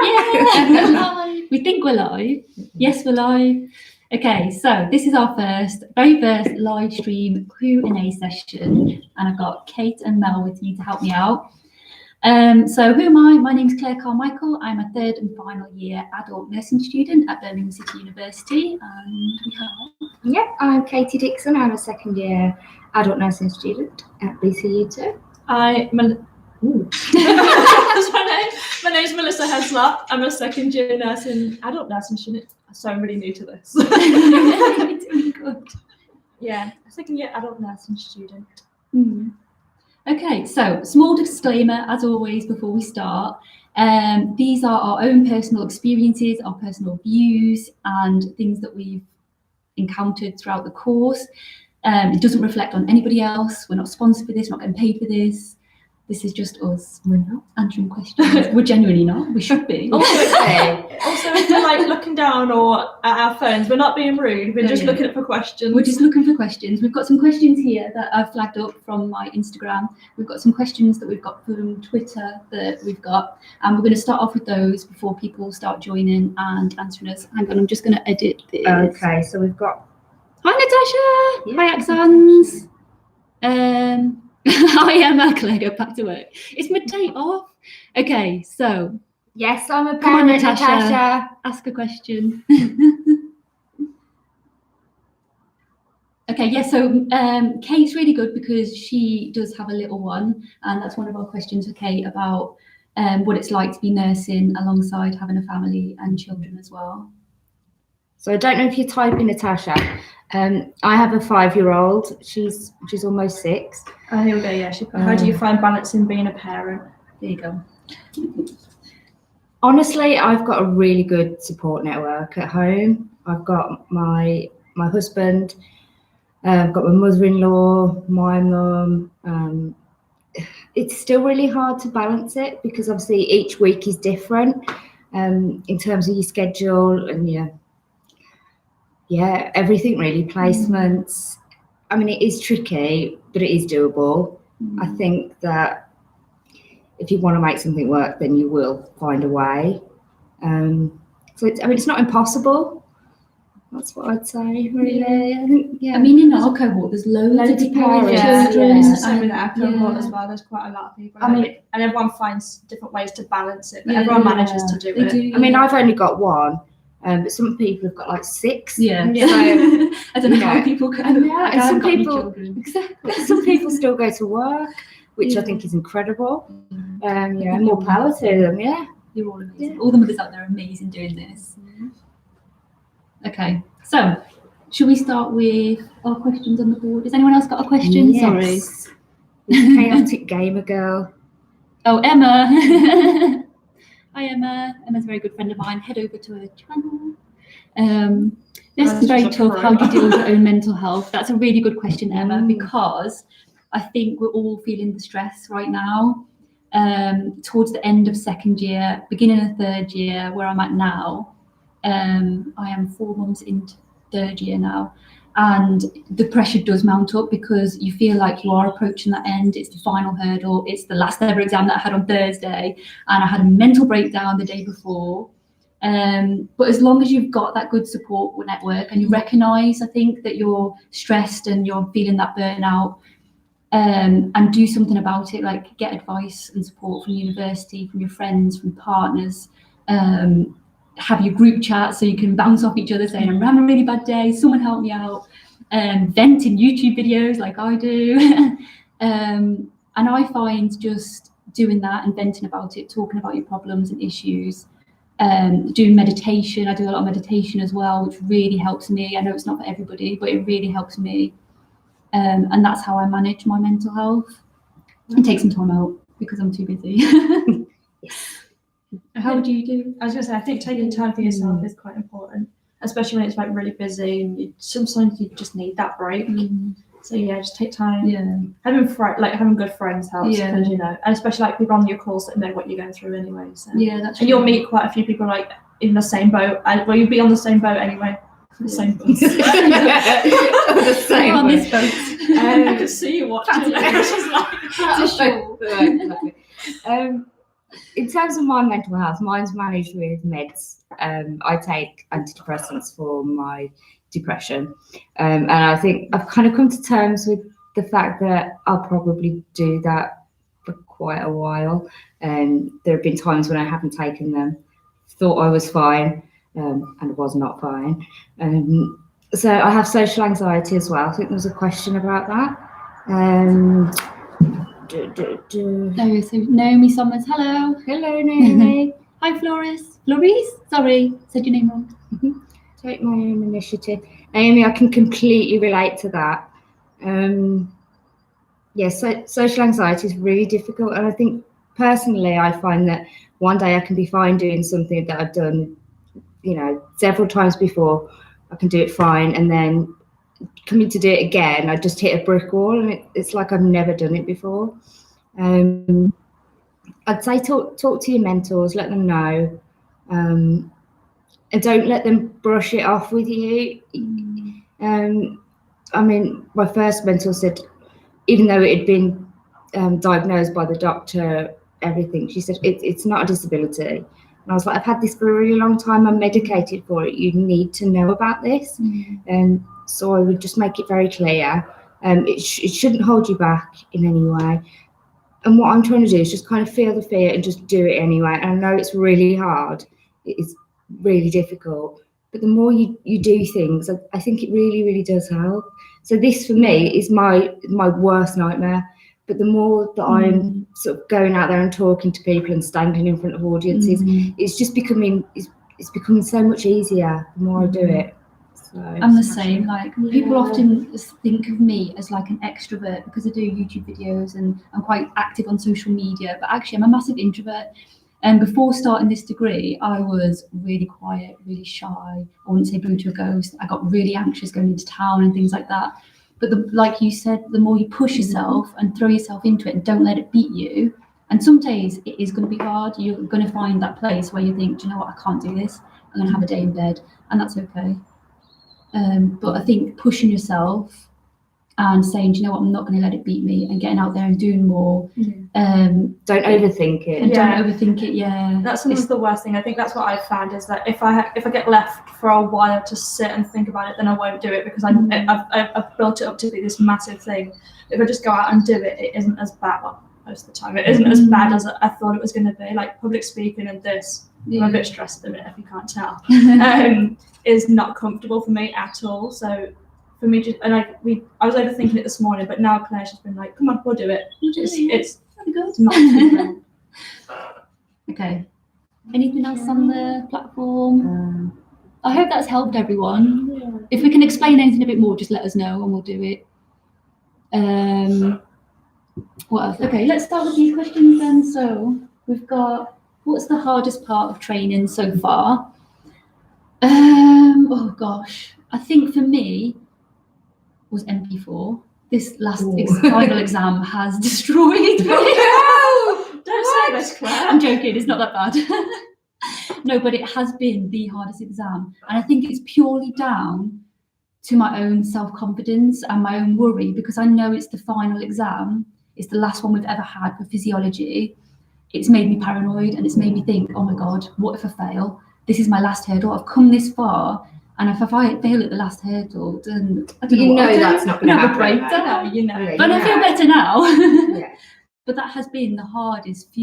Yeah, we're live. We think we're live. Yes, we're live. Okay, so this is our very first live stream Q&A session, and I've got Kate and Mel with me to help me out. So who am I? My name's Claire Carmichael. I'm a third and final year adult nursing student at Birmingham City University, and we have... Yep, I'm Katie Dixon. I'm a second year adult nursing student at BCU2. My name's Melissa Hesler. I'm a second year adult nursing student, so I'm really new to this. It's really good. Yeah, a second year adult nursing student. Okay, so small disclaimer as always before we start. These are our own personal experiences, our personal views, and things that we've encountered throughout the course. It doesn't reflect on anybody else. We're not sponsored for this, not getting paid for this. This is just us. We're not answering questions. We're genuinely not. We should be. Also, if we're like looking down or at our phones, we're not being rude. We're just looking for questions. We're just looking for questions. We've got some questions here that I've flagged up from my Instagram. We've got some questions that we've got from Twitter that we've got. And we're going to start off with those before people start joining and answering us. Hang on, I'm just going to edit this. Okay, so we've got... Hi, Natasha. Hi, Axans. I am Claire, go back to work. It's my day off. Okay, so. Yes, I'm a parent. Come on, Natasha. Ask a question. Okay, yeah, so Kate's really good because she does have a little one, and that's one of our questions for Kate about what it's like to be nursing alongside having a family and children as well. So I don't know if you're typing, Natasha. I have a 5-year-old. She's almost 6. Oh, here we go. Yeah, how do you find balancing being a parent? There you go. Honestly, I've got a really good support network at home. I've got my husband. I've got my mother-in-law, my mum. It's still really hard to balance it because obviously each week is different in terms of your schedule and yeah, everything really, placements. I mean, it is tricky, but it is doable. I think that if you want to make something work, then you will find a way. So it's not impossible. That's what I'd say, really. I mean, in our cohort, there's loads of people with children. It's the same with our cohort as well. There's quite a lot of people. And everyone finds different ways to balance it, but everyone manages to do it. I mean, I've only got one. But some people have got like 6. Yeah. So, I don't know how people can. And some people, some people still go to work, which I think is incredible. More power to them. Yeah. You're all amazing. All the mothers out there are amazing doing this. Okay. So, should we start with our questions on the board? Has anyone else got a question? Yes. Sorry. Chaotic gamer girl. Oh, Emma. Hi Emma. Emma's a very good friend of mine. Head over to her channel. This is very tough. How do you deal with your own mental health? That's a really good question, Emma, because I think we're all feeling the stress right now. Towards the end of second year, beginning of third year, where I'm at now, I am 4 months into third year now. And the pressure does mount up because you feel like you are approaching that end. It's the final hurdle. It's the last ever exam that I had on Thursday, and I had a mental breakdown the day before. But as long as you've got that good support network and you recognise, I think, that you're stressed and you're feeling that burnout, and do something about it, like get advice and support from university, from your friends, from partners. Have your group chat so you can bounce off each other saying, I'm having a really bad day, someone help me out. Vent in YouTube videos like I do. And I find just doing that and venting about it, talking about your problems and issues, doing meditation. I do a lot of meditation as well, which really helps me. I know it's not for everybody, but it really helps me. And that's how I manage my mental health. And take some time out because I'm too busy. Yes. How do you do? I was going to say, I think taking time for yourself is quite important, especially when it's like really busy and sometimes you just need that break. So yeah, just take time. Yeah. Having good friends helps because and especially like people on your course that know what you're going through anyway. So that's and you'll meet quite a few people like in the same boat. Well, you'll be on the same boat anyway. The same boat. The same on this boat. I can see you watching. She's like, it's a show. in terms of my mental health, mine's managed with meds. I take antidepressants for my depression, and I think I've kind of come to terms with the fact that I'll probably do that for quite a while. And there have been times when I haven't taken them, thought I was fine, and was not fine. So I have social anxiety as well. I think there was a question about that. No, so Naomi Summers, hello. Hello, Naomi. Hi, Floris. Floris? Sorry, said your name wrong. Take my own initiative. Naomi, I can completely relate to that. So social anxiety is really difficult. And I think personally, I find that one day I can be fine doing something that I've done, several times before. I can do it fine. And then coming to do it again, I just hit a brick wall, and it's like I've never done it before. I'd say talk to your mentors, let them know, and don't let them brush it off with you. My first mentor said, even though it had been diagnosed by the doctor, everything, she said, it's not a disability. And I was like, I've had this for a really long time. I'm medicated for it. You need to know about this. So I would just make it very clear. It shouldn't hold you back in any way. And what I'm trying to do is just kind of feel the fear and just do it anyway. And I know it's really hard. It's really difficult. But the more you do things, I think it really, really does help. So this for me is my worst nightmare. But the more that I'm sort of going out there and talking to people and standing in front of audiences, it's just becoming so much easier the more I do it. So I'm the same. Like people often think of me as like an extrovert because I do YouTube videos and I'm quite active on social media, but actually I'm a massive introvert. And before starting this degree, I was really quiet, really shy. I wouldn't say blue to a ghost. I got really anxious going into town and things like that. But like you said, the more you push yourself and throw yourself into it and don't let it beat you, and some days it is going to be hard. You're going to find that place where you think, do you know what, I can't do this. I'm going to have a day in bed, and that's okay. But I think pushing yourself and saying, do you know what, I'm not going to let it beat me, and getting out there and doing more. Don't overthink it. And don't overthink it. Yeah, that's almost the worst thing. I think that's what I've found is that if I get left for a while to sit and think about it, then I won't do it because I've built it up to be this massive thing. If I just go out and do it, it isn't as bad. Well, most of the time, it isn't as bad as I thought it was going to be. Like public speaking and this, I'm a bit stressed at the minute if you can't tell. Is not comfortable for me at all. So for me, I was overthinking it this morning, but now Claire's just been like, "Come on, we'll do it." It's not too bad. Okay. Anything else on the platform? I hope that's helped everyone. Yeah. If we can explain anything a bit more, just let us know and we'll do it. What else? Okay, let's start with these questions then. So we've got, what's the hardest part of training so far? Oh gosh, I think for me was MP4. This last final exam has destroyed me. Don't say this, Claire. I'm joking, it's not that bad. No, but it has been the hardest exam. And I think it's purely down to my own self-confidence and my own worry, because I know it's the final exam. It's the last one we've ever had for physiology. It's made me paranoid and it's made me think, oh my God, what if I fail? This is my last hurdle. I've come this far. And if I fail at the last hurdle, then I don't know. That's not going to happen. Breakdown, You know. Yeah, but I feel better now. Yeah. But that has been the hardest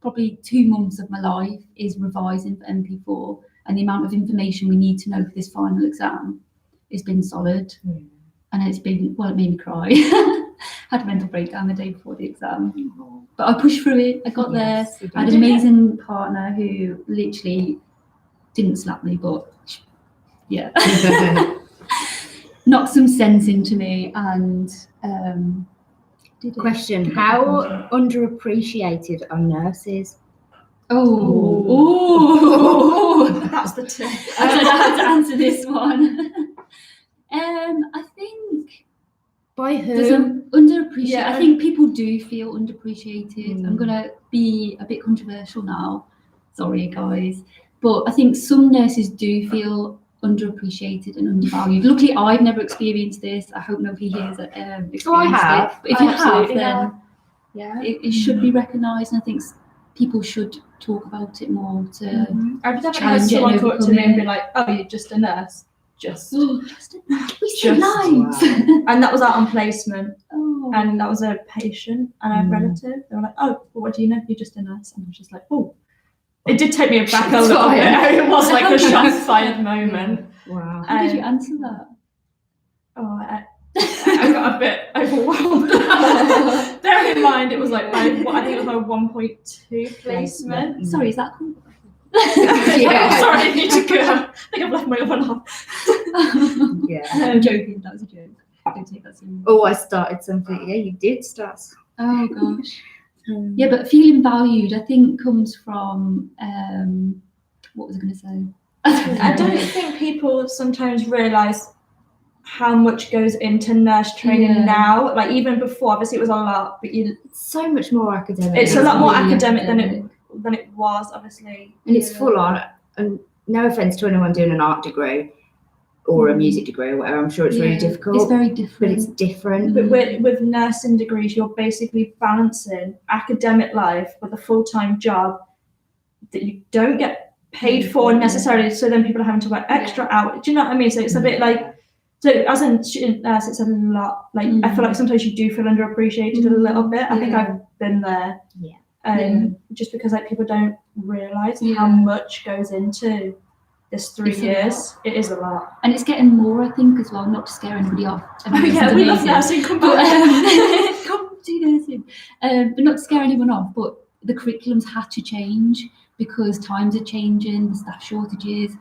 probably 2 months of my life, is revising for MP4, and the amount of information we need to know for this final exam has been solid. And it's been, well, it made me cry. Had a mental breakdown the day before the exam. But I pushed through it. I got there. I had an amazing partner who literally didn't slap me, but yeah, knocked some sense into me. And Question: how underappreciated are nurses? That's the tip. I said I had to answer this one. I think By there's who? an underappreciated. Yeah. I think people do feel underappreciated. I'm gonna be a bit controversial now. Sorry, guys, but I think some nurses do feel underappreciated and undervalued. Luckily, I've never experienced this. I hope nobody here has experienced I have. it. But if you have, Absolutely then Yeah. it should be recognised. And I think people should talk about it more to I've never had challenge it someone and come up to me and be overcome like, "Oh, you're just a nurse." Just we save lives. and that was out on placement, Oh. and that was a patient and a relative. They were like, "Oh, well, what do you know? You're just a nurse." And I was just like, "Oh." It did take me back a little bit. It was like a shots fired moment. Wow. How did you answer that? I got a bit overwhelmed. Bear in mind, it was like I think it was my 1.2 placement. Sorry, is that cool? Sorry, I need to go. I think I've left my oven on. Yeah. I'm joking. That was a joke. Don't take that seriously. Oh, I started something. Yeah, you did start. Oh gosh. Yeah, but feeling valued, I think, comes from what was I going to say? I don't think people sometimes realise how much goes into nurse training now. Like even before, obviously it was a lot, but It's so much more academic. it's a lot more really academic academic. than it was, obviously. And it's full on. And no offense to anyone doing an art degree or a music degree or whatever, I'm sure it's really difficult. It's very but different. it's different. But with nursing degrees, you're basically balancing academic life with a full-time job that you don't get paid for necessarily. So then people are having to work extra hours. Do you know what I mean? So it's a bit like, so as a student nurse, it's a lot. Like I feel like sometimes you do feel underappreciated a little bit. I think I've been there. Just because like people don't realise how much goes into this 3 years. It is a lot. And it's getting more, I think, as well, not to scare anybody off. We love nursing, come back. Come do nursing. But not to scare anyone off, but the curriculums had to change because times are changing, the staff shortages.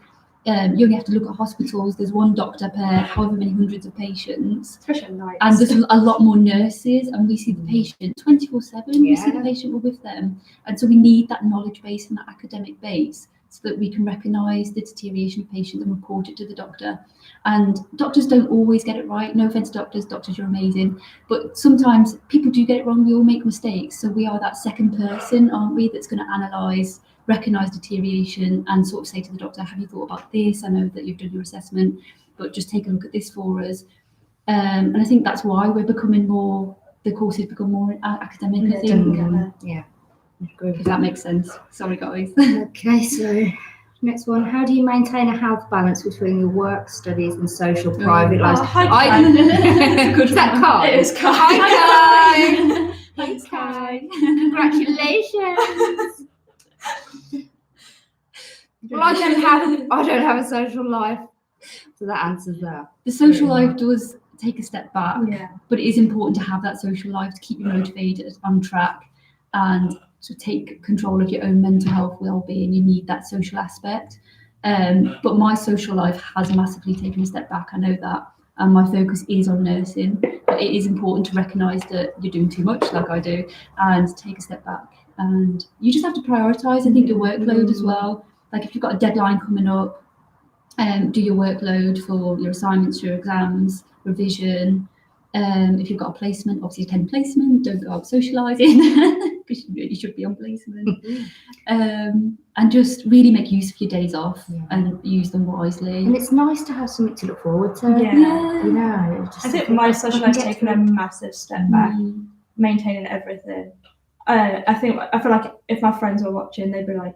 You only have to look at hospitals. There's one doctor per however many hundreds of patients. Especially at night. And there's a lot more nurses, and we see the patient 24/7. We see the patient, we're with them. And so we need that knowledge base and that academic base so that we can recognise the deterioration of patients and report it to the doctor. And doctors don't always get it right. No offence to doctors, you're amazing. But sometimes people do get it wrong. We all make mistakes. So we are that second person, aren't we, that's going to analyse, recognise deterioration and sort of say to the doctor, have you thought about this? I know that you've done your assessment, but just take a look at this for us. And I think that's why we're becoming more, the courses become more academic, I think. Yeah. If that makes sense. Sorry, guys. Okay, so next one. How do you maintain a health balance between your work, studies, and social private lives? Hi, Kai. Is that Kai? It is Kai. Hi, Kai. Thanks, Kai. Congratulations. Well, I don't have a social life, so that answers that. The social life does take a step back, but it is important to have that social life to keep you motivated, on track, and to take control of your own mental health well-being. You need that social aspect. But my social life has massively taken a step back. I know that, and my focus is on nursing. But it is important to recognise that you're doing too much, like I do, and take a step back. And you just have to prioritise. I think your workload as well. Like if you've got a deadline coming up, do your workload for your assignments, your exams, revision. If you've got a placement, obviously attend placement. Don't go out socialising because you should be on placement. And just really make use of your days off and use them wisely. And it's nice to have something to look forward to. You know, just I think my social life's taken a massive step back, maintaining everything. I feel like if my friends were watching, they'd be like,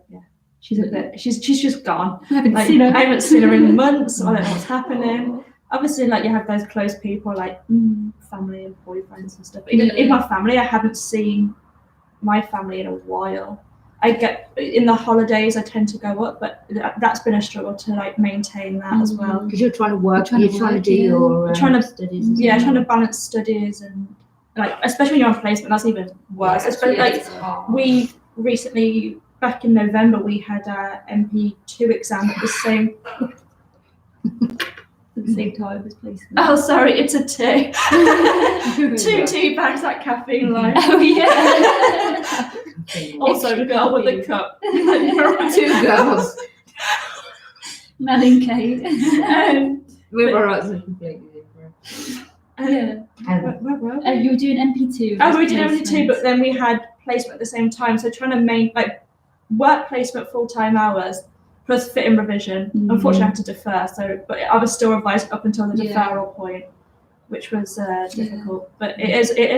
she's just gone. I haven't seen her in months. I don't know what's happening. Obviously, like you have those close people, like family and boyfriends and stuff. But even in my family, I haven't seen my family in a while. I get in the holidays, I tend to go up, but that's been a struggle to like maintain that as well. Because you're trying to work, you're trying to do your studies. Trying to balance studies and like, especially when you're on placement, that's even worse. Especially like we recently, back in November, we had our MP2 exam at the same. At the same time as placement. Oh, sorry, it's a tea. 2 tea bags, that caffeine line. Oh, yeah. Also, the girl with the cup. 2 girls. Mel and Kate. We were also completely different. Where were we? You were doing MP2. Oh, we did MP2, but then we had placement at the same time. So trying to work placement full-time hours, plus fit in revision. Unfortunately, I had to defer. But I was still revised up until the deferral point, which was difficult. But it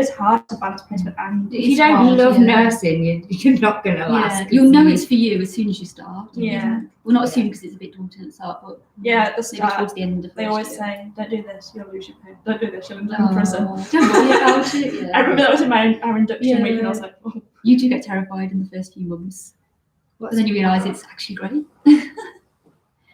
is hard to balance placement and If you don't hard, love yeah. nursing, you're not going to last. Yeah, 'cause you'll know it's for you as soon as you start. Yeah. Well, not as Yeah. soon because it's a bit daunting at the start, but Yeah, at the maybe start, towards the end of they first always year. say, don't do this, you'll lose your pay. Don't do this, you'll end up in prison. Oh, don't worry about it. Yeah. I remember that was in our induction week, and I was Yeah. like, oh. You do get terrified in the first few months, but then you realise it's actually great.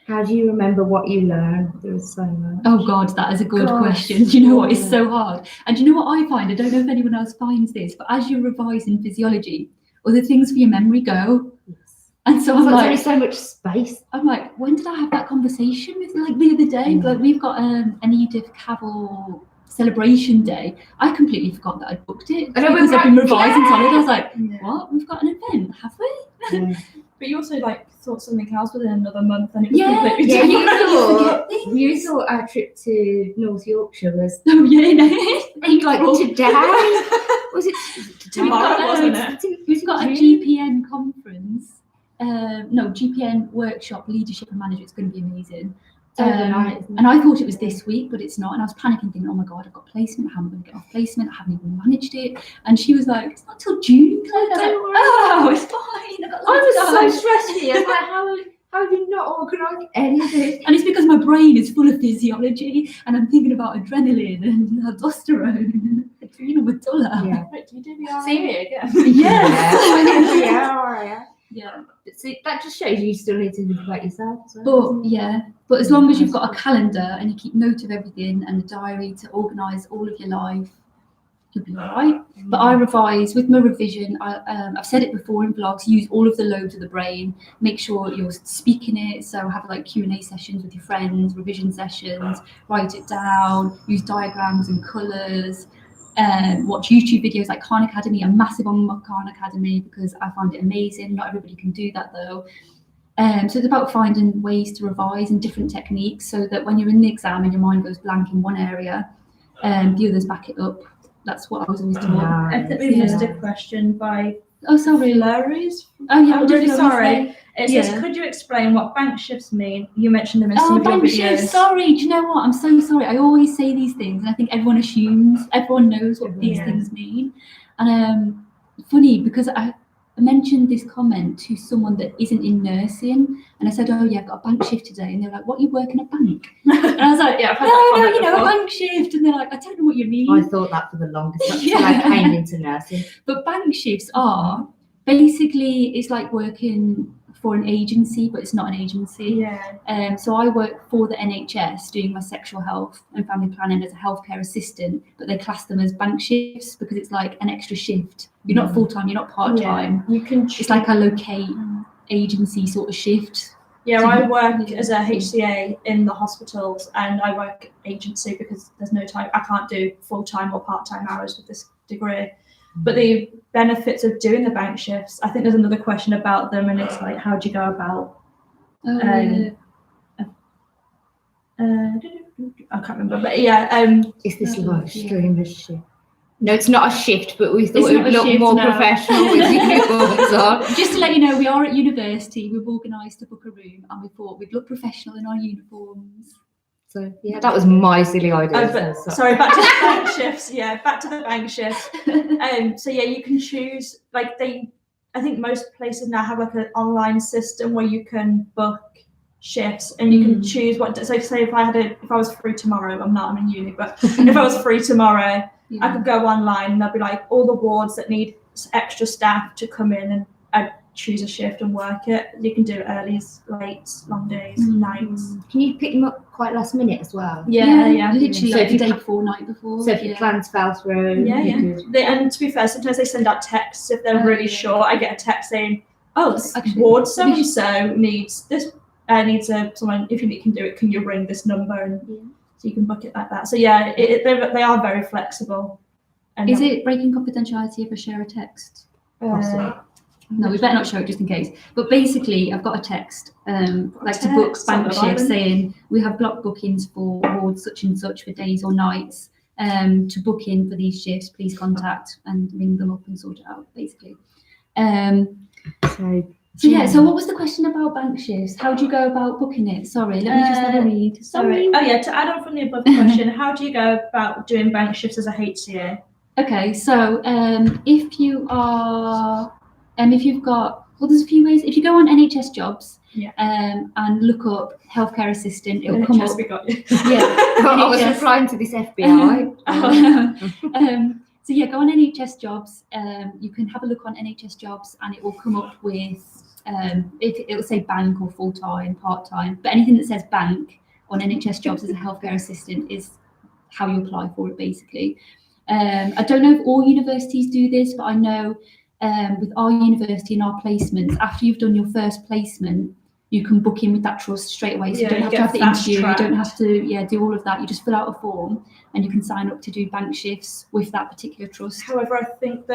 How do you remember what you learned? There was so much. Oh God, that is a good God, question. Do you know what? It's yeah. so hard. And do you know what I find? I don't know if anyone else finds this, but as you're revising physiology, other things for your memory go. Yes. And so There's I'm only like, so much space. when did I have that conversation with like the other day? Mm. Like we've got an Edith Cavell celebration day. I completely forgot that I'd booked it I know, because we're I've been right, revising yeah. solid. I was like, Yeah. what? We've got an event, have we? Yeah. But you also like thought something else within another month, and it was Yeah, completely Yeah, different. you thought our trip to North Yorkshire was Oh yeah, no. like today. Was it Tomorrow, wasn't it? We've got a GPN conference. No, GPN workshop, leadership and management. It's going to be amazing. Overnight, isn't it? And I thought it was this week, but it's not. And I was panicking, thinking, oh my God, I've got placement. How am I going to get off placement? I haven't even managed it. And she was like, it's not till June, Claire. And I was Don't like, worry. oh, it's fine. I've got I was so loads of time. stressed for you. I was like, how have you not organised anything? And it's because my brain is full of physiology and I'm thinking about adrenaline and aldosterone and adrenal medulla. Yeah. Wait, do you do the RA See me again? Yes. Yeah. Yeah. See, that just shows you still need to think about yourself as well. But as long as you've got a calendar and you keep note of everything and a diary to organise all of your life, you'll be all right. But I revise with my revision. I've said it before in vlogs. Use all of the lobes of the brain. Make sure you're speaking it. So have like Q&A sessions with your friends, revision sessions. Write it down. Use diagrams and colours. Watch YouTube videos like Khan Academy. I'm massive on Khan Academy because I find it amazing. Not everybody can do that though. So it's about finding ways to revise and different techniques so that when you're in the exam and your mind goes blank in one area, the others back it up. That's what I was always taught. I think we missed a question by Oh, sorry. Larry's. Oh, yeah. I'm what did really you sorry. It says, Yeah. could you explain what bank shifts mean? You mentioned them in some Oh, of your bank videos. shifts. Sorry. Do you know what? I'm so sorry. I always say these things, and I think everyone assumes, everyone knows what these Yeah. things mean. And funny because I mentioned this comment to someone that isn't in nursing, and I said, "Oh yeah, I've got a bank shift today," and they're like, "What? You work in a bank?" And I was like, Yeah, I've had "No, that no, comment you know, a before. bank shift," and they're like, "I don't know what you mean." I thought that for the longest time Yeah. until I came into nursing. But bank shifts are basically, it's like working for an agency, but it's not an agency. Yeah. So I work for the NHS doing my sexual health and family planning as a healthcare assistant, but they class them as bank shifts because it's like an extra shift. You're not full-time, you're not part-time. You can. It's like a locate agency sort of shift. Yeah, So I you- work yeah. as a HCA in the hospitals, and I work agency because there's no time. I can't do full-time or part-time hours with this degree. But the benefits of doing the bank shifts, I think there's another question about them, and it's like, how do you go about? I can't remember, but yeah. Is this Oh, live yeah. stream a shift? No, it's not a shift, but we It's thought it not would a look shift, more no. professional with uniforms on. Just to let you know, we are at university. We've organised to book a room, and we thought we'd look professional in our uniforms. So yeah, that was my silly idea. But, sorry, back to the bank shifts. Yeah, back to the bank shifts. So yeah, you can choose I think most places now have like an online system where you can book shifts and you can choose what. So say if I was free tomorrow, I'm in uni, but if I was free tomorrow, I could go online and there'll be like all the wards that need extra staff to come in, and I'd choose a shift and work it. You can do it early, late, long days, nights. Can you pick them up quite last minute as well? Yeah. Literally So like if the you day ca- before, night before. So if your plans fell through, Yeah, you yeah. could. And to be fair, sometimes they send out texts if they're really yeah. short. I get a text saying, "Oh, Actually, ward so and so needs this. Needs someone. If you can do it, can you ring this number?" And so you can book it like that. So yeah, they are very flexible. And Is it breaking confidentiality if I share a text? Possibly. No, we better not show it just in case. But basically, I've got a text, like to book text on bank the shifts island. saying we have block bookings for wards such and such for days or nights. To book in for these shifts, please contact and ring them up and sort it out, basically. So So yeah, so what was the question about bank shifts? How do you go about booking it? Sorry, let me just have a read. Sorry. Oh yeah, to add on from the above question, how do you go about doing bank shifts as a HCA? Okay, so if you are, if you've got, well, there's a few ways. If you go on NHS jobs, Yeah. and look up healthcare assistant, it'll come up. We got you. Yeah, I was NHS. replying to this FBI. So yeah, go on NHS jobs. You can have a look on NHS jobs, and it will come up with it'll say bank or full time, part time. But anything that says bank on NHS jobs as a healthcare assistant is how you apply for it, basically. I don't know if all universities do this, but I know with our university and our placements, after you've done your first placement, you can book in with that trust straight away. So you don't have to have the interview, you don't have to do all of that. You just fill out a form and you can sign up to do bank shifts with that particular trust. However, I think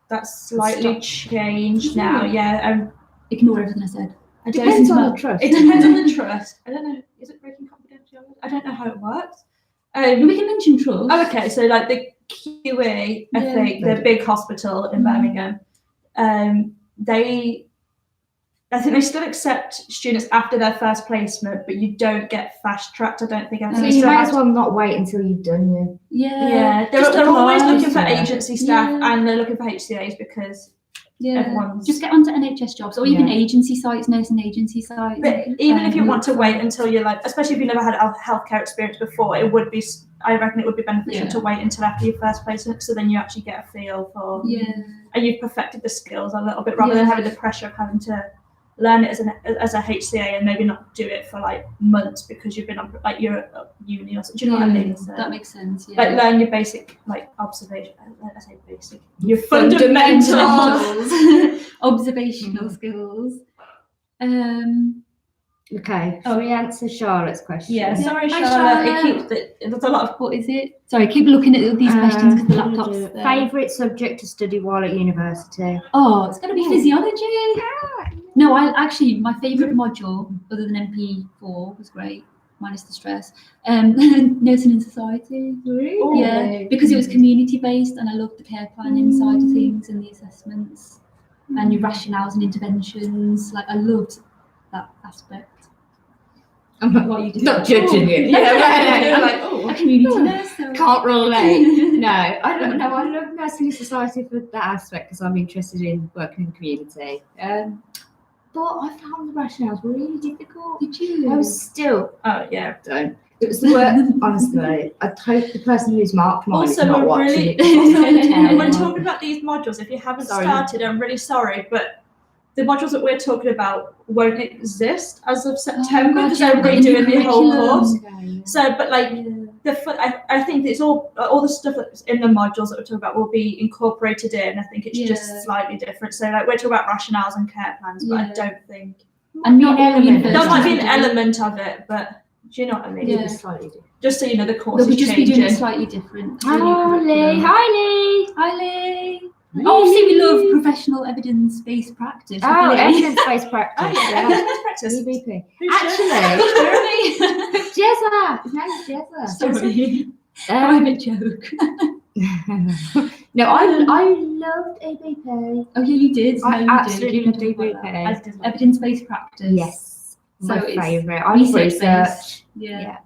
that's slightly changed now. Yeah. Ignore everything I said. Depends on the trust. It depends on the trust. I don't know. Is it breaking confidentiality? I don't know how it works. We can mention trust. Oh, okay. So like the QE, I think the big hospital in Birmingham, I think they still accept students after their first placement, but you don't get fast tracked. I don't think. So you might as well not wait until you've done your. Yeah. They're always looking for agency staff, and they're looking for HCAs because everyone's. Just get onto NHS jobs or even agency sites, nursing agency sites. But even if you want to wait until you're like, especially if you've never had a healthcare experience before, I reckon it would be beneficial to wait until after your first placement, so then you actually get a feel for. And you've perfected the skills a little bit rather than having the pressure of having to learn it as a HCA and maybe not do it for like months because you've been on like you're at uni or something. Do you know what I mean? So, that makes sense. Yeah. Like learn your basic like observation. I say basic. Your fundamental observational skills. Okay. Shall we answer Charlotte's question? Yeah. Sorry, Hi, Charlotte. There's a lot of. What is it? Sorry, keep looking at these questions because the laptop's there. Favourite subject to study while at university? Oh, it's going to be physiology. No, my favourite module, other than MP4, was great, minus the stress. Nursing and society. Really? Yeah, because it was community based, and I loved the care planning side of things and the assessments and your rationales and interventions. Like I loved that aspect. I'm not judging you. Yeah, I'm a community nurse. So. Can't relate. No, I don't know. I love nursing in society for that aspect because I'm interested in working in the community. But I found the rationales really difficult. Did you? I was still. Oh yeah. Don't. It was the work. Honestly, I hope the person who's marked mine is Also, not we're watching really. it. When talking about these modules, if you haven't started, I'm really sorry, but. The modules that we're talking about won't exist as of September because they're redoing the whole course. Okay. So, but like I think it's all the stuff that's in the modules that we're talking about will be incorporated in. I think it's just slightly different. So, like we're talking about rationales and care plans, but I don't think. And not element. There might be an element of it, but do you know what I mean? Yeah. Slightly different. Just so you know, the course They'll is just changing. be doing it slightly different. Hi, Lee. Hi, Lee. Hi, Lee. Obviously, we love professional evidence-based practice. Oh, evidence-based practice. Evidence-based practice. EVP. Actually, Jezza. His name's Jezza. Sorry. Private joke. No, I loved EVP. Oh, yeah, you did. I absolutely loved EVP. Evidence-based practice. Yes. So My it's favourite. I love research. Yeah.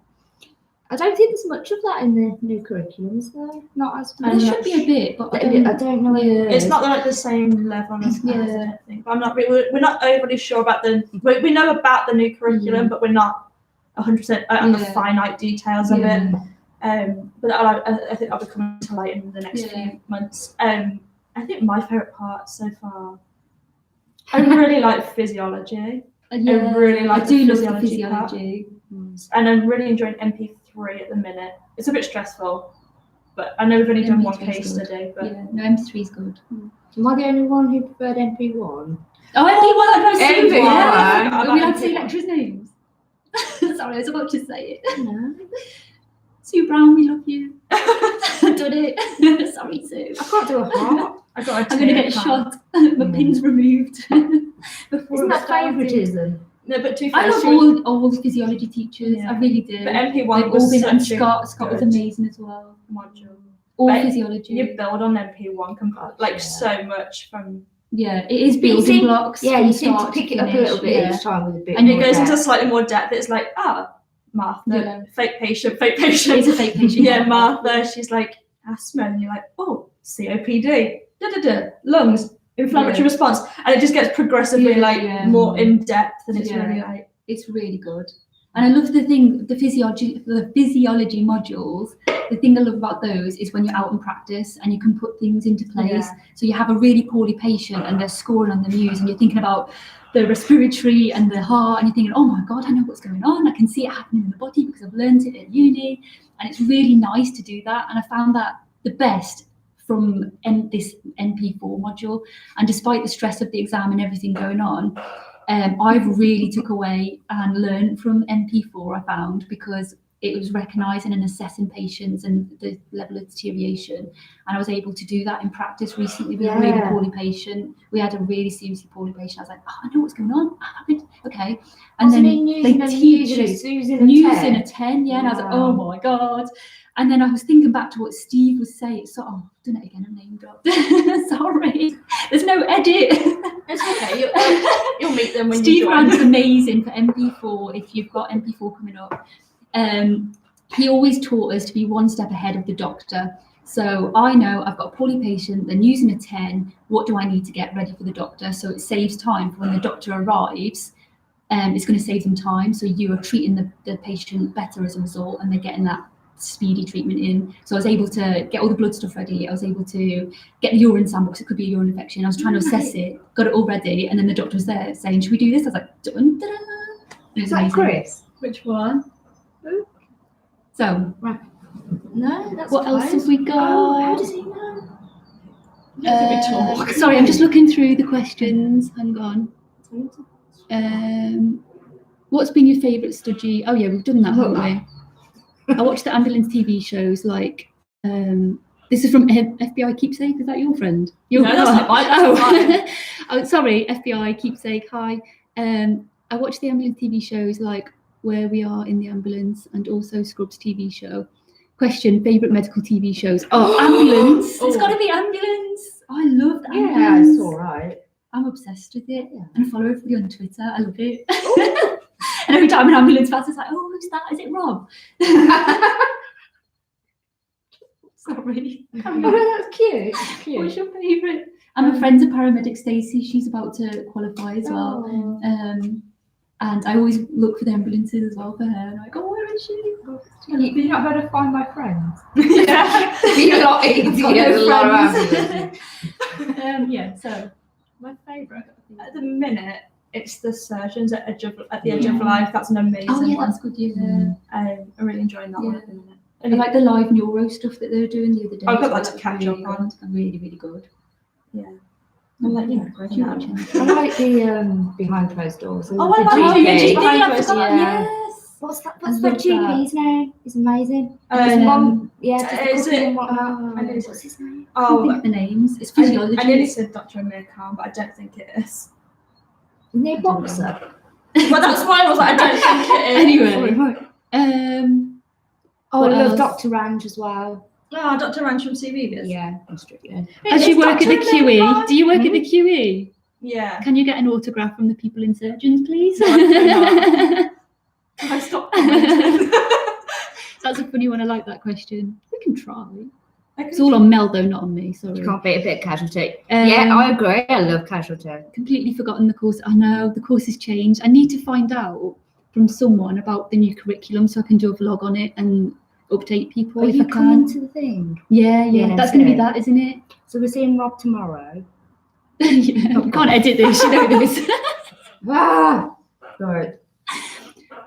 I don't think there's much of that in the new curriculums, though. Not as much. There should be a bit, but I don't know. It's not like the same level as I don't think. But we're not overly sure about we know about the new curriculum, but we're not 100% on the finite details of it. But I think that'll be coming to light in the next few months. I think my favourite part so far, I really like physiology. I really like the physiology. And I'm really enjoying MP3 at the minute. It's a bit stressful, but I know we've only done one case study. But no, MP3 is good. Am I the only one who preferred MP1? Oh, MP1! Are we allowed to say lecturers' names? Sorry, I was about to say it. No. Sue Brown, we love you. Done it. Sorry, Sue. I can't do a heart. I'm going to get shot. My pin's removed. Isn't that favouritism? No, but I love all the physiology teachers. I really do. But MP1 They've was all been, and such Scott was amazing as well. Module. All But physiology. You build on MP1 so much from Yeah, it is But you building seem- blocks. Yeah, from you seem to start pick it up a finish, little bit yeah. each time with a bit And it more goes into depth. slightly more depth. It's like, Martha, Yeah. fake patient, fake patient. It's a fake patient. Yeah, Martha, she's like, asthma, and you're like, oh, COPD, lungs, inflammatory Yeah. response. And it just gets progressively Yeah. more in depth, and it's Yeah. really like, It's really good. And I love the physiology modules. The thing I love about those is when you're out in practice and you can put things into place. Yeah. So you have a really poorly patient and they're scoring on the news and you're thinking about the respiratory and the heart and you're thinking, oh my God, I know what's going on. I can see it happening in the body because I've learned it at uni. And it's really nice to do that. And I found that the best from this NP4 module. And despite the stress of the exam and everything going on, I've really took away and learned from NP4, I found, because it was recognising and assessing patients and the level of deterioration. And I was able to do that in practice recently with a really poorly patient. We had a really seriously poorly patient. I was like, oh, I know what's going on. Okay. And then they teach us using a 10, yeah. And I was like, oh my God. And then I was thinking back to what Steve was saying. So, I've done it again, I'm named up. Sorry. There's no edit. it's okay. You'll meet them when Steve you join. Rand's amazing for MP4 if you've got MP4 coming up. He always taught us to be one step ahead of the doctor. So I know I've got a poorly patient, then using a 10, what do I need to get ready for the doctor? So it saves time for when the doctor arrives. It's going to save them time. So you are treating the patient better as a result and they're getting that speedy treatment in. So I was able to get all the blood stuff ready. I was able to get the urine sample because it could be a urine infection. I was trying to assess it, got it all ready, and then the doctor was there saying, should we do this? I was like, dun, dun, dun. It was amazing. Chris? Which one? So, No, that's what else have we got? Oh, how does he know? Sorry, I'm just looking through the questions. Hang on. What's been your favourite Sturge? Oh yeah, we've done that, haven't we? I watch the ambulance TV shows like this is from FBI Keepsake. Is that your friend? No, that's not mine. That's mine. Oh, sorry, FBI Keepsake. Hi. I watch the ambulance TV shows like Where We Are in the Ambulance and also Scrubs TV show. Question: favourite medical TV shows? Oh, Ambulance. It's got to be Ambulance. I love the Ambulance. Yeah, it's all right. I'm obsessed with it, and I follow everybody on Twitter. I love it. And every time an ambulance passes, it's like, oh, who's that? Is it Rob? Sorry. Oh, that's cute. That's cute. What's your favourite? And my friend's a paramedic, Stacey. She's about to qualify as well. Oh. And I always look for the ambulances as well for her. And I'm like, oh, where is she? You're not going to find my friends. Yeah. Be a lot easier. A lot of ambulances. Yeah, so My favourite at the minute, it's the surgeons at the Edge of Life. That's an amazing oh yeah, one. that's good. Yeah, I'm really enjoying that one at the minute. I like the live neuro stuff that they were doing the other day. I've got as that well. to catch up on. Really, really good. Yeah. I'm like, yeah, Great. yeah. I like the behind closed doors. Oh, I The like GP. it. GP, I Behind forgot, closed- yes. What's that? I What's that love GP's name? It's amazing. Um, His mum, yeah, just is cooking it- and whatnot. I know What's his name? I can't think Oh, of the names. It's I physiology. nearly said Dr. Amir Khan, but I don't think it is. Isn't he a I don't boxer? Well, that's why I was like, I don't think it is. Anyway, Oh, What I love else? Dr. Range as well. Oh, Dr. Ranch from CVs. Yeah, I'm strictly. as you work at the QE, do you work at the QE? Yeah. Can you get an autograph from the people in surgeons, please? No, I I stopped commenting. That's a funny one. I like that question. We can try. I It's all on Mel though, not on me. Sorry. You can't beat a bit of casualty. Yeah, I agree. I love casualty. Completely forgotten the course. I know the course has changed. I need to find out from someone about the new curriculum so I can do a vlog on it and update people Are if you I coming can. to the thing? Yeah. Yeah, That's going to be so- that, isn't it? So we're seeing Rob tomorrow. Yeah. You can't edit this. You know this. Ah, right.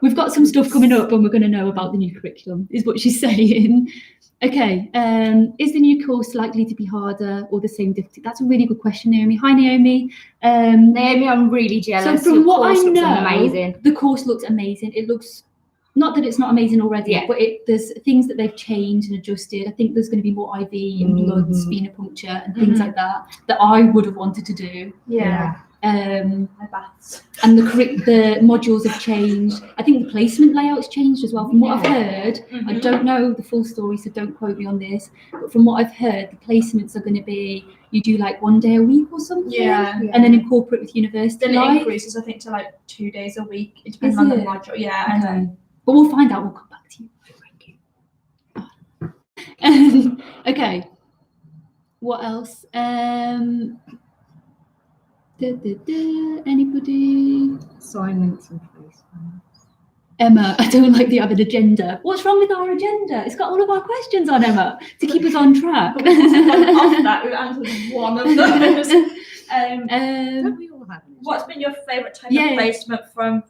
We've got some stuff coming up and we're going to know about the new curriculum, is what she's saying. Okay, is the new course likely to be harder or the same difficulty? That's a really good question, Naomi. Hi, Naomi. Naomi, I'm really jealous. So from Your what I course looks know, amazing. the course looks amazing. It looks, not that it's not amazing already, Yeah. but there's things that they've changed and adjusted. I think there's going to be more IV and bloods, Mhm. venipuncture and things like that I would have wanted to do. Yeah. My baths. And the modules have changed. I think the placement layout's changed as well. From what I've heard, I don't know the full story, so don't quote me on this. But from what I've heard, the placements are going to be you do like 1 day a week or something, and then incorporate with university Then life. it increases, I think, to like 2 days a week. It depends on the module. Yeah. Okay. But we'll find out. We'll come back to you. Okay. What else? Anybody? Assignments and placements. Emma, I don't like the other agenda. What's wrong with our agenda? It's got all of our questions on, Emma, to keep us on track. Off that, we answered one of those. Don't we all have What's been your favourite type of placement from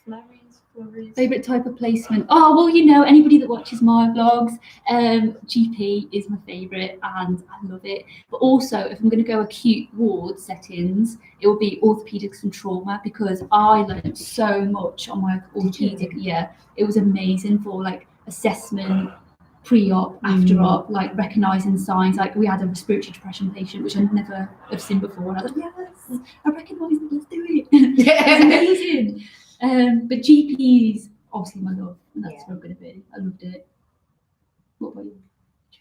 Flurries? Favourite type of placement? Oh, well, you know, anybody that watches my vlogs, GP is my favourite and I love it. But also, if I'm going to go acute ward settings, it will be orthopaedics and trauma because I learned so much on my orthopaedic. Yeah, it was amazing for like assessment, pre-op, after-op, like recognising signs. Like we had a respiratory depression patient, which I never have seen before. And I was like, yes, I recognise it, let's do it. It's amazing. But GPs, obviously my love, and that's where I'm going to be. I loved it. What about you?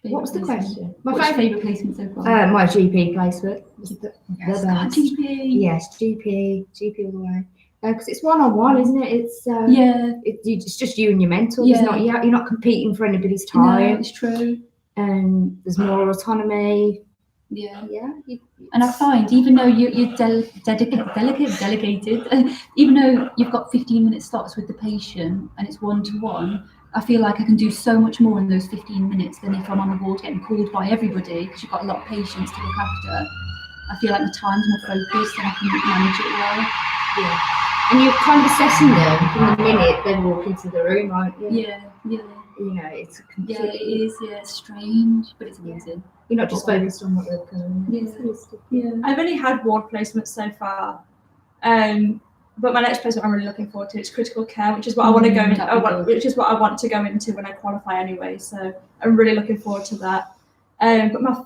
What was the question? What's your favourite placement so far? My GP placement was the best. GP. Yes, GP all the way. Because it's one-on-one, isn't it? It's it's just you and your mentor. You're not competing for anybody's time. No, it's true. And there's more autonomy. Yeah. And I find even though you're delegated, even though you've got 15-minute slots with the patient and it's one-to-one, I feel like I can do so much more in those 15 minutes than if I'm on the ward getting called by everybody because you've got a lot of patients to look after. I feel like my time's more focused and I can manage it well. Yeah. And you're kind of assessing them from the minute they walk into the room, aren't you? Yeah. You know, it's completely... Yeah, it is. Yeah, it's strange, but it's amazing. You're not just focused on what they're doing. Yeah. I've only had ward placements so far, but my next placement I'm really looking forward to is critical care, which is what I want to go into. Which is what I want to go into when I qualify anyway. So I'm really looking forward to that. But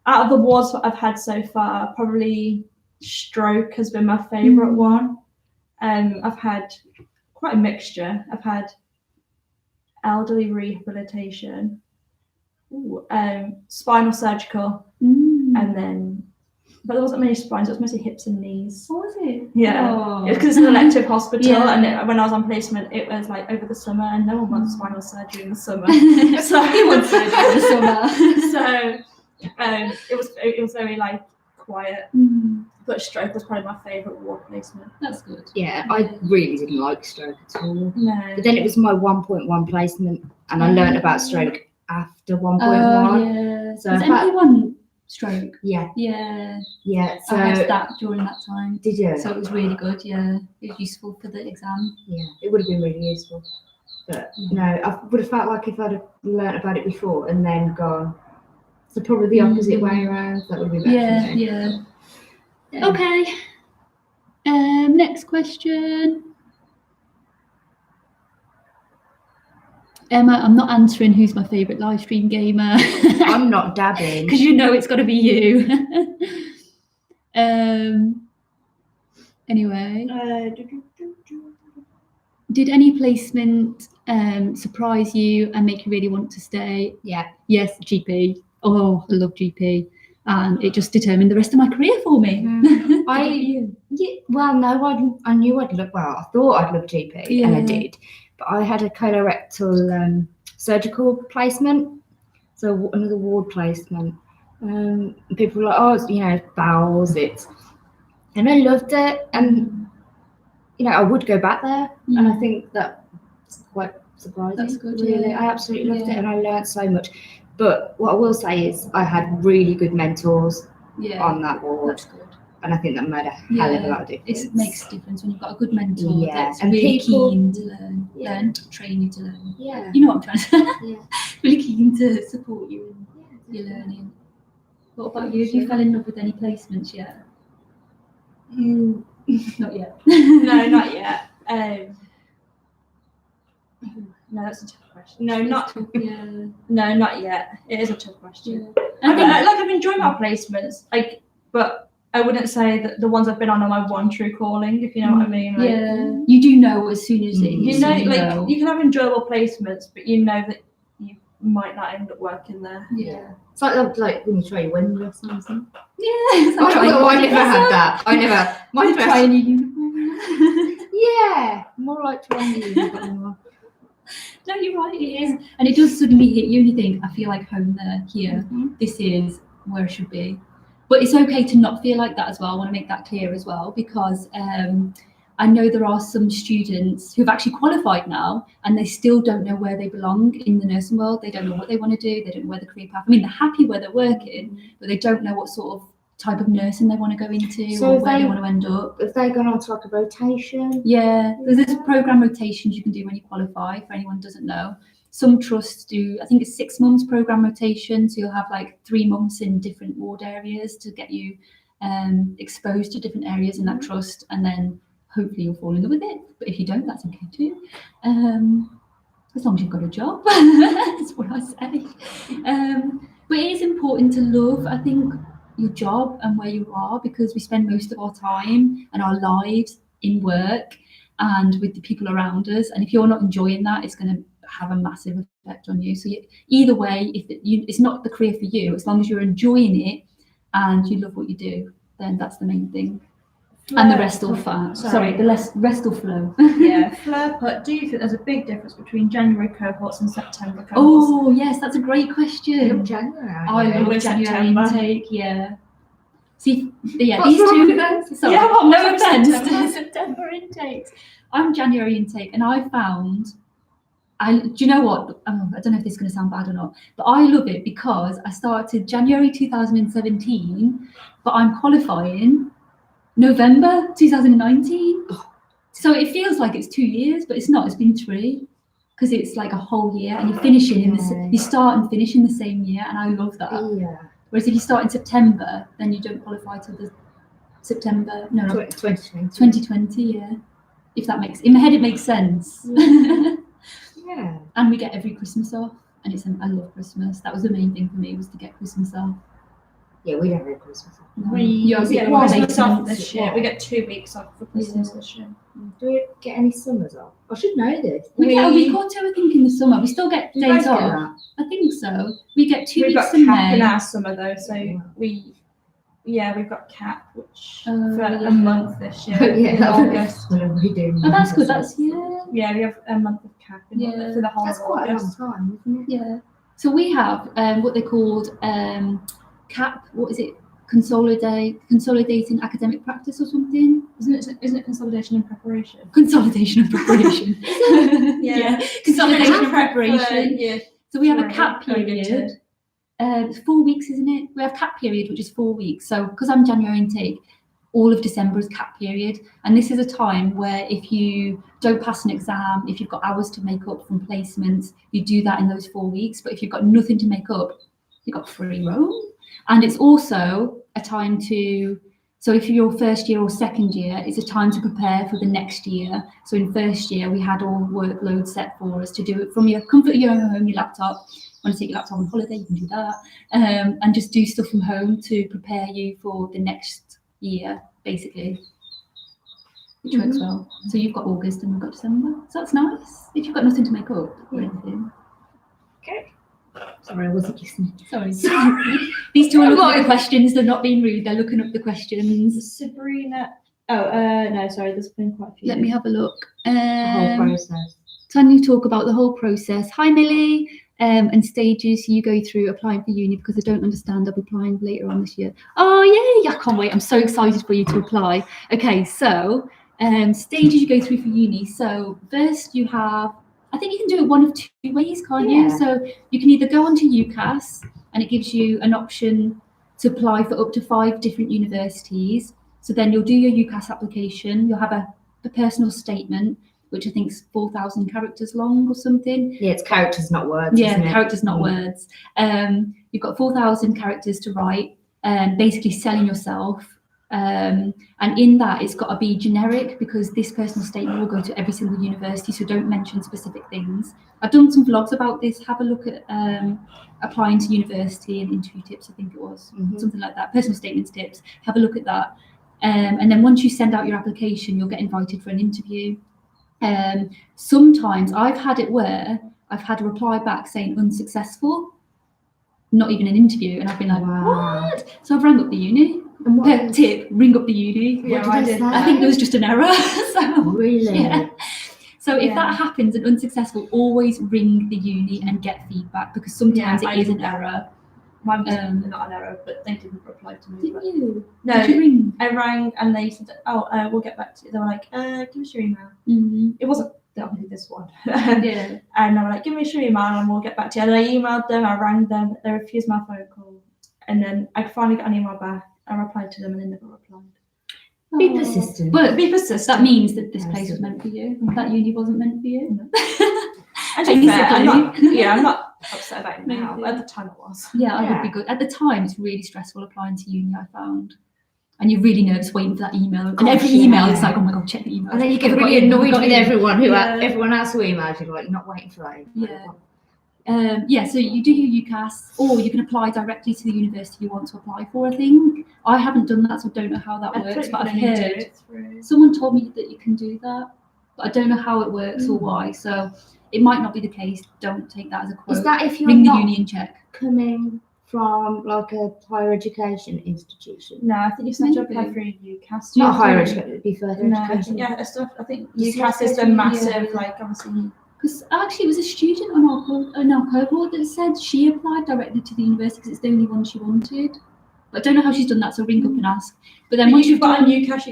out of the wards that I've had so far, probably stroke has been my favourite one. I've had quite a mixture. I've had elderly rehabilitation, spinal surgical, and then, but there wasn't many spines, it was mostly hips and knees. What was it? Yeah, because it's an elective hospital, and when I was on placement, it was like over the summer, and no one wants spinal surgery in the summer. So you want surgery in the summer. So it was very like quiet. But stroke was probably my favourite ward placement. That's good. Yeah, I really didn't like stroke at all. No. But then it was my 1.1 placement, and I learned about stroke after 1.1. Yeah. So has anyone stroke? Yeah. So I had that during that time. Did you? So it was really good. Yeah, it was useful for the exam. Yeah, it would have been really useful. But no, I would have felt like if I'd have learnt about it before and then gone. So probably the opposite way around. That would be better. Yeah. Okay. Next question. Emma, I'm not answering who's my favourite live stream gamer. I'm not dabbing. Because you know it's got to be you. Anyway. Did any placement surprise you and make you really want to stay? Yeah. Yes, GP. Oh, I love GP. And it just determined the rest of my career for me. I knew I'd love. Well, I thought I'd love GP, and I did. But I had a colorectal surgical placement, so another ward placement. People were like, "Oh, it's, bowels." And I loved it, and I would go back there, and I think that's quite surprising. That's good. Really, Yeah. I absolutely loved it, and I learned so much. But what I will say is I had really good mentors on that ward. That's good. And I think that made a hell of a lot of difference. It makes a difference when you've got a good mentor that's and really people, keen to learn, to train you to learn. Yeah. You know what I'm trying to say? Yeah. Really keen to support you in your learning. What about you? Have you fell in love with any placements yet? Not yet. No, not yet. No, that's a tough question. No, not yet. It is a tough question. Yeah. I've enjoyed my placements, but I wouldn't say that the ones I've been on are my one true calling, if you know what I mean. Like, Yeah, you do know as soon as you know, like you can have enjoyable placements, but you know that you might not end up working there. Yeah. It's like when you try your wedding dress or something. Yeah, it's like trying I to never had that. I never. My Like dress. trying a uniform. Yeah, more like trying a uniform. No, you're right, it is. And it does suddenly hit you and you think, I feel like home there, here. Mhm. This is where I should be. But it's okay to not feel like that as well. I want to make that clear as well, because I know there are some students who've actually qualified now and they still don't know where they belong in the nursing world. They don't know what they want to do. They don't know where the career path. I mean, they're happy where they're working, but they don't know what sort of type of nursing they want to go into So or where they want to end up. If they gone on to like a rotation. Yeah, there's program rotations you can do when you qualify, for anyone who doesn't know. Some trusts do, I think it's 6 months program rotation, so you'll have like 3 months in different ward areas to get you exposed to different areas in that trust, and then hopefully you'll fall in love with it. But if you don't, that's okay too. As long as you've got a job, that's what I say. But it is important to love, I think, your job and where you are, because we spend most of our time and our lives in work and with the people around us, and if you're not enjoying that, it's going to have a massive effect on you. So either way, if it's not the career for you, as long as you're enjoying it and you love what you do, then that's the main thing. And the rest will the rest will flow. Yeah, Fleur put, do you think there's a big difference between January cohorts and September cohorts? Oh yes, that's a great question. January. I love With January September. intake, yeah. See, yeah, What's these wrong two. with that? Sorry, Yeah, what no was offense September? to September intakes. I'm January intake, and I found. Do you know what? Oh, I don't know if this is going to sound bad or not, but I love it because I started January 2017, but I'm qualifying November 2019. So it feels like it's 2 years, but it's not. It's been 3, because it's like a whole year, and you're finishing you start and finish in the same year, and I love that. Yeah. Whereas if you start in September, then you don't qualify till the September 2020. 2020. Yeah, if that makes in my head it makes sense. Yeah. And we get every Christmas off, and I love Christmas. That was the main thing for me, was to get Christmas off. Yeah, we don't have Christmas. We Yours get is Christmas one off month. this year. We get 2 weeks off for Christmas this year. Do we get any summers off? I should know this. We get a week or 2, I think, in the summer. We still get You days guys get off. I think so. We get 2 We've weeks got in cap in May. our summer though, so we've got cap, which for yeah. a month this year. Yeah, in August. We do. Oh, that's good. That's yeah. Yeah, we have a month of cap in Yeah. for the whole That's of quite a long August. time, isn't it? Yeah. So we have what they called CAP. What is it? Consolidating academic practice or something. Isn't it consolidation and preparation? Consolidation and preparation. Yeah. Consolidation and Prep for preparation. year So we have a 3, CAP going period. into- It's 4 weeks, isn't it? We have CAP period, which is 4 weeks. So because I'm January intake, all of December is CAP period. And this is a time where if you don't pass an exam, if you've got hours to make up from placements, you do that in those 4 weeks. But if you've got nothing to make up, you've got free roam. And it's also a time so if you're first year or second year, it's a time to prepare for the next year. So in first year, we had all workload set for us to do it from your comfort of your home, your laptop. Want to take your laptop on holiday, you can do that. And just do stuff from home to prepare you for the next year, basically. Which works well. So you've got August and we've got December. So that's nice. If you've got nothing to make up or anything. Okay. Sorry, I wasn't listening. Sorry. These two are looking at the questions. They're not being rude. They're looking up the questions. Sabrina. No, sorry, there's been quite a few. Let me have a look. The whole process. Can you talk about the whole process? Hi, Millie. And stages you go through applying for uni, because I don't understand. I'll be applying later on this year. Oh, yay. I can't wait. I'm so excited for you to apply. Okay, so stages you go through for uni. So first you have, I think you can do it one of 2 ways, can't you? So you can either go onto UCAS and it gives you an option to apply for up to 5 different universities. So then you'll do your UCAS application. You'll have a personal statement, which I think is 4,000 characters long or something. Yeah, it's characters, not words. Yeah, isn't it? characters, not words. You've got 4,000 characters to write, basically selling yourself And in that, it's got to be generic because this personal statement will go to every single university, so don't mention specific things. I've done some vlogs about this. Have a look at applying to university and interview tips, I think it was, something like that, personal statements tips. Have a look at that. And then once you send out your application, you'll get invited for an interview. Sometimes I've had it where I've had a reply back saying unsuccessful, not even an interview, and I've been like, what? So I've rang up the uni. Tip, ring up the uni. Yeah, I did. I think there was just an error. So, Really? yeah. So if that happens and unsuccessful, always ring the uni and get feedback because sometimes it is an error. Mine was not an error, but they didn't reply to me. Didn't you? No, Did you ring? I rang and they said, we'll get back to you. They were like, give us your email. It wasn't obviously this one. Yeah. And they were like, give us your email and we'll get back to you. And I emailed them, I rang them, they refused my phone call. And then I finally got an email back. I replied to them and they never replied. Be persistent. But Be persistent. that means that this place was meant for you. That uni wasn't meant for you. No. And to be fair, I'm not upset about it now, but at the time it was. Yeah, I would be good. At the time, it's really stressful applying to uni, I found. And you're really nervous waiting for that email. And every email is like, oh my God, check the email. And then you get really annoyed with everyone else who emails you, like, you're not waiting for that. So you do your UCAS, or you can apply directly to the university you want to apply for, I think. I haven't done that, so I don't know how that works, but I've heard someone told me that you can do that, but I don't know how it works or why, so it might not be the case. Don't take that as a quote. Is that if you're ring the not uni and check? Coming from like a higher education institution? No, I think you still have to apply for a UCAS. Not higher education, it'd be further education. I think UCAS is a massive, like, obviously. Because actually, it was a student on our cohort that said she applied directly to the university because it's the only one she wanted. But I don't know how she's done that, so ring up and ask. But then once you've got on UCAS,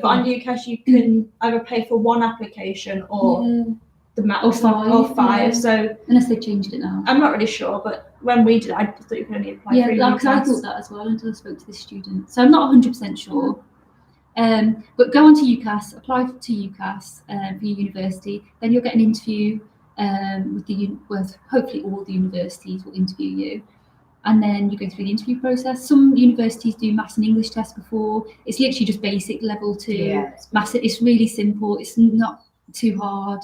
on UCAS you can either pay for one application or the maximum or five. So unless they've changed it now, I'm not really sure. But when we did, I thought you could only apply for UCAS. Because I thought that as well until I spoke to this student. So I'm not 100% sure. But go on to UCAS, apply to UCAS for your university. Then you'll get an interview with hopefully all the universities will interview you. And then you go through the interview process. Some universities do maths and English tests before. It's literally just basic level 2. Maths, it's really simple. It's not too hard.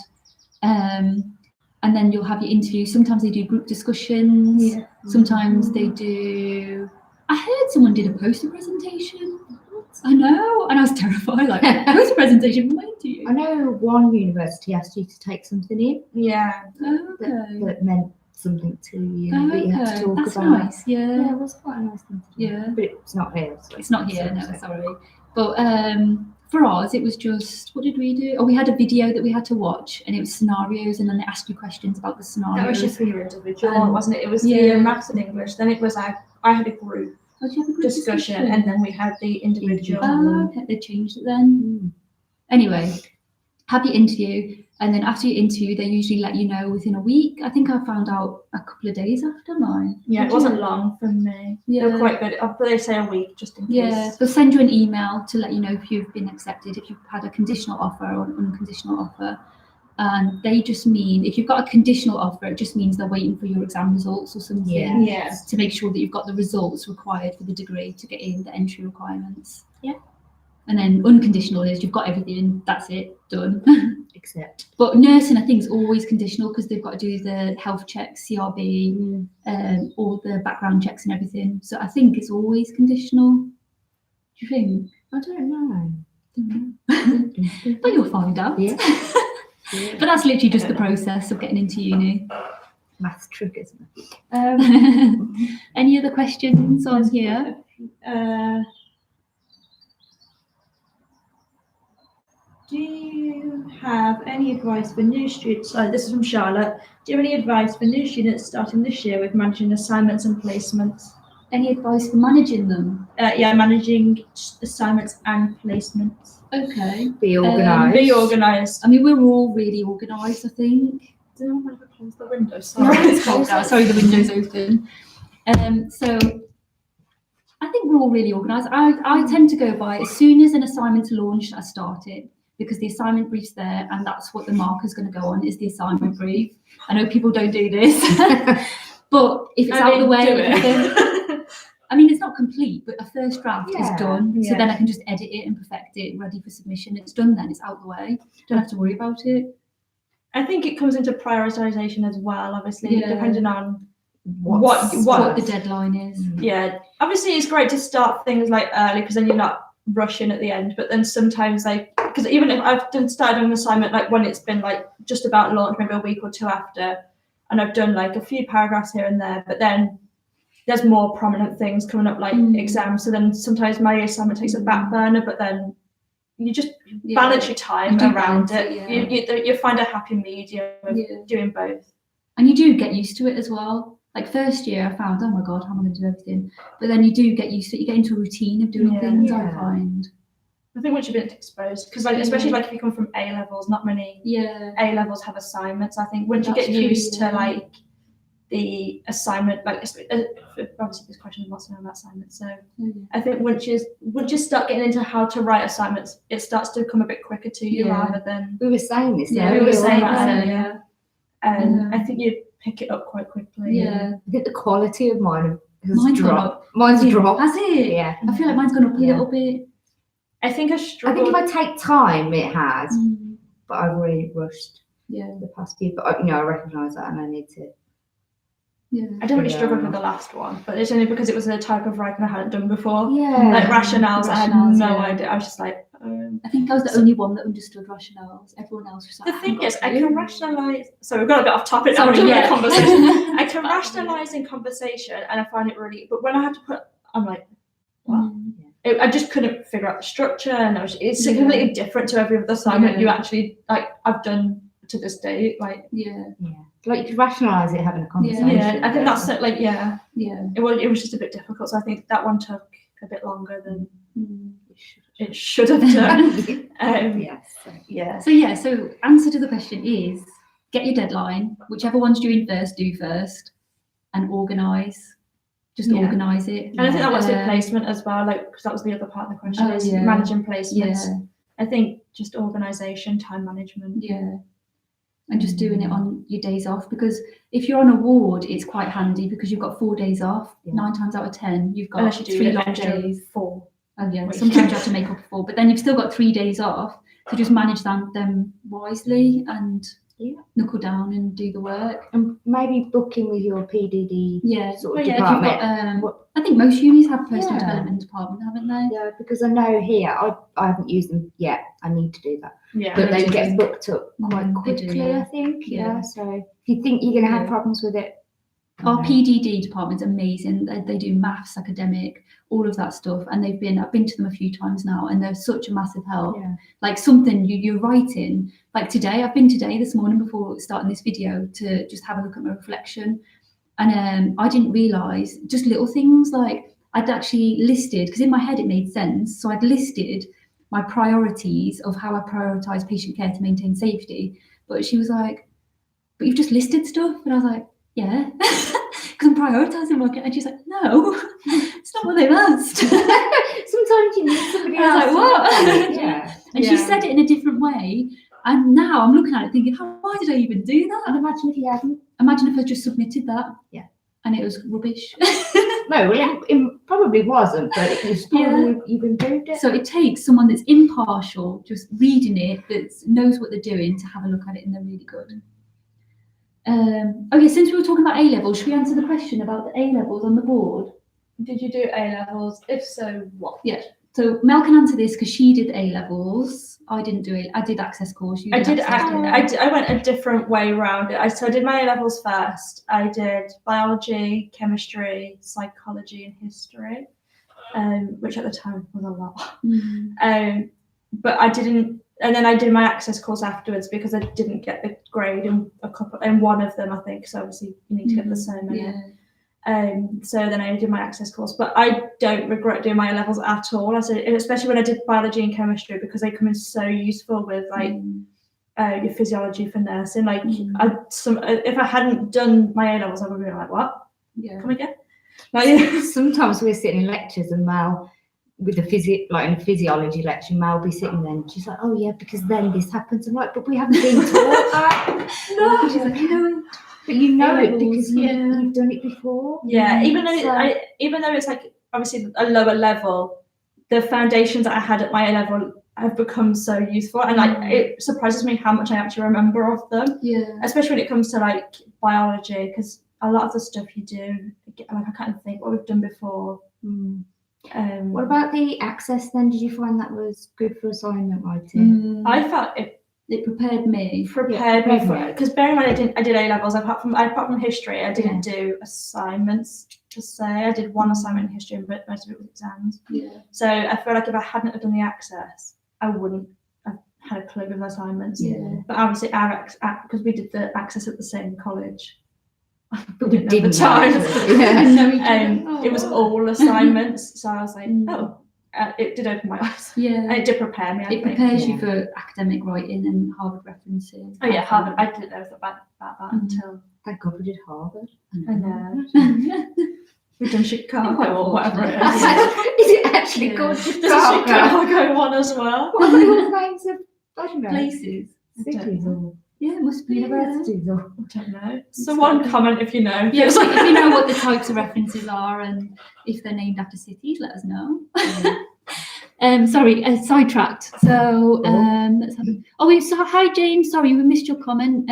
And then you'll have your interview. Sometimes they do group discussions. Yeah. Sometimes they do. I heard someone did a poster presentation. I know, and I was terrified. Like, poster presentation for my interview. I know one university asked you to take something in. Yeah. That meant something to you that you had to talk That's about. Nice, yeah. It was quite a nice thing to do. Yeah. But it's not here. So it's not here, no, sorry. But for ours, it was just, what did we do? Oh, we had a video that we had to watch, and it was scenarios, and then they asked you questions about the scenarios. That was just for your individual, wasn't it? It was the maths and English. Then it was I had a group. Oh, did you have a group discussion, and then we had the individual. Oh, okay, they changed it then. Anyway, have your interview, and then after your interview, they usually let you know within a week. I think I found out a couple of days after mine. Yeah, it wasn't long for me. Yeah. They were quite good. But they say a week just in case. Yeah, they'll send you an email to let you know if you've been accepted, if you've had a conditional offer or an unconditional offer. And they just mean, if you've got a conditional offer, it just means they're waiting for your exam results or something to make sure that you've got the results required for the degree to get in, the entry requirements. Yeah. And then unconditional is you've got everything, that's it, done. Except. But nursing, I think, is always conditional because they've got to do the health checks, CRB, all the background checks and everything. So I think it's always conditional. Do you think? I don't know. But you'll find out. Yeah. But that's literally just the process of getting into uni. Maths trick, isn't it? Any other questions on here? Do you have any advice for new students? Sorry, this is from Charlotte. Do you have any advice for new students starting this year with managing assignments and placements? Any advice for managing them? Managing assignments and placements. Okay. Be organised. Be organised. I mean, we're all really organised, I think. Do you want to close the window? Sorry, it's cold out. Sorry, the window's open. So I think we're all really organised. I tend to go by, as soon as an assignment's launched, I start it because the assignment brief's there and that's what the marker's going to go on is the assignment brief. I know people don't do this, but if it's out of the way, I mean, it's not complete, but a first draft is Yeah, done. So yeah. then I can just edit it and perfect it, ready for submission. It's done then, it's out the way. Don't have to worry about it. I think it comes into prioritization as well, obviously, Yeah. depending on What What the deadline is. yeah. Obviously, it's great to start things like early because then you're not rushing at the end. But then sometimes, like, because even if I've started an assignment like when it's been like just about launch, maybe a week or two after, and I've done like a few paragraphs here and there, but then there's more prominent things coming up like exams. So then sometimes my assignment takes a back burner, but then you just balance your time around it. You find a happy medium of doing both. And you do get used to it as well. Like first year I found, oh my God, how am I going to do everything? But then you do get used to it. You get into a routine of doing things, I find. I think once you've been exposed, because like especially like if you come from A levels, not many A levels have assignments. I think once you get used to like the assignment, like obviously this question is not so about assignments. So I think once you start getting into how to write assignments, it starts to come a bit quicker to you rather than we were saying this. we were saying that earlier. I think you pick it up quite quickly. I think the quality of mine has Mine's gone dropped. up. Mine's dropped. Has it? Yeah. I feel like mine's gone up a little bit. I think I I struggled. think if I take time, it has. But I've really rushed the past few. But I recognise that, and I need to. I don't really struggle with the last one, but it's only because it was a type of writing I hadn't done before. Yeah. Like rationales, I had no idea. I was just like. I think I was the only one that understood rationales. Everyone else was like. The thing is, I can rationalise. So we've got a bit off topic. Sorry, conversation. I can rationalise in conversation, and I find it really. But when I have to put, I'm like, what? I just couldn't figure out the structure, and it's completely different to every other assignment you actually like. I've done to this day, like like you could rationalise it having a conversation. I think that's it. Like it was just a bit difficult. So I think that one took a bit longer than it should have done. So answer to the question is get your deadline, whichever one's due first, do first, and organise. Just organise it. And I think that was the placement as well, like because that was the other part of the question is managing placements. I think just organisation, time management. And just doing it on your days off, because if you're on a ward, it's quite handy because you've got 4 days off. 9 times out of 10, you've got 3 long days. 4. Sometimes you have to make up 4, but then you've still got 3 days off. So just manage them wisely and knuckle down and do the work. And maybe booking with your PDD sort of department. If you've got, I think most unis have personal development department, haven't they? Yeah, because I know here, I haven't used them yet. I need to do that. But they get booked up quite quickly, I think. So if you think you're going to have problems with it. Our PDD department's amazing. They do maths, academic, all of that stuff. And I've been to them a few times now, and they're such a massive help. Like something you're writing, like today, I've been this morning before starting this video to just have a look at my reflection. And I didn't realise just little things like I'd actually listed, because in my head it made sense. So I'd listed my priorities of how I prioritise patient care to maintain safety. But she was like, but you've just listed stuff. And I was like, yeah, because I'm prioritising work. And she's like, no, it's not what they've asked. Sometimes you need somebody else. I was like, what? And she said it in a different way. And now I'm looking at it thinking, why did I even do that? And imagine if you hadn't. Imagine if I just submitted that. And it was rubbish. No, well, it probably wasn't, but it's probably you've improved it. So it takes someone that's impartial, just reading it, that knows what they're doing, to have a look at it, and they're really good. Okay, since we were talking about A-levels, should we answer the question about the A-levels on the board? Did you do A-levels? If so, what? Yeah. So Mel can answer this because she did A-levels. I didn't do it. I did access course. I went a different way around it. So I did my A-levels first. I did biology, chemistry, psychology, and history, which at the time was a lot. But I didn't. And then I did my access course afterwards because I didn't get the grade in one of them, I think. So obviously you need to get the same in it. So then I did my access course, but I don't regret doing my A-levels at all. Especially when I did biology and chemistry, because they come in so useful with like your physiology for nursing. Like if I hadn't done my A-levels, I would have been like, what? Come again? Like, sometimes we're sitting in lectures and Mal, with the in a physiology lecture, Mal will be sitting there and she's like, oh yeah, because then this happens. I'm like, but we haven't been taught that. No, she's like, I know it. But you know it because you've done it before. Yeah, even though it's like obviously a lower level, the foundations that I had at my A level have become so useful, and like it surprises me how much I actually remember of them. Yeah. Especially when it comes to like biology, because a lot of the stuff you do, like I can't think what we've done before. What about the access then? Did you find that was good for assignment writing? I felt It prepared me. prepared me for it, because bearing in mind I did A levels. Apart from history, I didn't do assignments per se. I did one assignment in history, but most of it was exams. Yeah. So I feel like if I hadn't have done the access, I wouldn't have had a clue of assignments. Yeah. But obviously because we did the access at the same college, But we didn't didn't have the know time. each other. Yeah. I know each other. It was all assignments, so I was like, it did open my eyes. Yeah. And it did prepare me. I It think. prepares you for academic writing and Harvard referencing. Oh yeah, Harvard. I didn't know about that until Thank God we did Harvard. I know. We've done Chicago Quite or whatever it fortunate. is. Is it actually Yeah. called There's a Chicago? Chicago one as well. What are the names of, I don't know, Places. cities or Yeah, it must be. universities or? I don't know. Someone comment if you know. Yeah, so if you know what the types of references are and if they're named after cities, let us know. Sorry, sidetracked. So let's have hi James. Sorry, we missed your comment.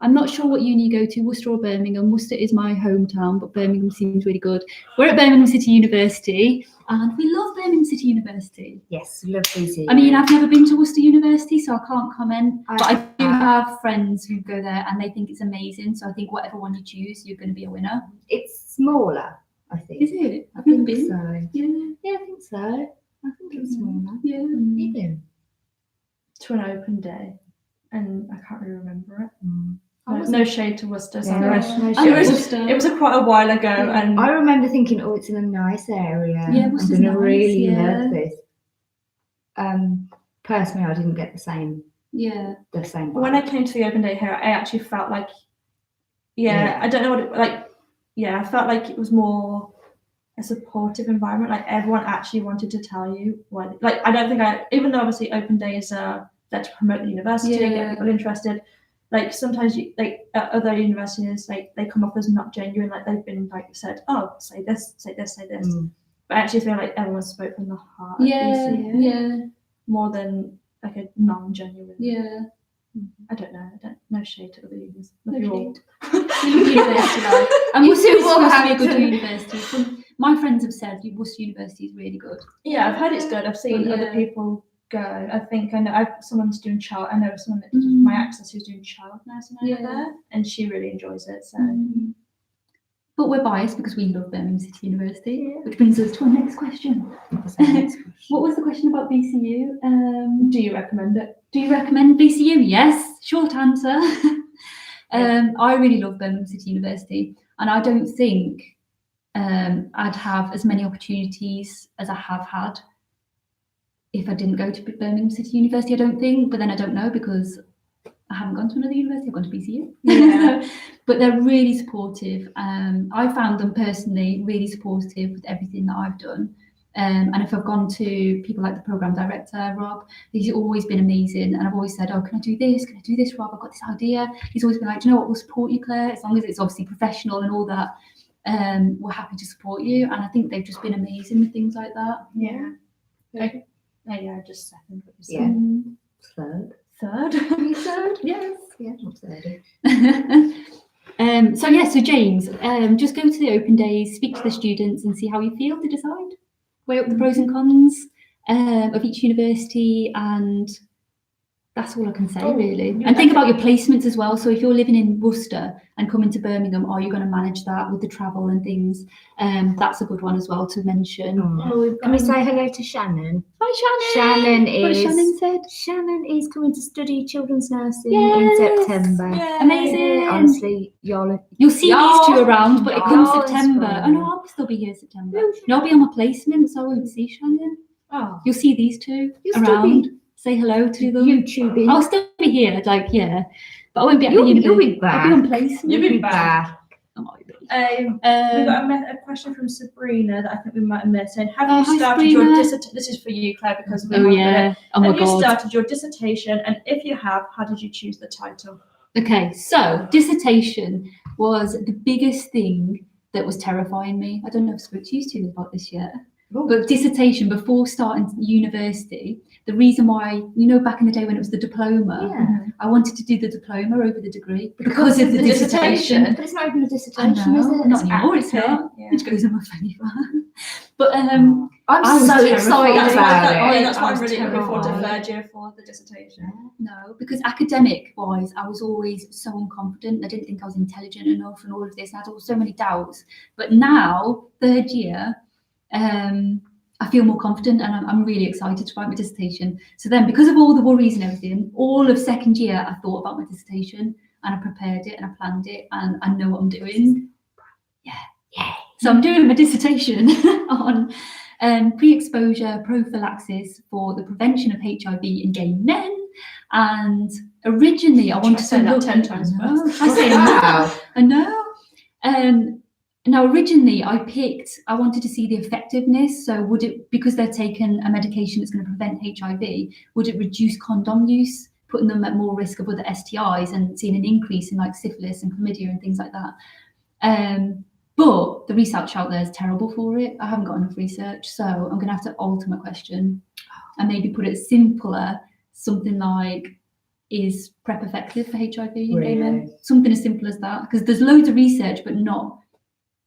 I'm not sure what uni you go to, Worcester or Birmingham. Worcester is my hometown, but Birmingham seems really good. We're at Birmingham City University, and we love Birmingham City University. Yes, we love BC. I mean, I've never been to Worcester University, so I can't comment. I But I do have. have friends who go there, and they think it's amazing. So I think whatever one you choose, you're going to be a winner. It's smaller, I think. Is it? I I've never think been. so. Yeah. Yeah, I think so. I think it's smaller. Yeah. Yeah. To an open day, and I can't really remember it. Mm. No shade to Worcester. Yeah, Sorry. no It shade. was Worcester. it was quite a while ago, Yeah. and I remember thinking, oh, it's in a nice area. Yeah, I'm Worcester's going to nice, really yeah. love this. Personally, I didn't get the same. when I came to the open day here, I actually felt like, Yeah. I don't know what it like. Yeah, I felt like it was more a supportive environment. Like everyone actually wanted to tell you what. Like I don't think even though obviously open days are there to promote the university, Yeah. get people interested. Like sometimes at other universities, like they come off as not genuine. Like they've been like said, oh, say this, say this, say this. Mm. But I actually feel like everyone spoke from the heart. at Yeah. BCU, Yeah. more than like a non-genuine. Yeah. I don't know. No shade to other unis. No Love you all. University life. And You Worcester too, is supposed to be a good Wolverhampton. university. My friends have said Worcester University is really good. Yeah, I've heard it's good. I've seen other Yeah. people go. I think I know someone's doing child. I know someone that Mm. my access who's doing child nursing over Yeah. there, and she really enjoys it. So But we're biased because we love Birmingham City University, which brings us to our next question. What's the next question? What was the question about BCU? do you recommend it? Do you recommend BCU? Yes, short answer. I really love Birmingham City University, and I don't think I'd have as many opportunities as I have had if I didn't go to Birmingham City University. I don't think, but then I don't know because I haven't gone to another university. I've gone to BCU. Yeah. But they're really supportive. I found them personally really supportive with everything that I've done. And if I've gone to people like the program director, Rob, he's always been amazing. And I've always said, oh, can I do this? Can I do this, Rob? I've got this idea. He's always been like, do you know what? We'll support you, Claire, as long as it's obviously professional and all that. We're happy to support you. And I think they've just been amazing with things like that. Yeah. Yeah, just second. What you Yeah. said. Third. Third. Third? Yes. Yeah, not third. So James, just go to the open days, speak to the students and see how you feel to decide. Weigh up the pros and cons of each university, and that's all I can say really. And think about your placements as well. So if you're living in Worcester and coming to Birmingham, are you going to manage that with the travel and things? That's a good one as well to mention. Can we say hello to Shannon? Hi Shannon. Shannon What has is Shannon said? Shannon is coming to study children's nursing Yes. in September. Yay. Amazing. Honestly, y'all. You'll see these two around, but it comes Y'all September. is Oh no, I'll still be here in September. No, I'll be on my placement, so I won't see Shannon. Oh. You'll see these two You'll still around. Say hello to them. YouTubing. I'll still be here, but I won't be at the You'll university. be back. I'll be on placement. You'll be back. I might be. We got a question from Sabrina that I think we might have missed. Saying, have Oh, you hi, started your Sabrina. dissertation? This is for you, Claire, because we Oh have yeah. it. Oh my Have you god. started your dissertation? And if you have, how did you choose the title? Okay, so dissertation was the biggest thing that was terrifying me. I don't know if I spoke to you two about this yet. Oh. But dissertation, before starting university, the reason why, back in the day when it was the diploma, Yeah. I wanted to do the diploma over the degree because of the dissertation. But it's not even a I dissertation, know, is it? not anymore, it's not. Yeah. Which goes in my favour. But I'm I was so terrified. excited That's about why, it. that's why I I'm was really looking forward to terrified. third year for the dissertation. no, because academic-wise, I was always so unconfident. I didn't think I was intelligent enough and all of this. I had so many doubts. But now, third year, I feel more confident and I'm really excited to write my dissertation. So then, because of all the worries and everything, all of second year, I thought about my dissertation and I prepared it and I planned it and I know what I'm doing. Yeah. So I'm doing my dissertation on pre-exposure prophylaxis for the prevention of HIV in gay men. And originally, I wanted to say that look 10 times I know, fast. I say Wow. I know. Now, originally, I wanted to see the effectiveness. So would it, because they're taking a medication that's going to prevent HIV, would it reduce condom use, putting them at more risk of other STIs and seeing an increase in like syphilis and chlamydia and things like that? But the research out there is terrible for it. I haven't got enough research. So I'm going to have to alter my question and maybe put it simpler, something like, is PrEP effective for HIV in gay men? Really? Something as simple as that. Because there's loads of research, but not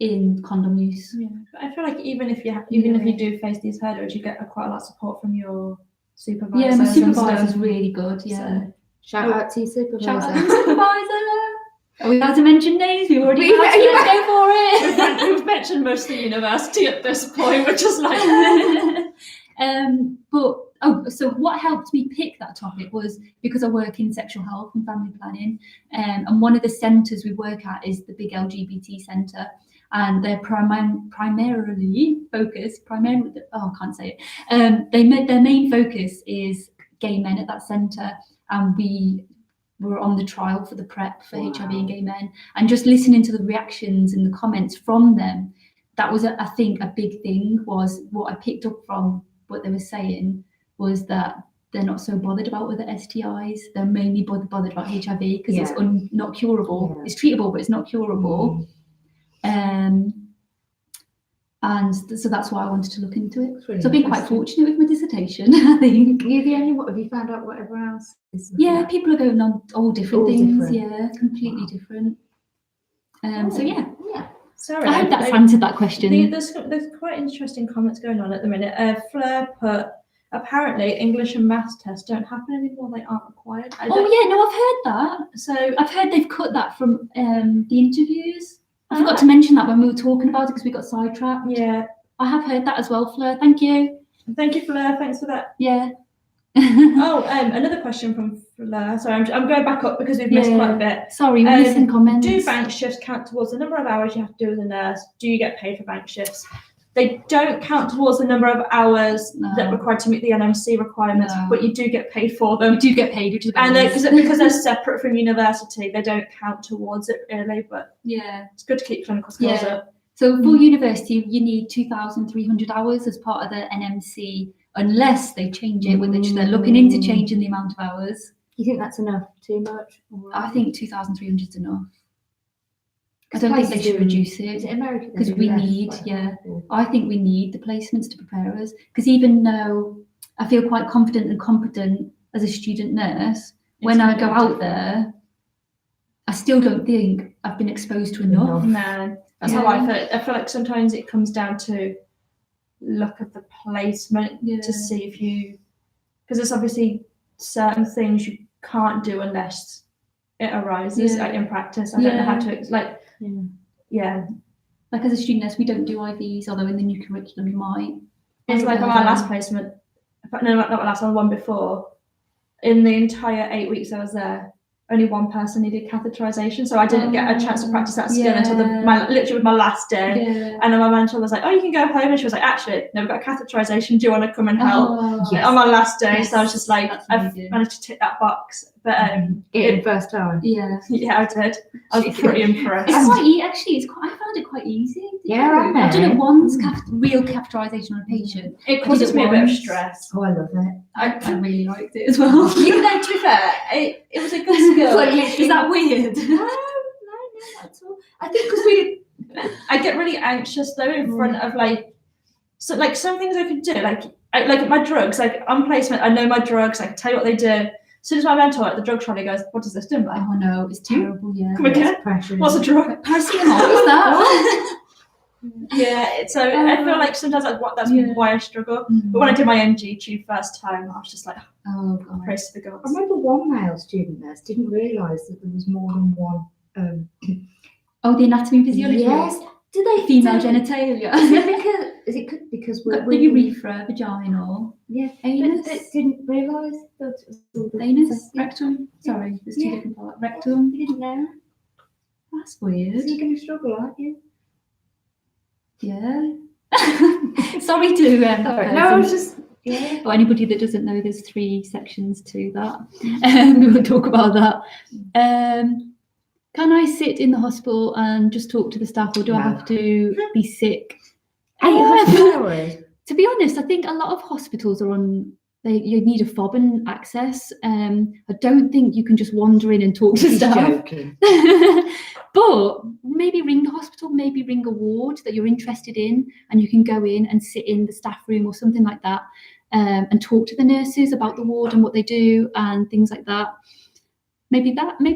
in condom use. Yeah, but I feel like even if you do face these hurdles, you get quite a lot of support from your supervisor. Yeah, my supervisor's really good. Yeah. So, Shout out to your supervisor. Shout out to the supervisor. Are we allowed to mention names? We already We- have, so let's go for it. we've mentioned most of the university at this point, which is like So what helped me pick that topic was because I work in sexual health and family planning, and one of the centres we work at is the big LGBT centre, and they're primarily focused. I can't say it. Their main focus is gay men at that centre, and we were on the trial for the PrEP for HIV in gay men, and just listening to the reactions and the comments from them, that was I think a big thing. Was what I picked up from what they were saying was that they're not so bothered about other STIs. They're mainly bothered about HIV because it's not curable. Yeah. It's treatable, but it's not curable. And so that's why I wanted to look into it. Really So I've been quite interesting. fortunate with my dissertation, I think. You're the only one. Have you found out what everyone else is? Yeah, people are going on all different All things. different. Yeah, completely different. So yeah, sorry. I hope that's answered that question. There's quite interesting comments going on at the minute. Fleur put, apparently English and maths tests don't happen anymore. They aren't required. Oh yeah, no, I've heard that. So I've heard they've cut that from the interviews. I forgot to mention that when we were talking about it because we got sidetracked. yeah, I have heard that as well, Fleur. Thank you. thank you, Fleur. Thanks for that. Yeah. Oh, another question from Fleur. Sorry, I'm going back up because we've missed quite a bit. Sorry, we're missing comments. Do bank shifts count towards the number of hours you have to do as a nurse? Do you get paid for bank shifts? They don't count towards the number of hours that are required to meet the NMC requirements, but you do get paid for them. You do get paid, which is And because they're separate from university, they don't count towards it really. But yeah, it's good to keep clinical skills up. So for university, you need 2,300 hours as part of the NMC, unless they change it, which they're looking into changing the amount of hours. You think that's enough? Too much? I think 2,300 is enough. I don't think they should reduce Is it it American? because we need, I think we need the placements to prepare us. Because even though I feel quite confident and competent as a student nurse, when I go out there, I still don't think I've been exposed to enough. No, that's how I feel. I feel like sometimes it comes down to look at the placement to see if you, because there's obviously certain things you can't do unless it arises in practice. I don't know how to Like as a student nurse, we don't do IVs, although in the new curriculum we might. It's like on my last placement, no, not my last one, the one before. In the entire 8 weeks I was there, only one person needed catheterization, so I didn't get a chance to practice that skill until literally my last day. And then my mentor was like, "Oh, you can go home," and she was like, "Actually, no, we've got catheterization. Do you want to come and help?" On my last day, so I was just like, I've managed to tick that box. But it first time. yeah, I did. I was pretty impressed. It's quite actually. I found it quite easy. I've done it once, real catheterization on a patient. It causes me a bit of stress. Oh, I love it. I really liked it as well. Even though, to be fair, it was a good skill. Is that weird? No, not at all. I think because we I get really anxious though in front of like, so like some things I could do, like my drugs, like on placement, I know my drugs, I can tell you what they do. As soon as my mentor at the drug trolley goes, what does this do? I'm like, Oh no, it's terrible. Yeah. come again? Pressure. What's a drug? Paracetamol, what's that? Yeah, so I feel like sometimes that's why I struggle. But when I did my NG tube first time, I was just like, Oh god. praise to the gods. I remember one male student nurse didn't realise that there was more than one. Oh, the anatomy and physiology. Yes. Do they Female do- genitalia. Is it because we're The urethra, vaginal, Yeah. anus, They didn't realise that. anus, rectum. Sorry, there's two Yeah. different parts. Rectum. You didn't know. That's weird. So you're going to struggle, aren't you? Yeah. Sorry to Sorry. No, I was just. Yeah. for anybody that doesn't know, there's 3 sections to that. We won't talk about that. Can I sit in the hospital and just talk to the staff, or do I No. have to be sick? 8 hours. To be honest, I think a lot of hospitals are on. You need a fob and access. I don't think you can just wander in and talk to He's staff. joking. But maybe ring the hospital, maybe ring a ward that you're interested in, and you can go in and sit in the staff room or something like that, and talk to the nurses about the ward and what they do and things like that. Maybe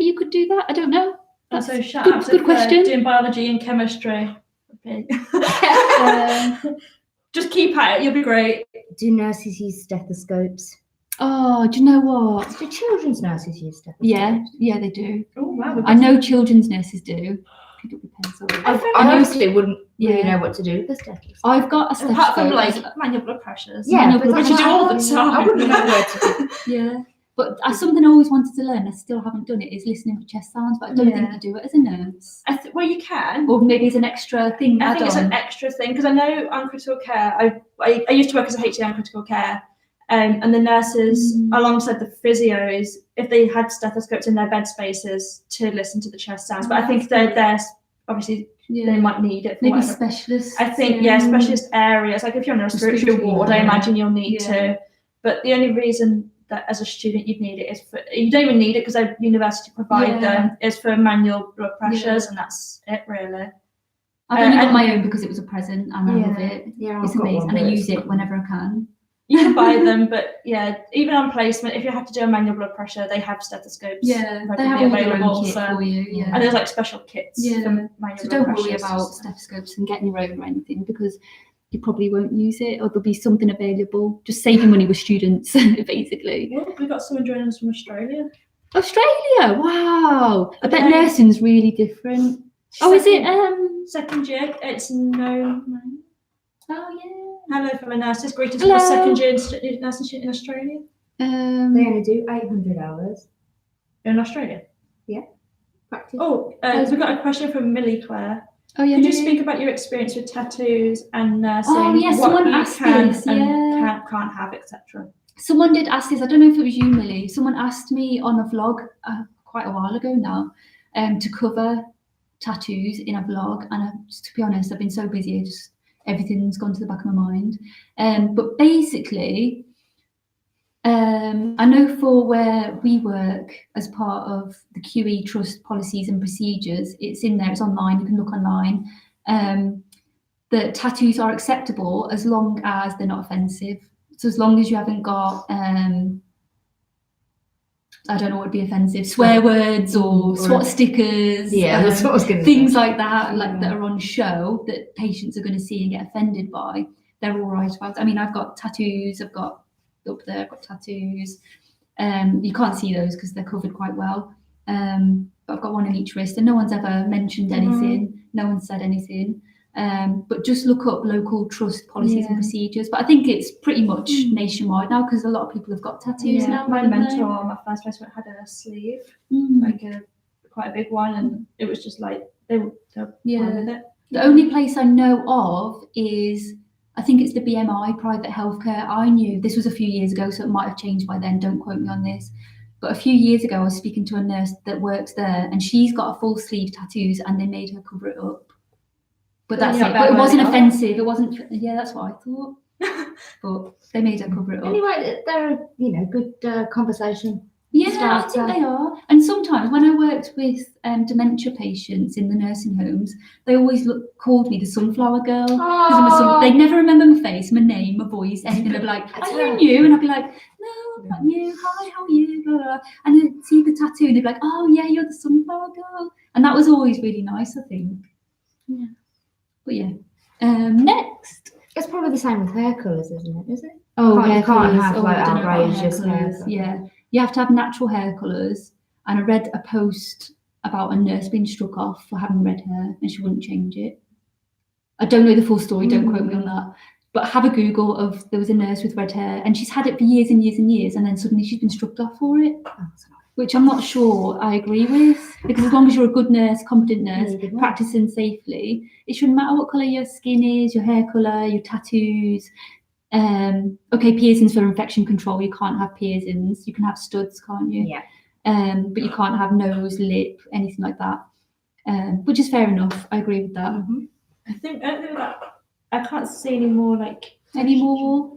you could do that. I don't know. That's So shout good- out to good question. doing biology and chemistry. Okay. Just keep at it, you'll be great. Do nurses use stethoscopes? Oh, do you know what? Do children's nurses use stethoscopes? Yeah, they do. Oh wow. I know children's nurses do. Pick up your pencil. I honestly wouldn't really Yeah. know what to do with the stethoscope. I've got a stethoscope. Apart from like manual blood pressures. Yeah, but which you do all the time. I wouldn't know where to do. Yeah, but something I always wanted to learn, I still haven't done it, is listening for chest sounds, but I don't think Yeah. you do it as a nurse. Well, you can. Or maybe it's an extra thing. I think it's an add-on. extra thing because I know on critical care, I used to work as a HCA on critical care, and the nurses alongside the physios, if they had stethoscopes in their bed spaces to listen to the chest sounds, but I think they're obviously they might need it for maybe whatever. specialists. I think specialist areas, like if you're on a respiratory Respiratory ward, ward, I yeah. imagine you'll need to. But the only reason that as a student you'd need it is for, you don't even need it because the university provide them, is for manual blood pressures, and that's it really. I've only got and- my own because it was a present and I love it. Yeah, It's I've got amazing, one, and I but use it's it not- whenever I can. You can buy them, but yeah, even on placement, if you have to do a manual blood pressure, they have stethoscopes. They have readily all their available. own kit So, for you. Yeah. and there's like special kits Yeah. for manual So blood don't worry pressures. about stethoscopes and getting your own or anything, because you probably won't use it, or there'll be something available. Just saving money with students, basically. Well, we got someone joining us from Australia. Australia, wow! I bet Okay. nursing's really different. Oh, is it? Second year, it's no. Oh yeah. Hello, fellow nurses. Greetings Hello. from a second year nursing student in Australia. They only do 800 hours In Australia. practice. Oh, we've got a question from Millie Claire. Oh yeah. Could you maybe. speak about your experience with tattoos and nursing? Oh, yeah, what someone you asked can this, and yeah. can't have, etc. Someone did ask this. I don't know if it was you, Millie. Someone asked me on a vlog quite a while ago now, to cover tattoos in a vlog, and to be honest, I've been so busy, everything's gone to the back of my mind. But basically, I know for where we work as part of the QE Trust policies and procedures, it's in there, it's online, you can look online, that tattoos are acceptable as long as they're not offensive. So as long as you haven't got, I don't know what would be offensive, swear words or swat stickers, Yeah, that's what I was going to things say. like that, like that are on show that patients are going to see and get offended by. They're all right about. I mean, I've got tattoos. I've got up there. I've got tattoos. You can't see those because they're covered quite well. But I've got one on each wrist, and no one's ever mentioned anything. No one said anything. But just look up local trust policies and procedures. But I think it's pretty much nationwide now because a lot of people have got tattoos now. My haven't they? mentor on my first placement had a sleeve, Mm. like quite a big one, and it was just like they were fine with it. The only place I know of is, I think it's the BMI, private healthcare. I knew, this was a few years ago, so it might have changed by then, don't quote me on this. But a few years ago, I was speaking to a nurse that works there, and she's got a full sleeve tattoos, and they made her cover it up. But that's Yeah, it. but But it wasn't well, offensive. It wasn't, yeah, that's what I thought. But they made her cover it up. Anyway, they're a good conversation. Yeah, Yeah, I think they are. And sometimes when I worked with dementia patients in the nursing homes, they always called me the sunflower girl. They never remember my face, my name, my voice, anything. They'd be like, are you new? And I'd be like, no, I'm not new. Hi, how are you? Blah, blah, blah. And then see the tattoo and they'd be like, oh yeah, you're the sunflower girl. And that was always really nice, I think. Yeah. But yeah. Next. It's probably the same with hair colours, isn't it? Is it? Oh, You hair can't colours. have Oh, like I don't know about outrageous hair colours. colours. Yeah, you have to have natural hair colours. And I read a post about a nurse being struck off for having red hair, and she wouldn't change it. I don't know the full story. Don't quote me on that. But have a Google of there was a nurse with red hair, and she's had it for years and years and years, and then suddenly she's been struck off for it. Which I'm not sure I agree with, because as long as you're a good nurse, competent nurse, practicing safely, it shouldn't matter what colour your skin is, your hair colour, your tattoos. Okay, piercings for infection control. You can't have piercings. You can have studs, can't you? Yeah. But you can't have nose, lip, anything like that. Which is fair enough. I agree with that. Mm-hmm. I think that I can't see any more like Any more?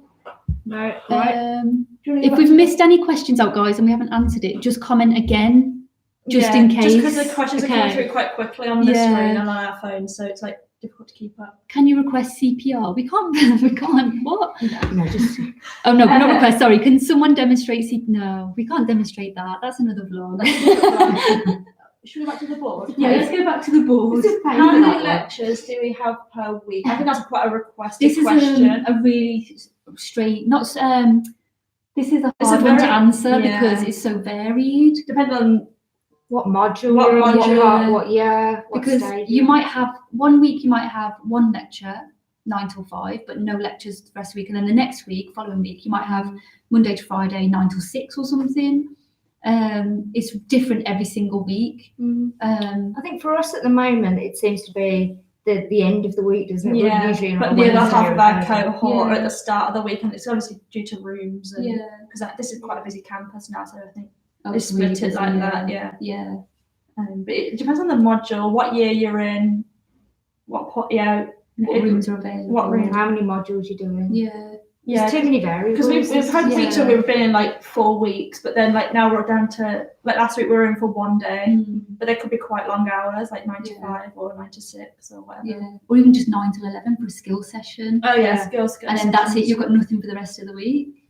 no. Right. If we've missed any questions out, guys, and we haven't answered it, just comment again, just in case. Just because the questions are coming through quite quickly on the screen and on our phone, so it's like difficult to keep up. Can you request CPR? We can't. We can't. What? No, just. Oh no, not request. Sorry. Can someone demonstrate CPR? No, we can't demonstrate that. That's another vlog. Should we go back to the board? Yeah, let's go back to the board. How many lectures do we have per week? I think that's quite a requested This is question. a really straight, not this is a hard one to answer because it's so varied. Depending on what module, what year, what because stage. You might have 1 week, you might have one lecture 9 till 5, but no lectures the rest of the week, and then the next week, following week, you might have Monday to Friday 9 till 6 or something. It's different every single week. I think for us at the moment, it seems to be the end of the week, doesn't it? Yeah, Usually but the other half of our cohort at the start of the week, and it's obviously due to rooms, and because this is quite a busy campus now, so I think it's split it like that. Yeah. But it depends on the module, what year you're in, what rooms are available, how many modules you're doing. Yeah, there's too many variables. Because we've had weeks where we've been in like 4 weeks, but then like now we're down to like last week we were in for 1 day, but they could be quite long hours, like 9 to 5 or 9 to 6 or whatever. Yeah, or even just 9 till 11 for a skill session. Oh yeah, skills. And then that's it. You've got nothing for the rest of the week,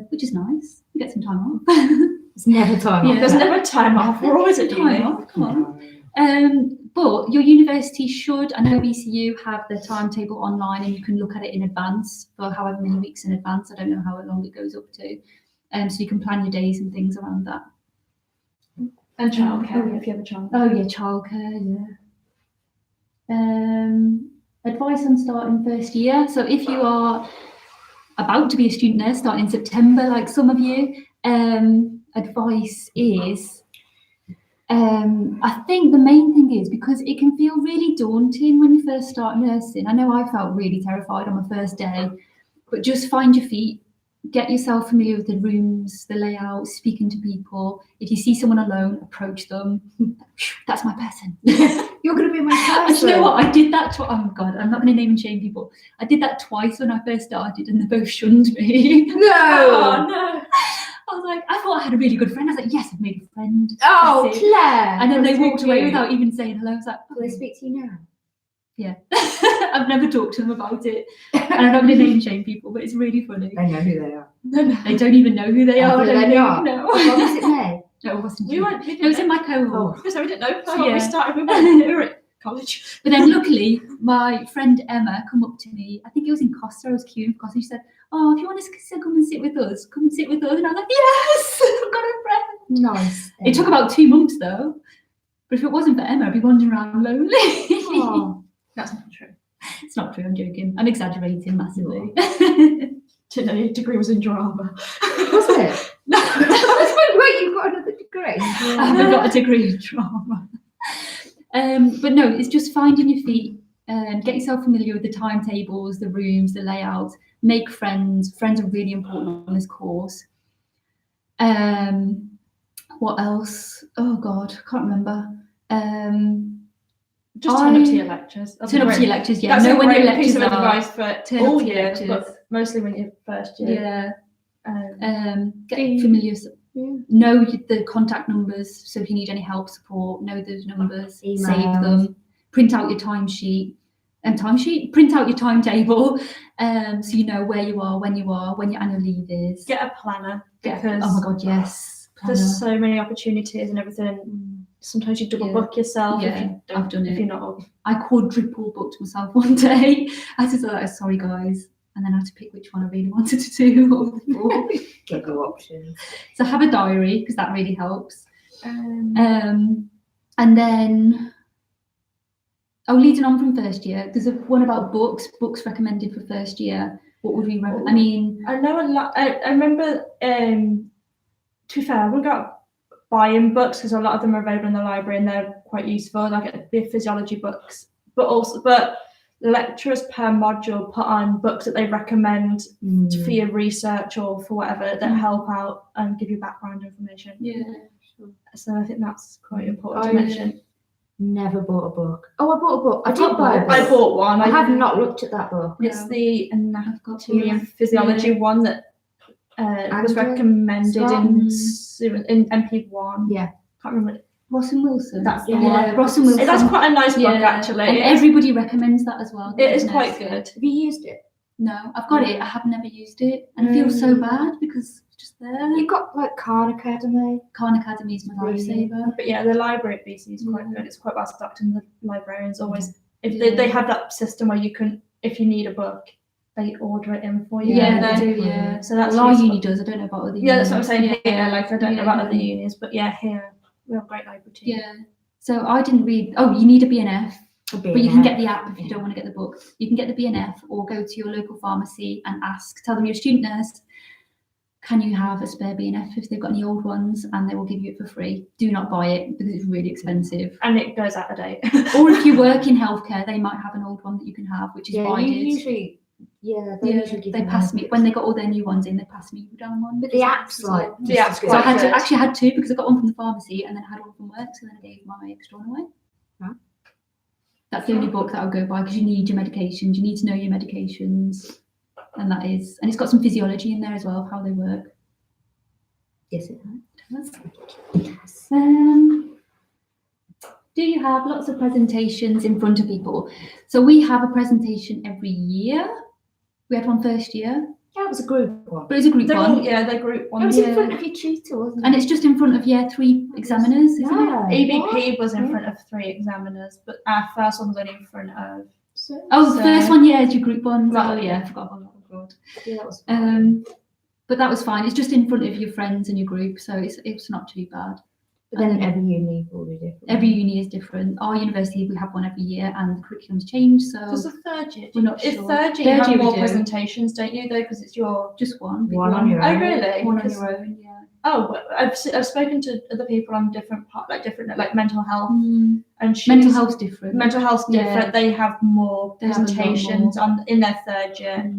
which is nice. You get some time off. There's never time off. There's never time off. We're always at time off. Come on. But your university should, I know BCU have the timetable online and you can look at it in advance for however many weeks in advance. I don't know how long it goes up to. So you can plan your days and things around that. And childcare, if you have a child. Oh yeah, childcare, advice on starting first year. So if you are about to be a student nurse starting in September, like some of you, advice is, I think the main thing is because it can feel really daunting when you first start nursing. I know I felt really terrified on my first day, but just find your feet, get yourself familiar with the rooms, the layout, speaking to people. If you see someone alone, approach them. That's my person. You're going to be my person. And you know what? I did that. Oh God, I'm not going to name and shame people. I did that twice when I first started, and they both shunned me. No. Oh no. I was like, I thought I had a really good friend. I was like, yes, I've made a friend. Oh, Claire. And then they walked away without even saying hello. I was like, will they speak to you now? Yeah. I've never talked to them about it. And I'm not going to name and shame people, but it's really funny. I know who they are. No, they don't even know who they are. Who they are? No. What was it me? No, it wasn't. It was in my cohort. Because we didn't know. So, when we started, we were at college. But then luckily, my friend Emma come up to me. I think it was in Costa. I was queuing for Costa. And she said, oh, if you want to come and sit with us, come and sit with us. And I was like, yes, I've got a friend. Nice. It took about 2 months though. But if it wasn't for Emma, I'd be wandering around lonely. Oh, that's not true. It's not true, I'm joking. I'm exaggerating massively. Didn't know your degree was in drama. Was it? No. Wait, you've got another degree? I haven't got a degree in drama. But no, it's just finding your feet, get yourself familiar with the timetables, the rooms, the layouts, make friends. Friends are really important on this course. What else? Oh God, I can't remember. Just turn up to your lectures. Turn up to your lectures, yeah. That's know a when your great lectures piece of are. advice for Turn up all to your years, lectures. but mostly when you're first year. Yeah. Get familiar. know the contact numbers. So if you need any help, support, know those numbers, save Emails. them, print out your timesheet, print out your timetable, so you know where you are, when your annual leave is. Get a planner, because oh my god, yes. there's so many opportunities and everything. Sometimes you double book yourself if you don't, I've done it. if you're not up. I quadruple booked myself one day. I just thought, sorry guys, and then I had to pick which one I really wanted to do. Get your options. So have a diary, because that really helps. And then, leading on from first year, there's one about books recommended for first year. What would we recommend? I mean, I know a lot. I remember, to be fair, I wouldn't go out buying books, because a lot of them are available in the library and they're quite useful, like the physiology books, but lecturers per module put on books that they recommend for your research or for whatever, that help out and give you background information. yeah. So I think that's quite important to mention. Never bought a book. Oh, I bought a book. I did buy a book. I bought one. I have not looked at that book. It's the anatomy and Yeah. physiology one that was recommended in MP1. Yeah. Can't remember. Ross and Wilson. That's the Yeah. one. Ross and Wilson. That's quite a nice book, Yeah. actually. And everybody recommends that as well. It is quite good. Have you used it? No, I've got it. I have never used it, and I feel so bad because it's just there. You've got like Khan Academy. Khan Academy is my lifesaver. But yeah, the library at BC is quite good. It's quite well stocked, and the librarians always, if they have that system where you can, if you need a book, they order it in for you. Yeah, they do. Yeah. So that's Well, our useful. uni does. I don't know about other. Yeah, that's what I'm saying unis. here. Like I don't know about Yeah. other unis, but yeah, here we have a great library too. Yeah. So I didn't read. Oh, you need a BNF. But you can get the app if you don't want to get the book. You can get the BNF or go to your local pharmacy and tell them you're a student nurse, can you have a spare BNF if they've got any old ones, and they will give you it for free. Do not buy it because it's really expensive. And it goes out of date. Or if you work in healthcare, they might have an old one that you can have, which is what I did. Usually give They you pass one. me when they got all their new ones in. They passed me down one. But the app's like The app's So I quite good. actually had two because I got one from the pharmacy and then I had one from work. So then I gave my extra one away. Right. That's the only book that I'll go by because you need your medications. You need to know your medications, and it's got some physiology in there as well of how they work. Yes, it Yes. Do you have lots of presentations in front of people? So we have a presentation every year. We had one first year, Yeah, it was a group one. but it was a group They're one. all, they're group It ones. was Yeah. in front of your tutor, wasn't it? And it's just in front of year 3 examiners, isn't it? Yeah. ABP was in front of 3 examiners, but our first one was only in front of. Oh, the So- first one, yeah, is your group one. Right. Oh, yeah, I forgot about that. Oh, God. Yeah, that was But that was fine. It's just in front of your friends and your group, so it's not too bad. But then every uni will be different. Every uni is different. Our university, we have one every year, and the curriculum's changed, so Does the third year? we're not If sure. third year, you Third have year we more do. presentations, don't you? Though, because it's your. just one. big One on your Oh, own. really? One on 'Cause- your own, yeah. Oh, but I've spoken to other people on different like mental health, and Mental health's different. Mental health's different. Yeah. They have more They have a lot presentations in their third year.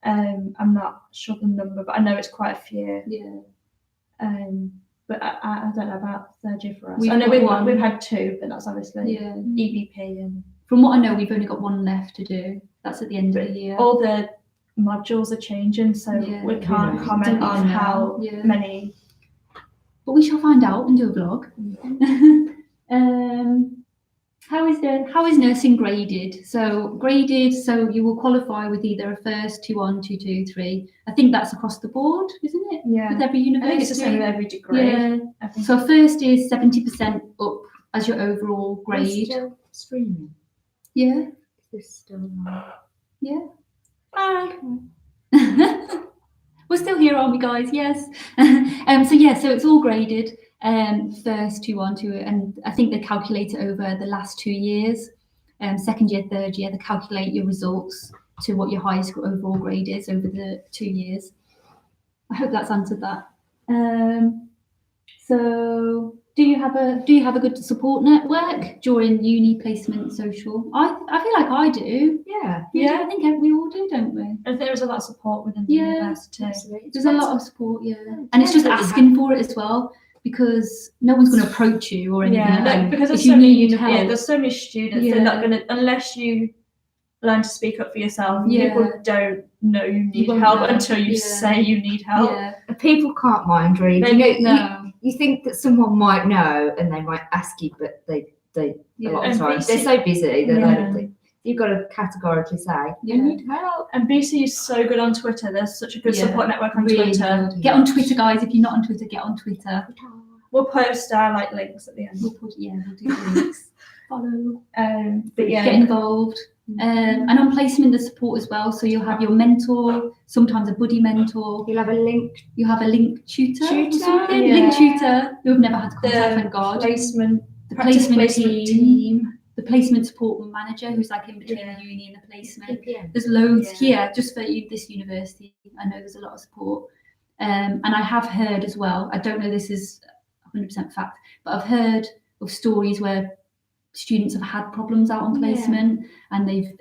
Mm, I'm not sure the number, but I know it's quite a few. yeah. But I don't know about third year for us. We've I know got one. we've had 2, but that's obviously Yeah. EBP and From what I know, we've only got one left to do. That's at the end of the year. all the modules are changing, so Yeah. we can't Yeah. comment Don't on even know. how Yeah. many. But we shall find out and do a vlog. How is nursing graded? So you will qualify with either a first, 2-1, 2-2, 3. I think that's across the board, isn't it? Yeah, With every I university. think it's the same with every degree. Yeah. I think. So first is 70% up as your overall grade. Still streaming. Yeah. It's still on. Yeah. Bye. We're still here, aren't we, guys? Yes. So it's all graded. First, 2-1, 2, and I think they calculate it over the last 2 years. Second year, third year, they calculate your results to what your highest overall grade is over the 2 years. I hope that's answered that. So do you have a good support network during uni placement social? I feel like I do. Yeah. Yeah, I think we all do, don't we? And there is a lot of support within the Yeah, university. Absolutely. There's a lot of support, yeah. And it's just asking for it as well, because no one's going to approach you or anything. Yeah, and because if there's you so many need help, there's so many students. They're not Yeah. gonna unless you learn to speak up for yourself. Yeah. People don't know you need won't help know. until you Yeah. say you need help. Yeah. And people can't mind read. They- You know, No. you think that someone might know and they might ask you, but they a lot of And times they're BC so busy that Yeah. you've got to categorically say, Yeah. I need help. And BC is so good on Twitter. There's such a good Yeah. support network on Really Twitter. good. Get on Twitter, guys. If you're not on Twitter, get on Twitter. We'll post our links at the end. We'll do links. Follow. But yeah, Get involved. And on placement, the support as well. So you'll have your mentor, sometimes a buddy mentor. You'll have a link. You have a link tutor. Or Tutor, something. yeah. Link tutor. Who have never had contact, thank the God. placement, The practice placement placement team. The placement support manager, who's like in between Yeah. the uni and the placement. PPM. There's loads Yeah. here just for this university. I know there's a lot of support. And I have heard as well, I don't know this is 100% fact, but I've heard of stories where students have had problems out on Yeah. placement and they've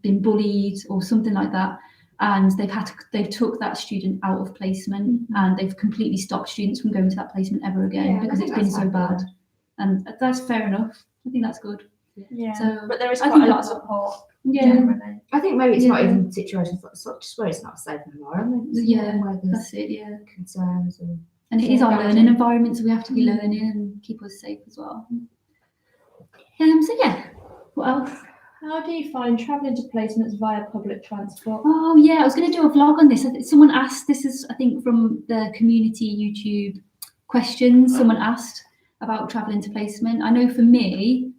been bullied or something like that. And they've took that student out of placement and they've completely stopped students from going to that placement ever again Yeah, because I it's think been so that's bad. And that's fair enough. I think that's good. yeah. So, but there is I quite a think lot of that- support. Yeah, Generally. I think maybe it's not Yeah. even situations like just where it's not a safe environment. Yeah, where there's that's it. Yeah. concerns and And it is Yeah, our guidance. learning environment, so we have to be learning and keep us safe as well. So yeah, what else? How do you find travelling to placements via public transport? Oh yeah, I was going to do a vlog on this. Someone asked, this is I think from the community YouTube questions, someone asked about travelling to placement. I know for me,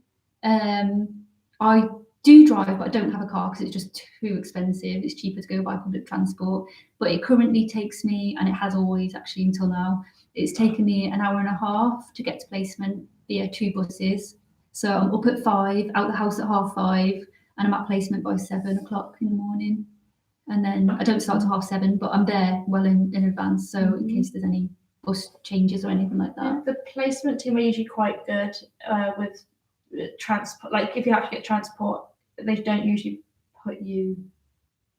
I do drive, but I don't have a car because it's just too expensive. It's cheaper to go by public transport. But it currently takes me, and it has always actually until now, it's taken me an hour and a half to get to placement via 2 buses. So I'm up at 5, out the house at 5:30, and I'm at placement by 7 o'clock in the morning. And then I don't start till 6:30, but I'm there well in advance. So in case there's any bus changes or anything like that. The placement team are usually quite good with transport. Like if you have to get transport, they don't usually put you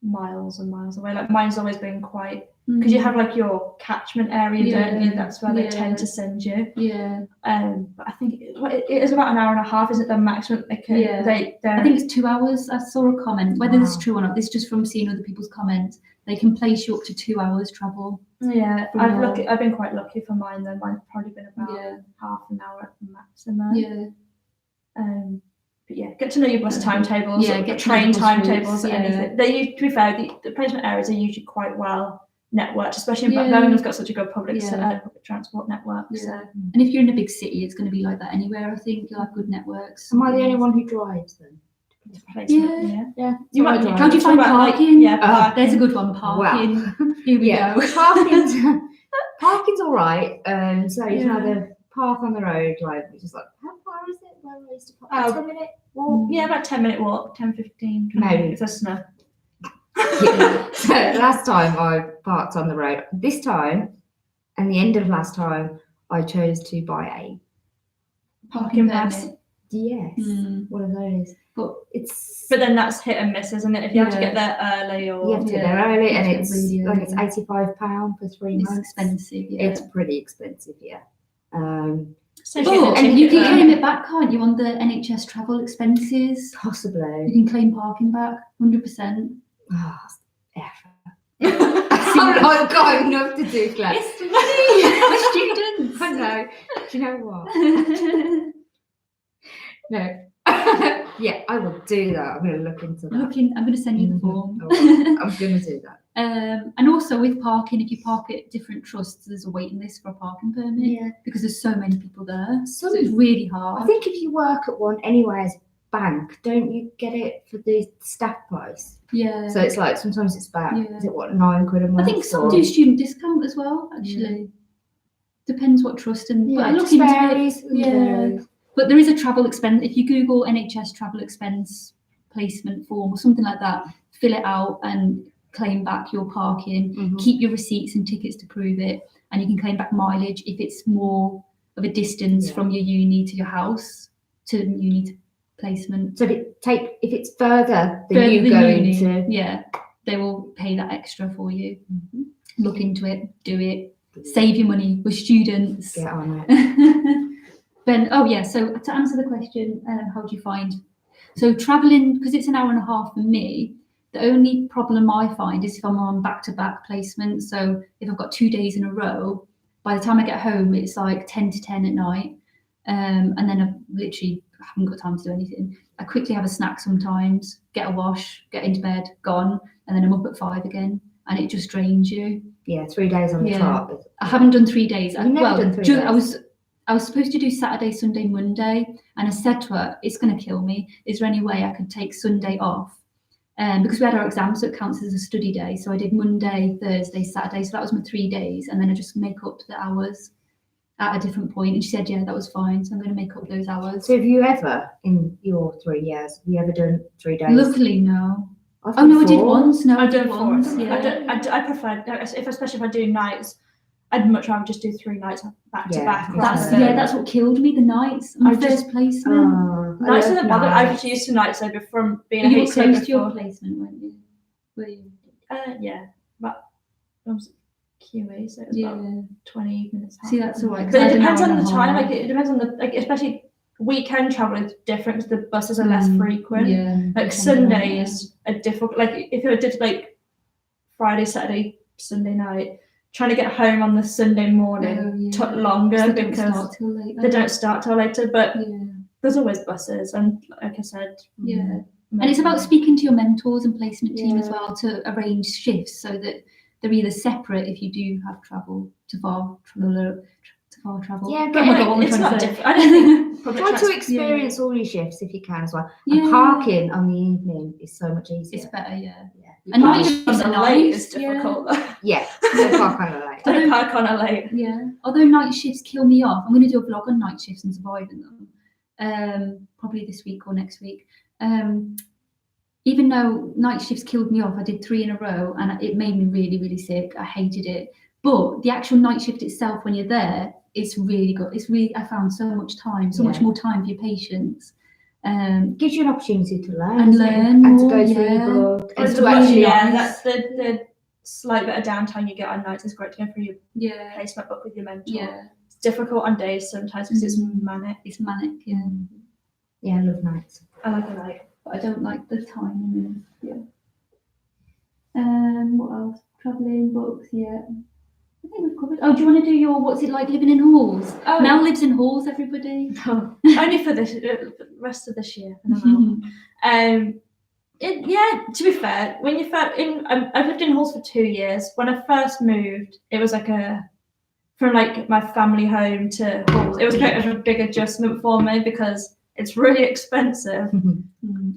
miles and miles away. Like mine's always been quite, because you have like your catchment area, don't you? That's where they tend to send you. Yeah. But I think it is about an hour and a half. Is it the maximum they can? Yeah. I think it's 2 hours. I saw a comment, whether this is true or not. This is just from seeing other people's comments. They can place you up to 2 hours travel. Yeah, from your- I've been quite lucky for mine though. Mine's probably been about Yeah. half an hour at the maximum. Yeah. But yeah, get to know your bus timetables, Yeah, get to know train the bus timetables, routes, yeah. anything. To be fair, the placement areas are usually quite well networked, especially in Yeah. Birmingham's got such a good public Yeah. public transport network. Yeah. So And if you're in a big city, it's going to be like that anywhere. I think you'll have good networks. am I the only one who drives then? placement, Yeah. Yeah. You might. drive. How do you talk find about, like, parking? yeah, parking. There's a good one. Parking. Here we Yeah, go. parking's all right. So you can Yeah. either park on the road, like which is like how far is it? Where I used to park? Oh. 10-minute Well, walk. yeah, about 10-minute walk, 10, 15, 20 Maybe. minutes. There's snow. Yeah. So last time I parked on the road. This time, and the end of last time, I chose to buy a Parking pass. permit. yes, Mm. one of those. But It's But then that's hit and miss, isn't it? If you have to Yeah. get there early or you have to get Yeah, there early, and it's it's really like it's early. £85 for 3 it's months. expensive. Yeah. It's pretty expensive, yeah. So if you get Oh, the and you ticket can there. claim it back, can't you, on the NHS travel expenses? You Possibly. can claim parking back, 100%. Oh, I've got enough to do, Claire. It's money for students. I know. Do you know what? No. Yeah, I will do that. I'm going to look into that. I'm going to send you the form. Oh, I'm going to do that. And also with parking, if you park at different trusts, there's a waiting list for a parking permit Yeah. because there's so many people there. So Some- it's really hard. I think if you work at one anyway as bank, don't you get it for the staff price? Yeah. So it's like sometimes it's about, Yeah. is it what, £9 a month? I think some or- do student discount as well, actually. Depends what trust and Yeah, but I it look just into it. varies. Yeah. But there is a travel expense. If you Google NHS travel expense placement form or something like that, fill it out and claim back your parking. Mhm. Keep your receipts and tickets to prove it, and you can claim back mileage if it's more of a distance Yeah. from your uni to your house to uni to placement. So if it's further than Further you than going uni, to, yeah, they will pay that extra for you. Mhm. Look into it, do it, save your money. We're students. get on it. Ben, oh yeah, so to answer the question, how do you find So traveling, because it's an hour and a half for me, the only problem I find is if I'm on back-to-back placement. So if I've got 2 days in a row, by the time I get home, it's like 10 to 10 at night. And then I literally haven't got time to do anything. I quickly have a snack sometimes, get a wash, get into bed, gone, and then I'm up at 5 again. And it just drains you. Yeah, 3 days on the Yeah. trot. I haven't done 3 days. You've never done 3 days? I was supposed to do Saturday, Sunday, Monday, and I said to her, "It's going to kill me. Is there any way I could take Sunday off?" Because we had our exams, so it counts as a study day. So I did Monday, Thursday, Saturday. So that was my 3 days, and then I just make up the hours at a different point. And she said, "Yeah, that was fine. So I'm going to make up those hours." So have you ever, in your 3 years, have you ever done 3 days? Luckily, no. I've Oh done no, I did 4. once. No, I've done 4. once. Yeah. I prefer, especially if I do nights, I'd much rather just do 3 nights back to back. That's what killed me. The nights. My first placement. Nights doesn't bother. I was used to nights over from being a You were HC close to your before. placement, weren't you? Were you? Yeah, but I was QE, so it was about 20 minutes. See, that's all right. But it depends on the time. Like it depends on the especially weekend travel is different because the buses are less frequent. Yeah. Like Sundays are difficult. Like if you did like Friday, Saturday, Sunday night, trying to get home on the Sunday morning took longer because they don't start till later. But there's always buses, and like I said, and it's about speaking to your mentors and placement team as well to arrange shifts so that they're either separate if you do have travel to far travel. Yeah, it's not different. I don't think try to experience all your shifts if you can as well. And parking on the evening is so much easier. It's better, yeah. And night shifts on the late is difficult. Yeah, don't park on a late. Don't park on a late. Yeah. Although night shifts kill me off, I'm going to do a vlog on night shifts and surviving them. Probably this week or next week. Even though night shifts killed me off, I did 3 in a row and it made me really, really sick. I hated it. But the actual night shift itself, when you're there, it's really good. I found so much time, so much more time for your patients. Gives you an opportunity to learn and to go through your book and to actually that's the slight bit of downtime you get on nights is great to go through your placement book with your mentor. It's difficult on days sometimes because it's manic. It's manic, I love nights. I like a night, but I don't like the time. What else? Traveling, books, I think we've covered. Oh, do you want to do your what's it like living in halls? Oh. Mel lives in halls, everybody. No, only for the rest of this year. To be fair, when you first I've lived in halls for 2 years. When I first moved, it was like from like my family home to halls. It was kind of a big adjustment for me because it's really expensive.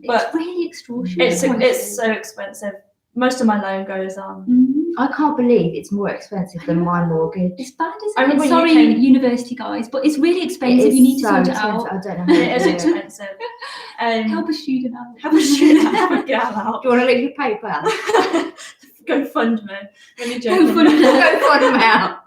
But it's really extortionate. It's so expensive. Most of my loan goes on. I can't believe it's more expensive than my mortgage. It's bad, isn't it? Sorry, university guys, but it's really expensive. You need to sort it out. I don't know. It is expensive. Help a student out. Have a girl out. Do you want to leave your paper? Go fund me. Go fund me out.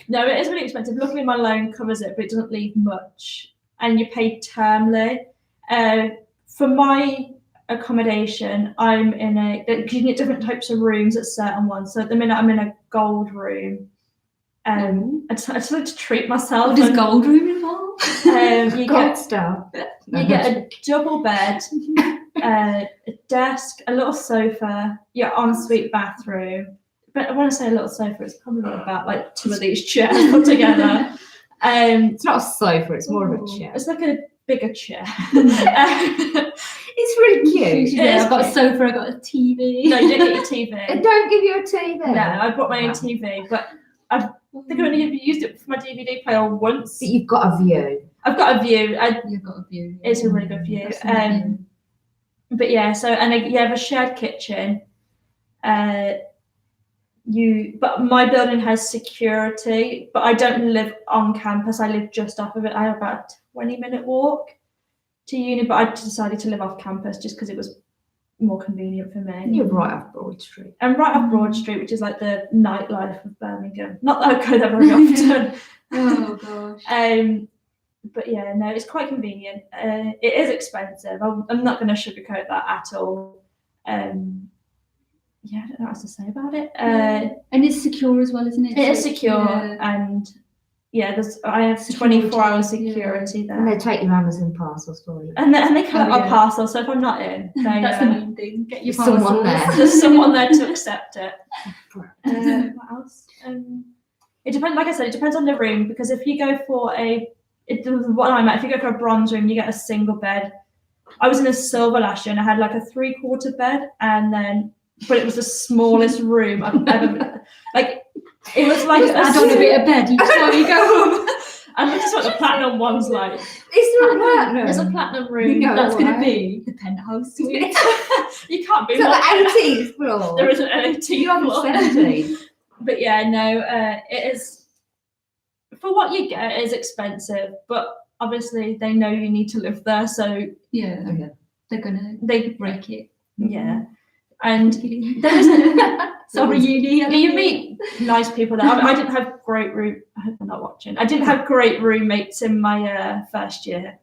No, it is really expensive. Luckily, my loan covers it, but it doesn't leave much. And you pay termly. For my accommodation, I'm in you can get different types of rooms at certain ones. So at the minute I'm in a gold room. I just like to treat myself. What does gold room involve? You gold star. You get a double bed, a desk, a little sofa, your ensuite bathroom. But when I say a little sofa, it's probably about like 2 of these chairs put together. It's not a sofa, it's more of a chair. It's like a bigger chair. It's really cute. I've got a sofa, I've got a TV. No, you don't get your TV. They don't give you a TV. No, I bought my own TV, but I think I've only used it for my DVD player once. But you've got a view. I've got a view. You've got a view. It's a really good view. But yeah, so you have a shared kitchen. But my building has security, but I don't live on campus. I live just off of it. I have about a 20-minute walk to uni, but I decided to live off campus just because it was more convenient for me. You're right off Broad Street. And right off Broad Street, which is like the nightlife of Birmingham. Not that I go there very often. Oh gosh. But yeah, no, it's quite convenient. It is expensive. I'm not going to sugarcoat that at all. I don't know what else to say about it. And it's secure as well, isn't it? It is secure, and I have 24-hour security And they there. take your Amazon parcels for you. And they collect Oh, my yeah. parcel, so if I'm not in, they, That's the main thing. Get your There's someone parcels. there. there's someone there to accept it. What else? It depends. Like I said, it depends on the room, because if you go for if you go for a bronze room, you get a single bed. I was in a silver last year, and I had like a 3/4 bed, but it was the smallest room I've ever. Like it was like Add on a bit of bed each time you go home. And this is what the platinum one's like. Is there a platinum? There's a platinum room. No That's going to way. be the penthouse suite. You can't be Is that more. the 18th floor? There isn't an 18th You have a floor. 17. But yeah, no, it is, for what you get, it is expensive, but obviously they know you need to live there, so Yeah, Okay. they're going to they, break it. yeah. And There isn't. Sorry, uni. you meet nice people there. I didn't have great I hope they're not watching. I didn't have great roommates in my first year.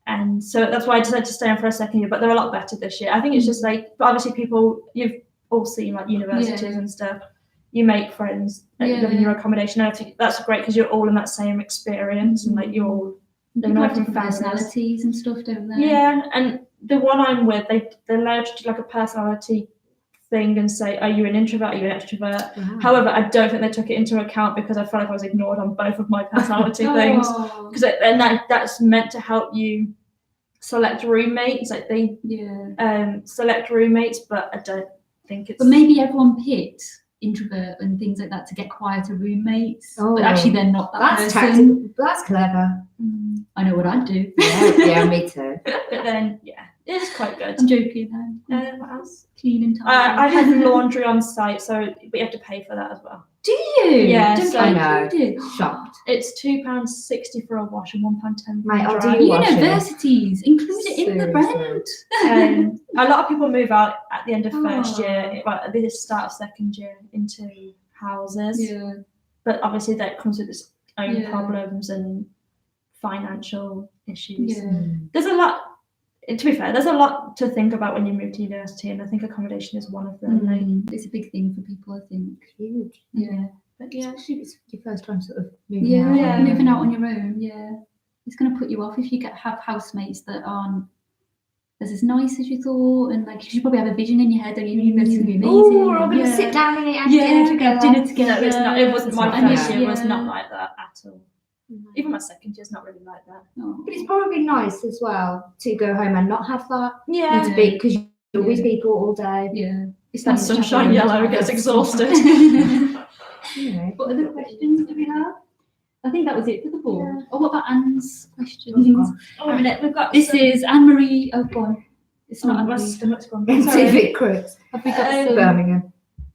And so that's why I decided to stay on for a second year, but they're a lot better this year. I think it's just like, but obviously people, you've all seen like universities Yeah. and stuff. You make friends that Yeah. live in your accommodation. And I think that's great because you're all in that same experience and like you're all People know have from different families. personalities and stuff, don't they? Yeah, and the one I'm with, they allow you to do like a personality thing and say, are you an introvert, are you an extrovert? Wow. However, I don't think they took it into account because I felt like I was ignored on both of my personality things. Oh, Because that's meant to help you select roommates. Like they yeah. select roommates, but I don't think it's. But maybe everyone picked introvert and things like that to get quieter roommates. Oh. But actually, they're not that That's person. tactical. That's clever. I know what I'd do. Yeah, me too. But then, yeah, it's quite good. I'm joking now. What else? Clean and tidy. I had laundry on site, so we have to pay for that as well. Do you? Yeah, Don't so- get I know. included. Shocked. It's £2.60 for a wash and £1.10 for Mate, I'll a do dry. you washing. Universities include it in the Seriously. rent. A lot of people move out at the end of first Oh. year, well, at the start of second year, into houses. Yeah. But obviously that comes with its own Yeah. problems and financial issues. Yeah. There's a lot. To be fair, there's a lot to think about when you move to university, and I think accommodation is one of them. Like, It's a big thing for people, I think. Huge. Yeah. but yeah, Especially if it's your first time sort of moving Yeah, out. Yeah. moving out on your own, yeah. It's going to put you off if you have housemates that aren't as nice as you thought, and like, 'cause you probably have a vision in your head, and university would be amazing. Oh, we're all going to yeah. sit down and eat Yeah, dinner together. dinner no, together. it's not. It wasn't my And first year. Was not like that at all. Even my second year's not really like that. Oh. But it's probably nice as well to go home and not have that. Yeah, It's big because you're with Yeah. people all day. Yeah. It's that nice to have sunshine your own yellow time. gets exhausted. You know. What other questions do we have? I think that was it for the board. Yeah. Oh, what about Anne's questions? Oh, a minute, we've got. This is Anne-Marie. Oh, go on. It's not my Anne-Marie. stomach's gone. Sorry. MTV Cribs. Have we got some Birmingham.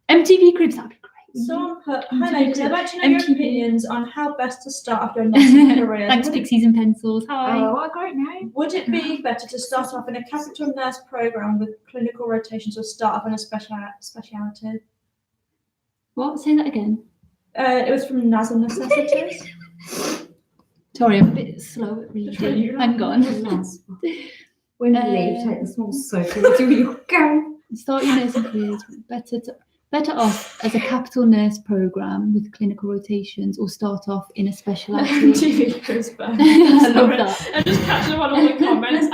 MTV Cribs? That'd be great. Someone put, hi ladies, I'd like to know your MTV. opinions on how best to start off your nursing career. Thanks, Pixies and Pencils. Hi. Oh, what a great name. Would it be better to start off in a capital nurse program with clinical rotations or start off in a speciality? What? Say that again. It was from Nasal Necessities. Sorry, I'm a bit slow at Just really reading. Hang on. When you leave, take the small sofa with you. Go. Start your nursing careers better off as a capital nurse program with clinical rotations, or start off in a specialty. TV Crisper. I love that. I'm just catching up on all the comments.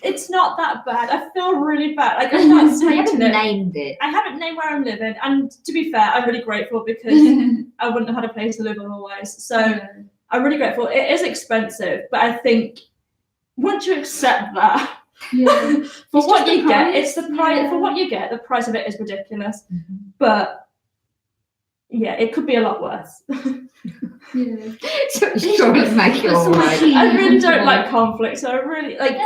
It's not that bad. I feel really bad. Like I'm not I hating haven't it. named it. I haven't named where I'm living, and to be fair, I'm really grateful because I wouldn't have had a place to live otherwise. So I'm really grateful. It is expensive, but I think once you accept that, Yeah. for It's what just the you get, price, it's the price. yeah. For what you get, the price of it is ridiculous. Mm-hmm. But yeah, it could be a lot worse. Yeah. So it's trying to make it all right. I really don't like conflict, so I really like.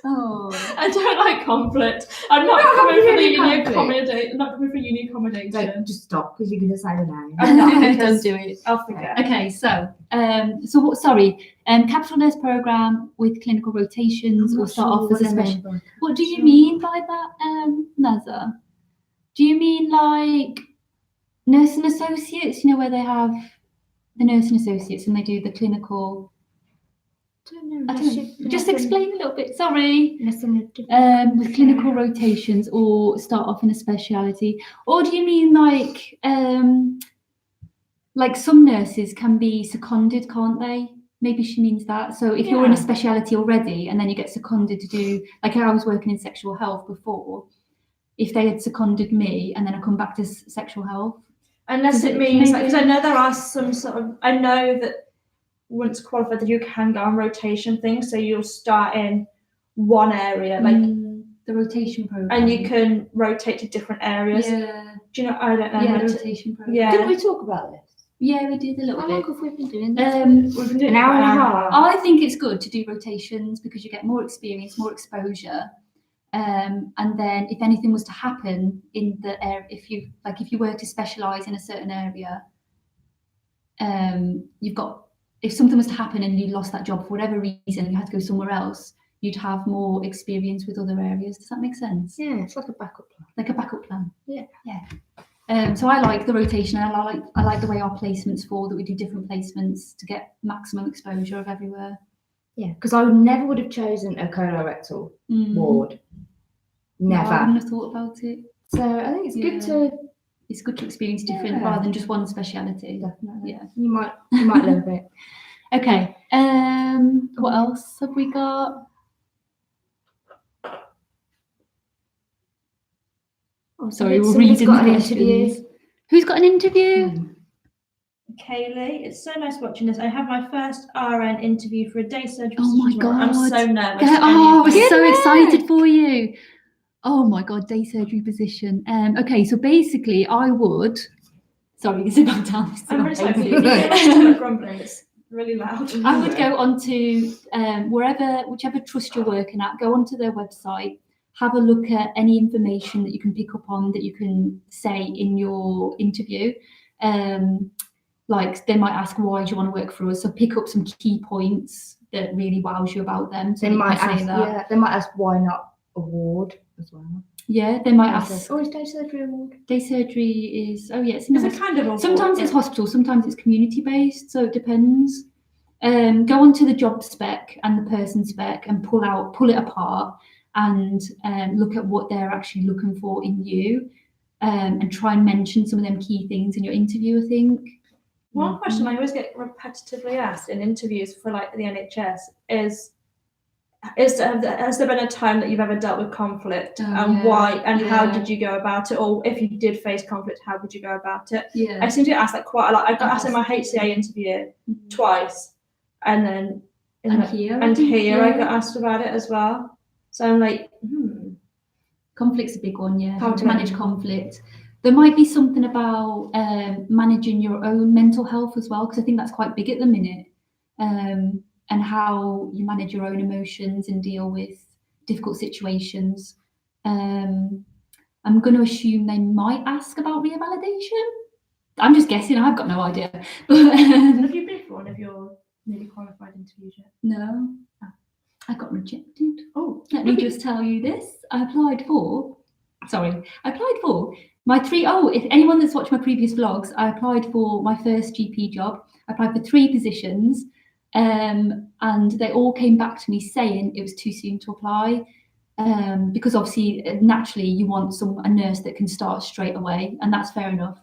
Oh. I don't like conflict. I'm not don't coming have for the any uni conflict. accommodation. I'm not coming for uni accommodation. Don't just stop because you're going to say the name. I'm not, Don't because do it. I'll forget. Okay, so capital nurse program with clinical rotations, or start off as a special. What do you mean by that, Naza? Do you mean like nursing associates? You know, where they have the nursing associates and they do the clinical don't know. I don't know. Just explain a little bit. Sorry. With With clinical rotations, or start off in a speciality, or do you mean like some nurses can be seconded, can't they? Maybe she means that. So if you're in a speciality already and then you get seconded to do, like I was working in sexual health before, if they had seconded me and then I come back to sexual health. Unless it means, because I know there are some sort of, I know that once qualified that you can go on rotation things, so you'll start in one area, like the rotation program, and you can rotate to different areas. Yeah. Do you know? I don't know. Yeah, the rotation program. Yeah. Didn't we talk about this? Yeah, we did a little How bit. long have we been doing this? We've been doing An hour and a half. I think it's good to do rotations because you get more experience, more exposure. And then if anything was to happen in the area, if you were to specialise in a certain area, if something was to happen and you lost that job for whatever reason, you had to go somewhere else, you'd have more experience with other areas. Does that make sense? Yeah, it's like a backup plan. Like a backup plan. Yeah. So I like the rotation, and I like the way our placements fall, that we do different placements to get maximum exposure of everywhere. Yeah, because I never would have chosen a colorectal ward. Never. No, I wouldn't have thought about it. So I think it's good to. It's good to experience different rather than just one speciality. Definitely. Yeah. You might learn a bit. Okay. What else have we got? Oh, sorry, we're somebody's reading got the an questions. interview. Who's got an interview? Kaylee, it's so nice watching this. I have my first RN interview for a day surgery. Oh my tomorrow. I'm God. so nervous. I was so Good excited work. for you. Oh my God, day surgery position. Okay, so basically I would, sorry, is it about time? I'm really sorry. It's grumbling. It's really loud. I would go onto whichever trust you're working at, go onto their website, have a look at any information that you can pick up on that you can say in your interview. Like they might ask, why do you want to work for us? So pick up some key points that really wows you about them. So They might say ask. that. Yeah, they might ask why not a ward as well. Yeah, they might ask. Oh, is day surgery a ward? Day surgery is, it's in It's a a kind of a sometimes ward, it's hospital, sometimes it's community based, so it depends. Go onto the job spec and the person spec and pull it apart and look at what they're actually looking for in you, and try and mention some of them key things in your interview, I think. One question I always get repetitively asked in interviews for like the NHS is has there been a time that you've ever dealt with conflict, and why, and how did you go about it, or if you did face conflict, how would you go about it? I seem to get asked that quite a lot. I got asked in my HCA interview twice, and then here I got asked about it as well. So I'm like, conflict's a big one. How to manage conflict. There might be something about managing your own mental health as well, because I think that's quite big at the minute. And how you manage your own emotions and deal with difficult situations. I'm going to assume they might ask about revalidation. I'm just guessing, I've got no idea. Have you been for one of your newly qualified interviews yet? No, I got rejected. Oh, let me just tell you this. I applied for my if anyone that's watched my previous vlogs, I applied for my first GP job. I applied for 3 positions. And they all came back to me saying it was too soon to apply, because obviously naturally you want a nurse that can start straight away, and that's fair enough.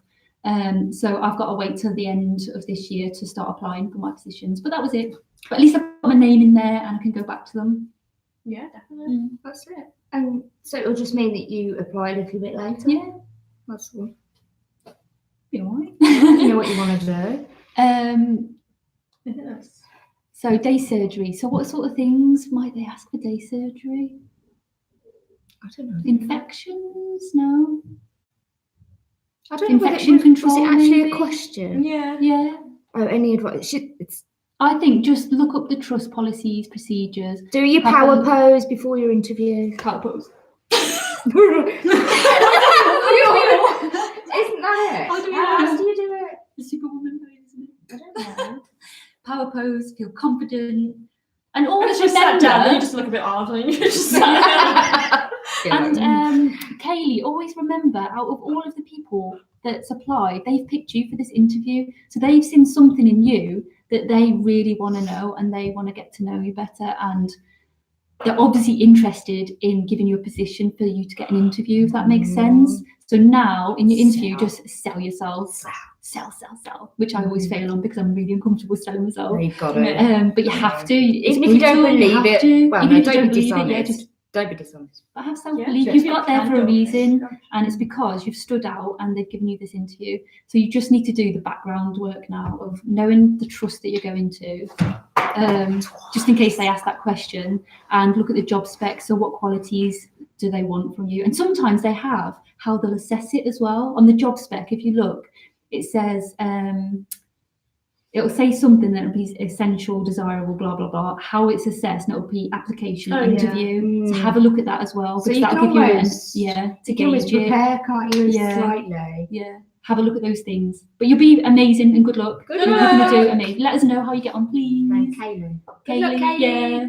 So I've got to wait till the end of this year to start applying for my positions, but that was it. But at least I've got my name in there and I can go back to them. Yeah, definitely. That's it. And so it'll just mean that you apply a little bit later. Yeah, that's all. Be all right. You know what you want to do. So day surgery. So what sort of things might they ask for day surgery? I don't know. Infections? No. I don't know. Infection control. Was it actually maybe? A question? Yeah. Oh, any advice? I think just look up the trust policies, procedures. Do your power pose before your interview. Power pose. Isn't that it? How do you do it? The Superwoman pose, isn't it? I don't know. Power pose, feel confident, and always just remember. Sat down, you just look a bit odd, and you just. And Kaylee, always remember, out of all of the people that's applied, they've picked you for this interview, so they've seen something in you that they really want to know and they want to get to know you better, and they're obviously interested in giving you a position for you to get an interview, if that makes sense. So now in your interview, just sell yourself. Sell, which I always fail on because I'm really uncomfortable selling myself. You've got it. But you have to. Even if you don't believe it, well, even if you don't don't be believe it, dishonest. just Don't be dishonest. but have self-belief. Yeah, You've you got there can for a do it. reason, and it's because you've stood out and they've given you this interview. So you just need to do the background work now of knowing the trust that you're going to, just in case they ask that question, and look at the job spec. So what qualities do they want from you? And sometimes they have how they'll assess it as well. On the job spec, if you look, it says, it'll say something that will be essential, desirable, blah, blah, blah, how it's assessed, and it'll be application, interview. So have a look at that as well. So because you that'll can give almost, you to you can always gauge it. prepare, can't you, Yeah. slightly? Yeah, have a look at those things. But you'll be amazing, and good luck. Good You're luck. going to do amazing. Let us know how you get on, please. Thank Kaylee. Good luck, Kaylee, Kaylee. yeah.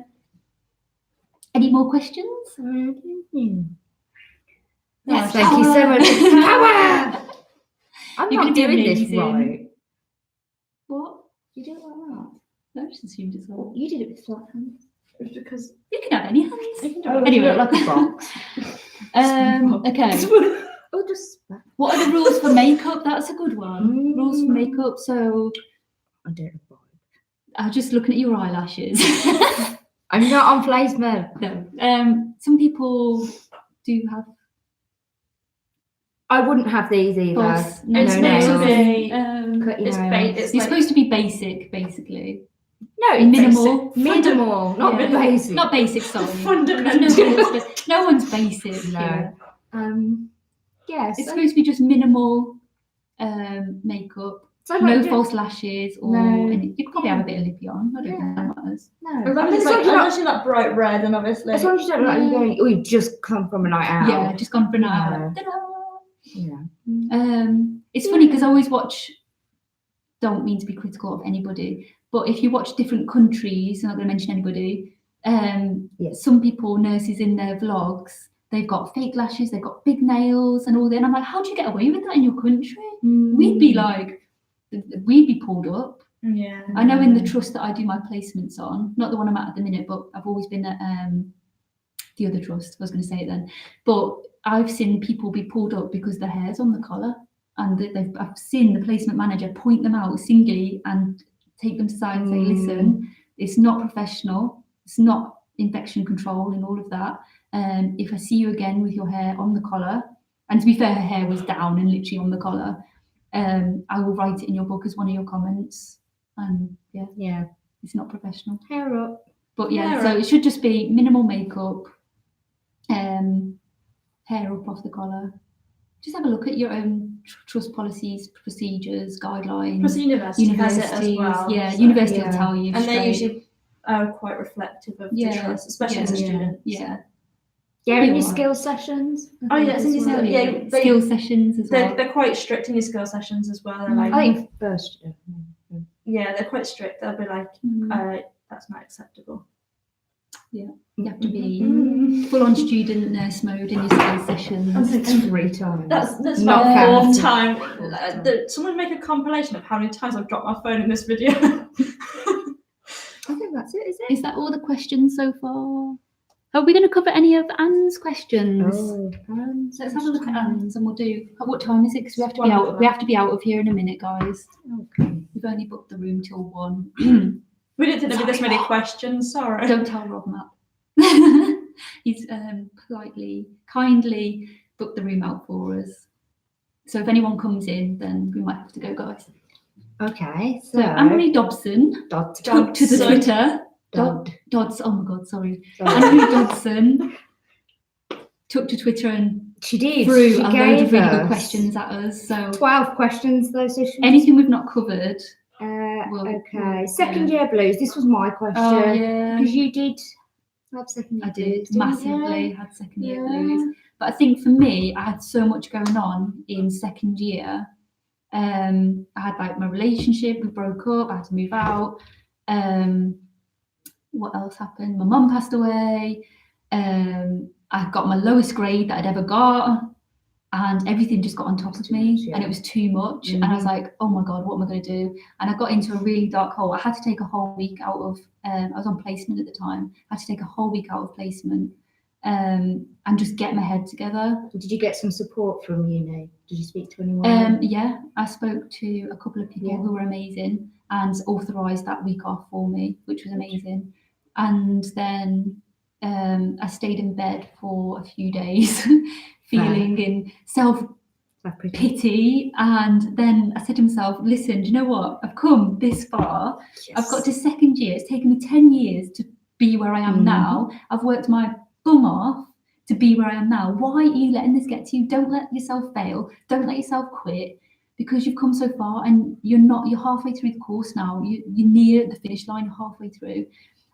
Any more questions? Yes, thank you so much. Power! I'm You're not gonna be doing this amazing. right. What? You do it like that. No, I just assumed it's all. You did it with flat hands. It's because You can have any hands. Oh, Anyway. you look like a box. Okay. Oh, just. What are the rules for makeup? That's a good one. Mm. Rules for makeup. So I don't know. I'm just looking at your eyelashes. I'm not on placement. No. Some people do have I wouldn't have these either. false it's no meant to nails. be. Cut your It's nails. it's You're like, supposed to be basic, basically. No, it's Minimal. Minimal, not Yeah. basic. Not basic, sorry. fundamental. No one's basic. No. here. Yes. It's supposed to be just minimal makeup. So No like, false lashes or No. any. You could probably have a bit of lippy on. I don't think that matters. no. As long as it's like, unless you're like bright red, and obviously. As long as you don't look like you're going, oh, you've just come from a night out. Yeah, just gone for an hour. Yeah. It's funny because I always watch. Don't mean to be critical of anybody, but if you watch different countries, I'm not going to mention anybody. Yes. Some people, nurses in their vlogs, they've got fake lashes, they've got big nails and all that. And I'm like, how do you get away with that in your country? We'd be like, we'd be pulled up. Yeah. I know in the trust that I do my placements on, not the one I'm at the minute, but I've always been at the other trust. I was going to say it then, but I've seen people be pulled up because their hair's on the collar, and I've seen the placement manager point them out singly and take them to side and say, listen, it's not professional, it's not infection control and all of that. If I see you again with your hair on the collar, and to be fair, her hair was down and literally on the collar, I will write it in your book as one of your comments. And Yeah. it's not professional. Hair up. But yeah, Hair so up. it should just be minimal makeup, hair up off the collar. Just have a look at your own trust policies, procedures, guidelines. Plus university has it as well. Yeah, so- university Yeah. will tell you. And they're straight. usually quite reflective of the Yeah, trust, especially as a yeah, student. Yeah. Yeah, You any are. skills sessions? Oh, yeah, it's in your skill- yeah, they- skill sessions as well. They're quite strict in your skill sessions as well. They're Mm. like, I think first year. yeah, they're quite strict. They'll be like, that's not acceptable. You have to be Mm. full-on student nurse mode in your skill sessions. Every time. That's Not my fourth counting. time. Someone make a compilation of how many times I've dropped my phone in this video. I think that's it, is it? Is that all the questions so far? Are we going to cover any of Anne's questions? Let's have a look at Anne's, and we'll do. What time is it? Because we have to be One out. o'clock. We have to be out of here in a minute, guys. Okay. We've only booked the room till 1. We didn't think there'd be this many questions. Sorry. Don't tell Rob, Matt. He's kindly booked the room out for us. So if anyone comes in, then we might have to go, guys. Okay, So Anne-Marie Dobson Dot. took to the Dodson. Twitter. Dod. Dodds. Oh my God, sorry. Sorry. Anne-Marie Dobson took to Twitter and She did. threw She a load gave of really good us questions at us. So 12 questions, though, so she anything we've not covered. okay. Second year blues. This was my question. Oh yeah, Because you did have second year I did blues, didn't massively. you? Had second year Yeah. blues, but I think for me, I had so much going on in second year. I had like my relationship. We broke up. I had to move out. What else happened? My mum passed away. I got my lowest grade that I'd ever got. and everything just got on top of me, Yeah. and it was too much. And I was like, oh my God, what am I going to do? And I got into a really dark hole. I had to take a whole week out of, I was on placement at the time. I had to take a whole week out of placement and just get my head together. Did you get some support from uni? Did you speak to anyone? Yeah, I spoke to a couple of people Yeah. who were amazing and authorised that week off for me, which was amazing. And then I stayed in bed for a few days, feeling in self-pity. And then I said to myself, listen, do you know what? I've come this far. Yes. I've got to second year. It's taken me 10 years to be where I am now. I've worked my bum off to be where I am now. Why are you letting this get to you? Don't let yourself fail. Don't let yourself quit, because you've come so far and you're halfway through the course now. You're near the finish line, you're halfway through.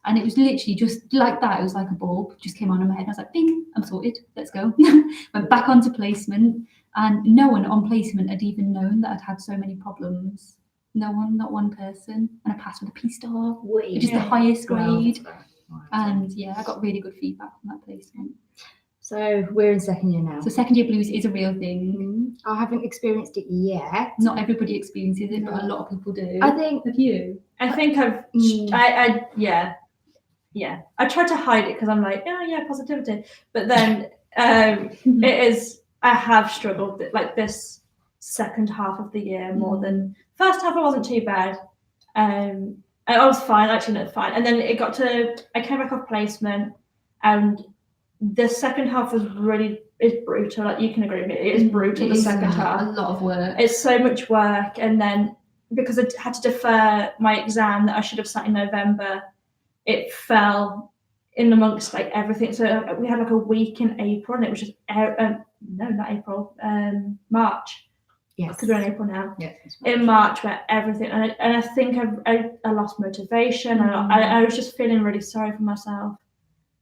And it was literally just like that. It was like a bulb just came on in my head. I was like, bing, I'm sorted. Let's go. Went back onto placement, and no one on placement had even known that I'd had so many problems. No one, not one person. And I passed with a P star, which is the highest grade. And yeah, I got really good feedback from that placement. So we're in second year now. So second year blues is a real thing. I haven't experienced it yet. Not everybody experiences it, but a lot of people do. I think. Have you? I think yeah. I try to hide it because I'm like, yeah, positivity. But then it is. I have struggled like this second half of the year more than first half. I wasn't too bad. I was fine, actually, not fine. And then I came back off placement, and the second half was it's brutal. Like, you can agree with me, it is brutal. The second half, a lot of work. It's so much work, and then because I had to defer my exam that I should have sat in November, it fell in amongst like everything. So we had like a week in April, and it was just no, not April, March. Yes. Because we're in April now. Yes. In March, where everything, and I think I lost motivation. I was just feeling really sorry for myself.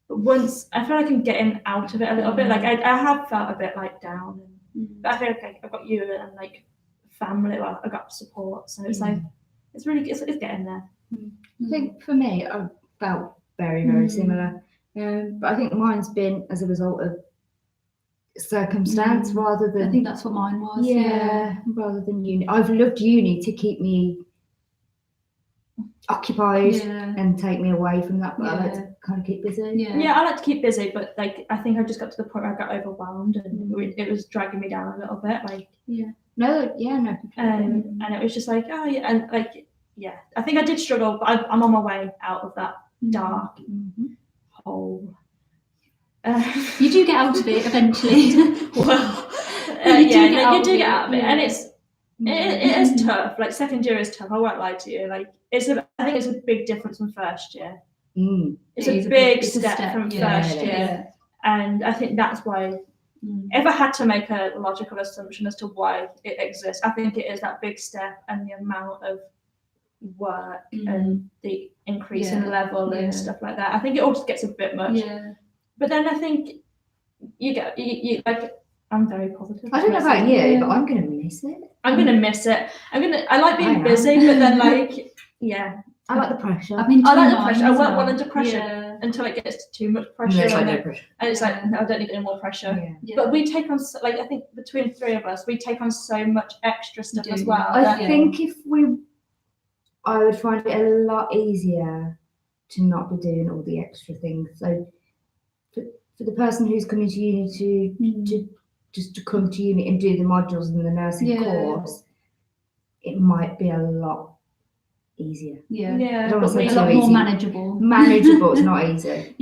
But once I feel like I'm getting out of it a little bit, like I have felt a bit like down. But I feel like I've got you and like family. Well, I've got support, so it's like it's getting there. I think for me, I felt very, very similar. But I think mine's been as a result of circumstance rather than. I think that's what mine was. Yeah, rather than uni. I've loved uni to keep me occupied and take me away from that, but I like to kind of keep busy. I like to keep busy, but like I think I just got to the point where I got overwhelmed and it was dragging me down a little bit. Like no. And it was just like and like I think I did struggle, but I'm on my way out of that dark hole. You do get out of it eventually. Well, you do get out of it, and it is tough. Like second year is tough. I won't lie to you. Like I think it's a big difference from first year. It's a big step from first year, and I think that's why. If I had to make a logical assumption as to why it exists, I think it is that big step and the amount of work and the increase in level and stuff like that. I think it all just gets a bit much. But then I think you like. I'm very positive. I don't know about you, but I'm gonna miss it. I'm gonna miss it. I like being busy, but then like I like the pressure. I like the pressure. I won't want under pressure until it gets too much pressure. And it's like, no, I don't need any more pressure. But we take on, like, I think between the three of us, we take on so much extra stuff as well. I think I would find it a lot easier to not be doing all the extra things. So for the person who's coming to uni to come to uni and do the modules and the nursing course, it might be a lot easier. I don't want to say a lot more manageable. Manageable, it's not easy.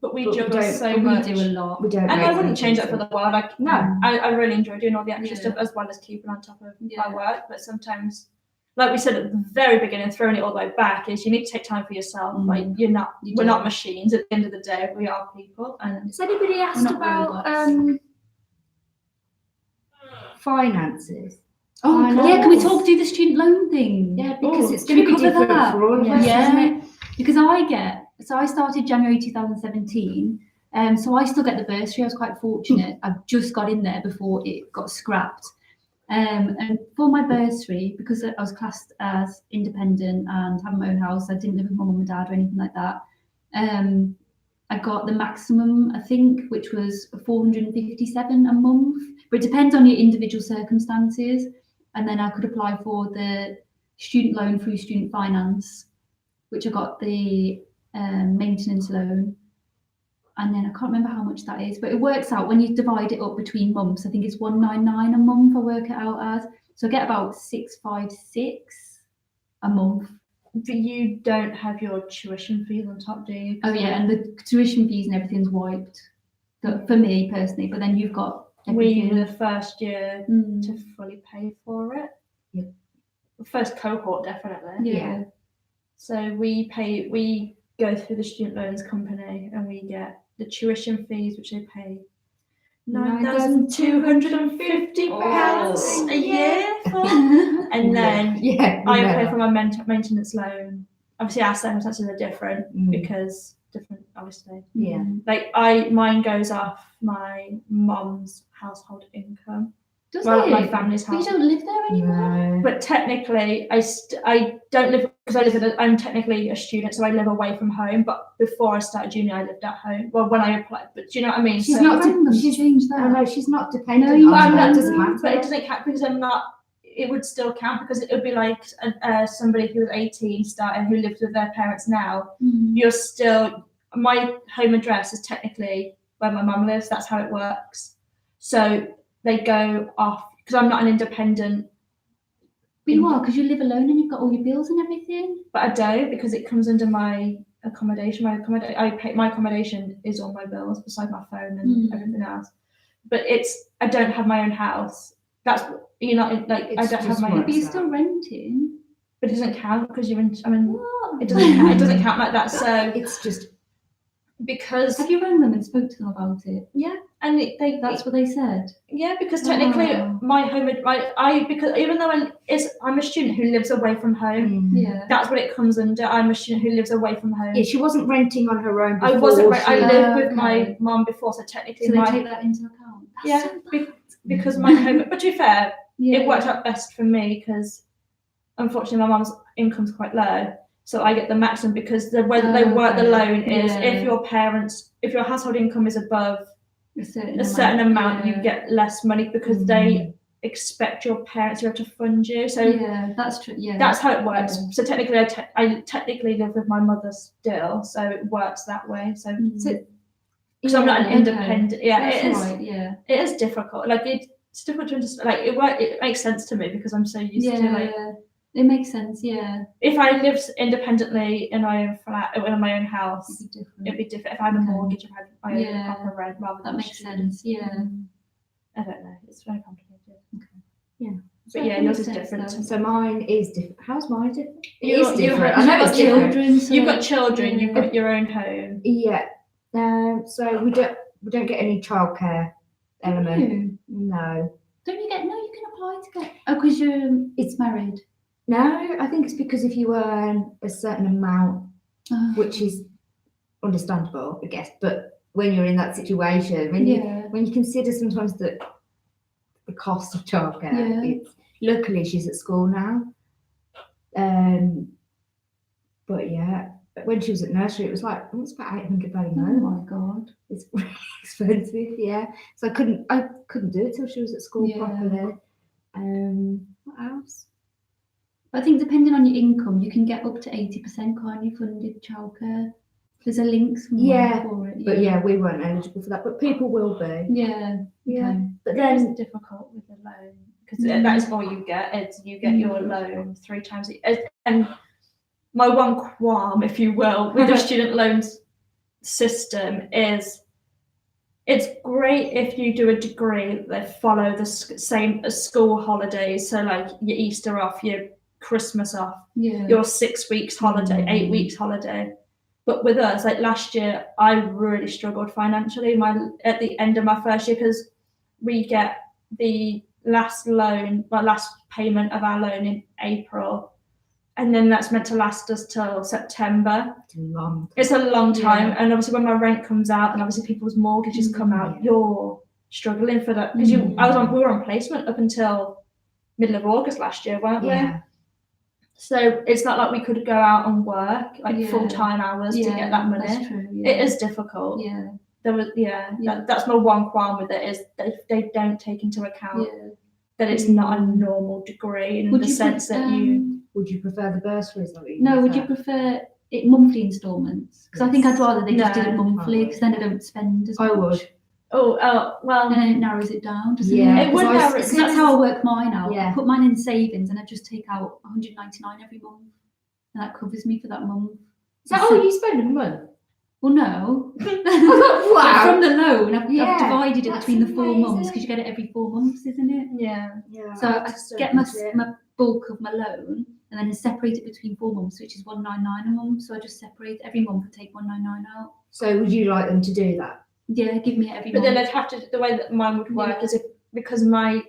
But we juggle so much. We do a lot. We don't. And I wouldn't change that for the world. Like, no, I really enjoy doing all the extra stuff as well as keeping on top of my work. But sometimes, like we said at the very beginning, throwing it all the way back is you need to take time for yourself. Like we're not machines. At the end of the day, we are people. And has anybody asked about finances? Oh, can we talk through the student loan thing? Yeah, because it's going to be different for all of us, isn't it? Because I started January 2017, so I still get the bursary. I was quite fortunate. I've just got in there before it got scrapped. And for my bursary, because I was classed as independent and had my own house, I didn't live with my mum and dad or anything like that. I got the maximum, I think, which was 457 a month, but it depends on your individual circumstances. And then I could apply for the student loan through student finance, which I got the maintenance loan. And then I can't remember how much that is, but it works out when you divide it up between months. I think it's 199 a month. I work it out as, so I get about 656 a month. But you don't have your tuition fees on top, do you? Oh yeah, and the tuition fees and everything's wiped for me personally. But then you've got We everything. were the first year to fully pay for it. Yeah. The first cohort, definitely. Yeah. So we go through the student loans company and we get the tuition fees, which they pay £9,250 a year for. And then I pay for my maintenance loan. Obviously our circumstances are different because different, obviously. Yeah. Like mine goes off my mum's household income. Does Well, it? my family's But you house. don't live there anymore. No. But technically, I don't live because I'm technically a student, so I live away from home. But before I started uni, I lived at home. Well, when I applied, but do you know what I mean? She's So- not. Random, She's changed that. Oh no, she's not dependent. No, you on are that. not. Doesn't matter. But it doesn't count because I'm not. It would still count because it would be like somebody who was 18 starting who lives with their parents now. You're still. My home address is technically where my mum lives. That's how it works. So they go off because I'm not an independent. But you are, because you live alone and you've got all your bills and everything. But I don't because it comes under my accommodation. My accommodation is all my bills besides my phone and everything else. But I don't have my own house. That's you're not like I It's don't have just my. works But you're still renting. But it doesn't count because you're in. I mean, What? it doesn't count. It doesn't count like that. So It's just because Have you rang them and spoke to them about it? and That's what they said. because technically Wow. my home because even though I'm a student who lives away from home. Yeah. That's what it comes under. I'm a student who lives away from home. Yeah, she wasn't renting on her own. I Before wasn't. I she- lived with Okay. my mum before, so technically So they my take that into account. That's Yeah, so bad. because my home. But to be fair, Yeah. it worked out best for me because unfortunately my mum's income's quite low, so I get the maximum because the way that they work the Okay. loan is Yeah. if your household income is above a certain a certain amount, yeah. you get less money because they expect your parents to have to fund you. So Yeah, that's true. Yeah. that's how it works. Yeah. So technically, I technically live with my mother still, so it works that way. So because I'm not an Okay. independent, That's it is. right. Yeah. It is difficult. Like it's difficult to understand. Like it makes sense to me because I'm so used to like It makes sense. Yeah. if I lived independently in my own flat or in my own house, It'd be different. it'd be different. If I had a Okay. mortgage, if I had my own Yeah. proper rent rather than That a makes student. sense. Yeah. I don't know. It's very complicated. So But yeah, it yours makes is sense, different. though. So mine is different. How's mine different? It You- is you different. have- I know you've it's got different. children. So You've got children. You've Yeah. got your own home. Yeah. So we don't get any childcare element. No. Don't you get? No, you can apply to get. Oh, because it's married. No, I think it's because if you earn a certain amount, which is understandable, I guess, but when you're in that situation, when you consider sometimes the cost of childcare, Yeah. luckily she's at school now. But yeah, when she was at nursery, it was like almost about £800 a Oh month. my god. It's really expensive, yeah. So I couldn't do it till she was at school Yeah. properly. What else? I think depending on your income, you can get up to 80%, can't you, funded childcare? There's a link somewhere Yeah, for it. But yeah, we weren't eligible for that. But people will be. Yeah. Yeah. Okay. But It is then difficult with the loan because that is all you get. You get your loan 3 times. And my one qualm, if you will, with the student loans system is it's great if you do a degree that follow the same as school holidays. So like your Easter off, your Christmas off, Yeah. your 6 weeks holiday, 8 weeks holiday. But with us, like last year, I really struggled financially. At the end of my first year, because we get the last payment of our loan in April, and then that's meant to last us till September. it's long. It's a long time, Yeah. and obviously when my rent comes out, and obviously people's mortgages come out, Yeah. you're struggling for that because we were on placement up until middle of August last year, weren't we? Yeah. So it's not like we could go out and work like Yeah. full-time hours to get that money. That's true. Yeah. It is difficult. Yeah. There was Yeah. that's my one qualm with it, is they don't take into account Yeah. that it's not a normal degree in Would the you sense that you. Would you prefer the bursaries? No, would you prefer it monthly instalments? Because I think I'd rather they just did it No. monthly, because then I don't spend as much. I would. Well, And then it narrows it down, doesn't Yeah, it? it would because I narrow it Because that's how I work mine out. Yeah. I put mine in savings and I just take out 199 every month. And that covers me for that month. Is that all you spend a month? Well, no. Wow. From the loan, I've Yeah, divided it that's between the 4 months, amazing. because you get it every 4 months, isn't it? Yeah. Yeah. So I get my bulk of my loan and then separate it between 4 months, which is 199 a month. So I just separate every month and take 199 out. So would you like them to do that? Yeah, give me it every But month. then they'd have to. The way that mine would work is because my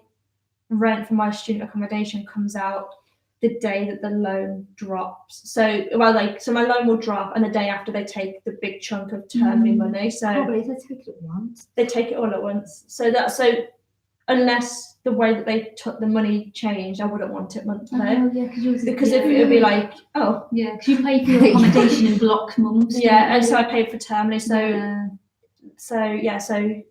rent for my student accommodation comes out the day that the loan drops. So my loan will drop, and the day after they take the big chunk of termly money. So Probably they take it at once. they take it all at once. So unless the way that they took the money changed, I wouldn't want it monthly. Oh, yeah, Because if it would be like, oh, yeah, because you pay for your accommodation in block months. yeah, and so I paid for termly. So So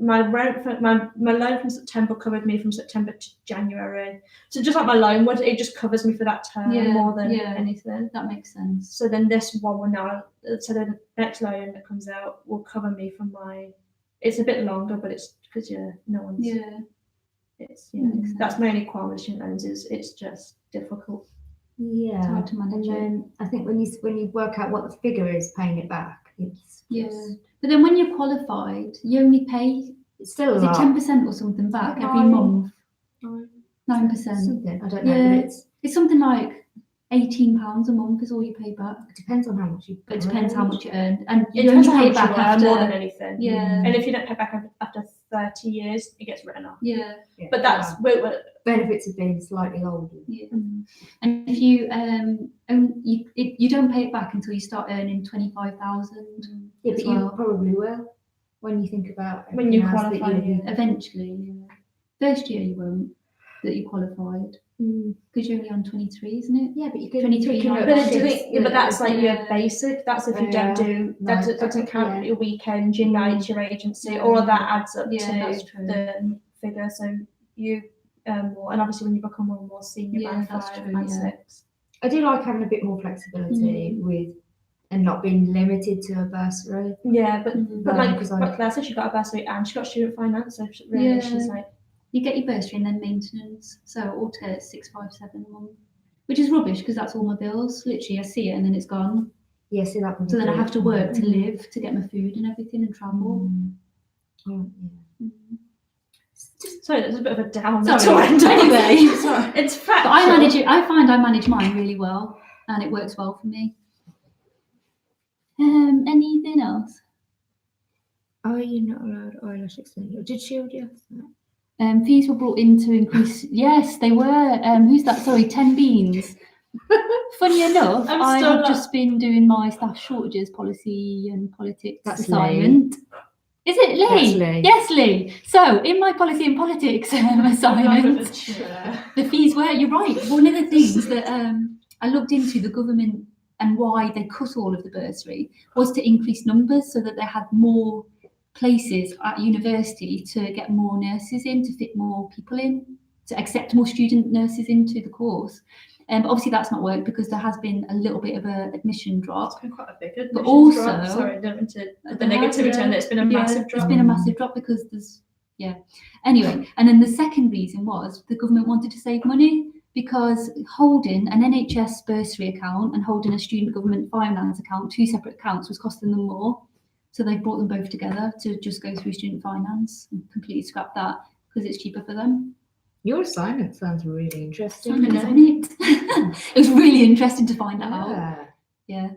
my rent for my loan from September covered me from September to January. So just like my loan would, it just covers me for that term more than anything. that makes sense. So then this one will now, so the next loan that comes out will cover me from my. It's a bit longer, but it's because no one's. Yeah. It's Makes that's sense. my only qualm with student loans, is it's just difficult. Yeah. It's hard to manage And it. then I think when you work out what the figure is paying it back, it's Yeah. But then when you're qualified, you only pay, it's still a is it lot. 10% or something back every Nine. month? 9%. Something. I don't know. Yeah. But It's something like £18 a month is all you pay back. it depends on how much you. It depends how much you earn, and It you only depends on how pay it much you back earn after. more than anything. Yeah. And if you don't pay back after 30 years, it gets written off. Yeah. Yeah. But that's we're benefits of being slightly older. Yeah. And if you you don't pay it back until you start earning 25,000. Yeah, as but you well. probably will when you think about When you everything else that qualify, you- Eventually, yeah. First year you won't, that you qualified, because you're only on 23, isn't it? Yeah, but you can 23 you can like But, that. but that's like your Yeah. basic. That's if you Yeah. don't do that. No, Doesn't count yeah. your weekends, your nights, your agency. Yeah. All of that adds up Yeah, that's to true. the figure. So you more, and obviously when you become more and more senior, Yeah, band that's 5, true, band yeah. 6. I do like having a bit more flexibility with and not being limited to a bursary. Yeah, but because I- Claire said she got a bursary and she got student finance. So really, Yeah. she's like, You get your bursary and then maintenance, so altogether it's 657 a month, which is rubbish because that's all my bills. Literally, I see it and then it's gone. Yeah, see that. So then I have to work to live, to get my food and everything, and travel. Oh, yeah. sorry, that's a bit of a down. Sorry. Anyway, sorry, it's fact. but I find I manage mine really well, and it works well for me. Anything else? Oh, you're not allowed eyelash extension. Did Shield you? Fees were brought in to increase. Yes, they were. Who's that? Sorry, 10 Beans. Funny enough, I'm I still have not- just been doing my staff shortages policy and politics That's assignment. Is it Lee? That's Lee. Yes, Lee. So in my policy and politics assignment, the fees were. You're right. One of the things that I looked into the government and why they cut all of the bursary was to increase numbers so that they had more places at university to get more nurses in, to fit more people in, to accept more student nurses into the course. But obviously that's not worked because there has been a little bit of an admission drop. It's been quite a big admission But also- drop. Sorry, I don't mean to the There has, negativity yeah. on it. It's been a massive drop. It's been a massive drop because there's, Anyway, and then the second reason was the government wanted to save money because holding an NHS bursary account and holding a student government finance account, 2 separate accounts, was costing them more. So they brought them both together to just go through student finance and completely scrap that because it's cheaper for them. Your assignment sounds really interesting. Isn't it? It was really interesting to find that out. Yeah.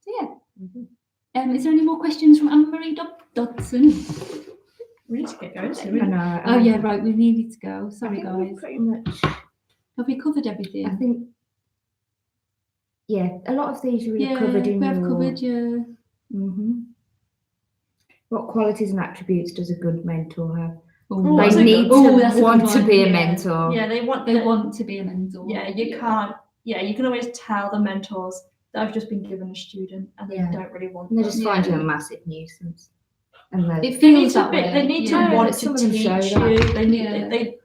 So is there any more questions from Anne-Marie Dodson? We need to get going I soon. know. Oh yeah, right. We needed to go. I Sorry, think we've guys. pretty much. Have we covered everything? I think. Yeah, a lot of these you would have Yeah, covered in we have your. covered. Yeah. Mhm. What qualities and attributes does a good mentor have? Oh, They that's a need good- that's to a want good to one, be a yeah. mentor. Yeah, they want. They want to be a mentor. Yeah, you can't. yeah, you can always tell the mentors that I've just been given a student and they Yeah. don't really want And they them. just find you a massive nuisance. And It They need feels to that be, way. they need yeah. to want some to of them show teach that. you. They need Yeah. they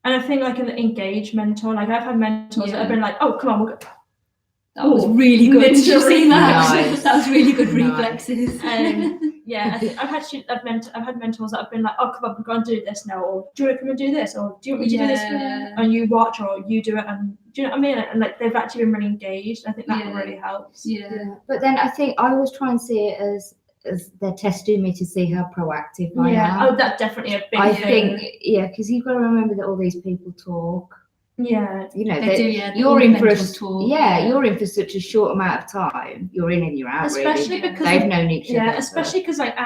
and I think like an engaged mentor, like I've had mentors that have been like, oh come on, we'll go. That was Ooh, really good. Did you ninja see that? reflex. That was really good Nice. reflexes. Yeah, I've had mentors that have been like, oh come on, we're going to do this now, or do you want to come and do this, or do you want me to do this? Yeah. And you watch, or you do it, and do you know what I mean? And like they've actually been really engaged. I think that Yeah. really helps. Yeah. But then I think I always try and see it as they're testing me to see how proactive I am. Oh, that's definitely a big I thing. think, yeah, because you've got to remember that all these people talk. Yeah. You know, They do, yeah. you're in for you're in for such a short amount of time. You're in and you're out. Especially really. because they've known each other. Yeah, especially because like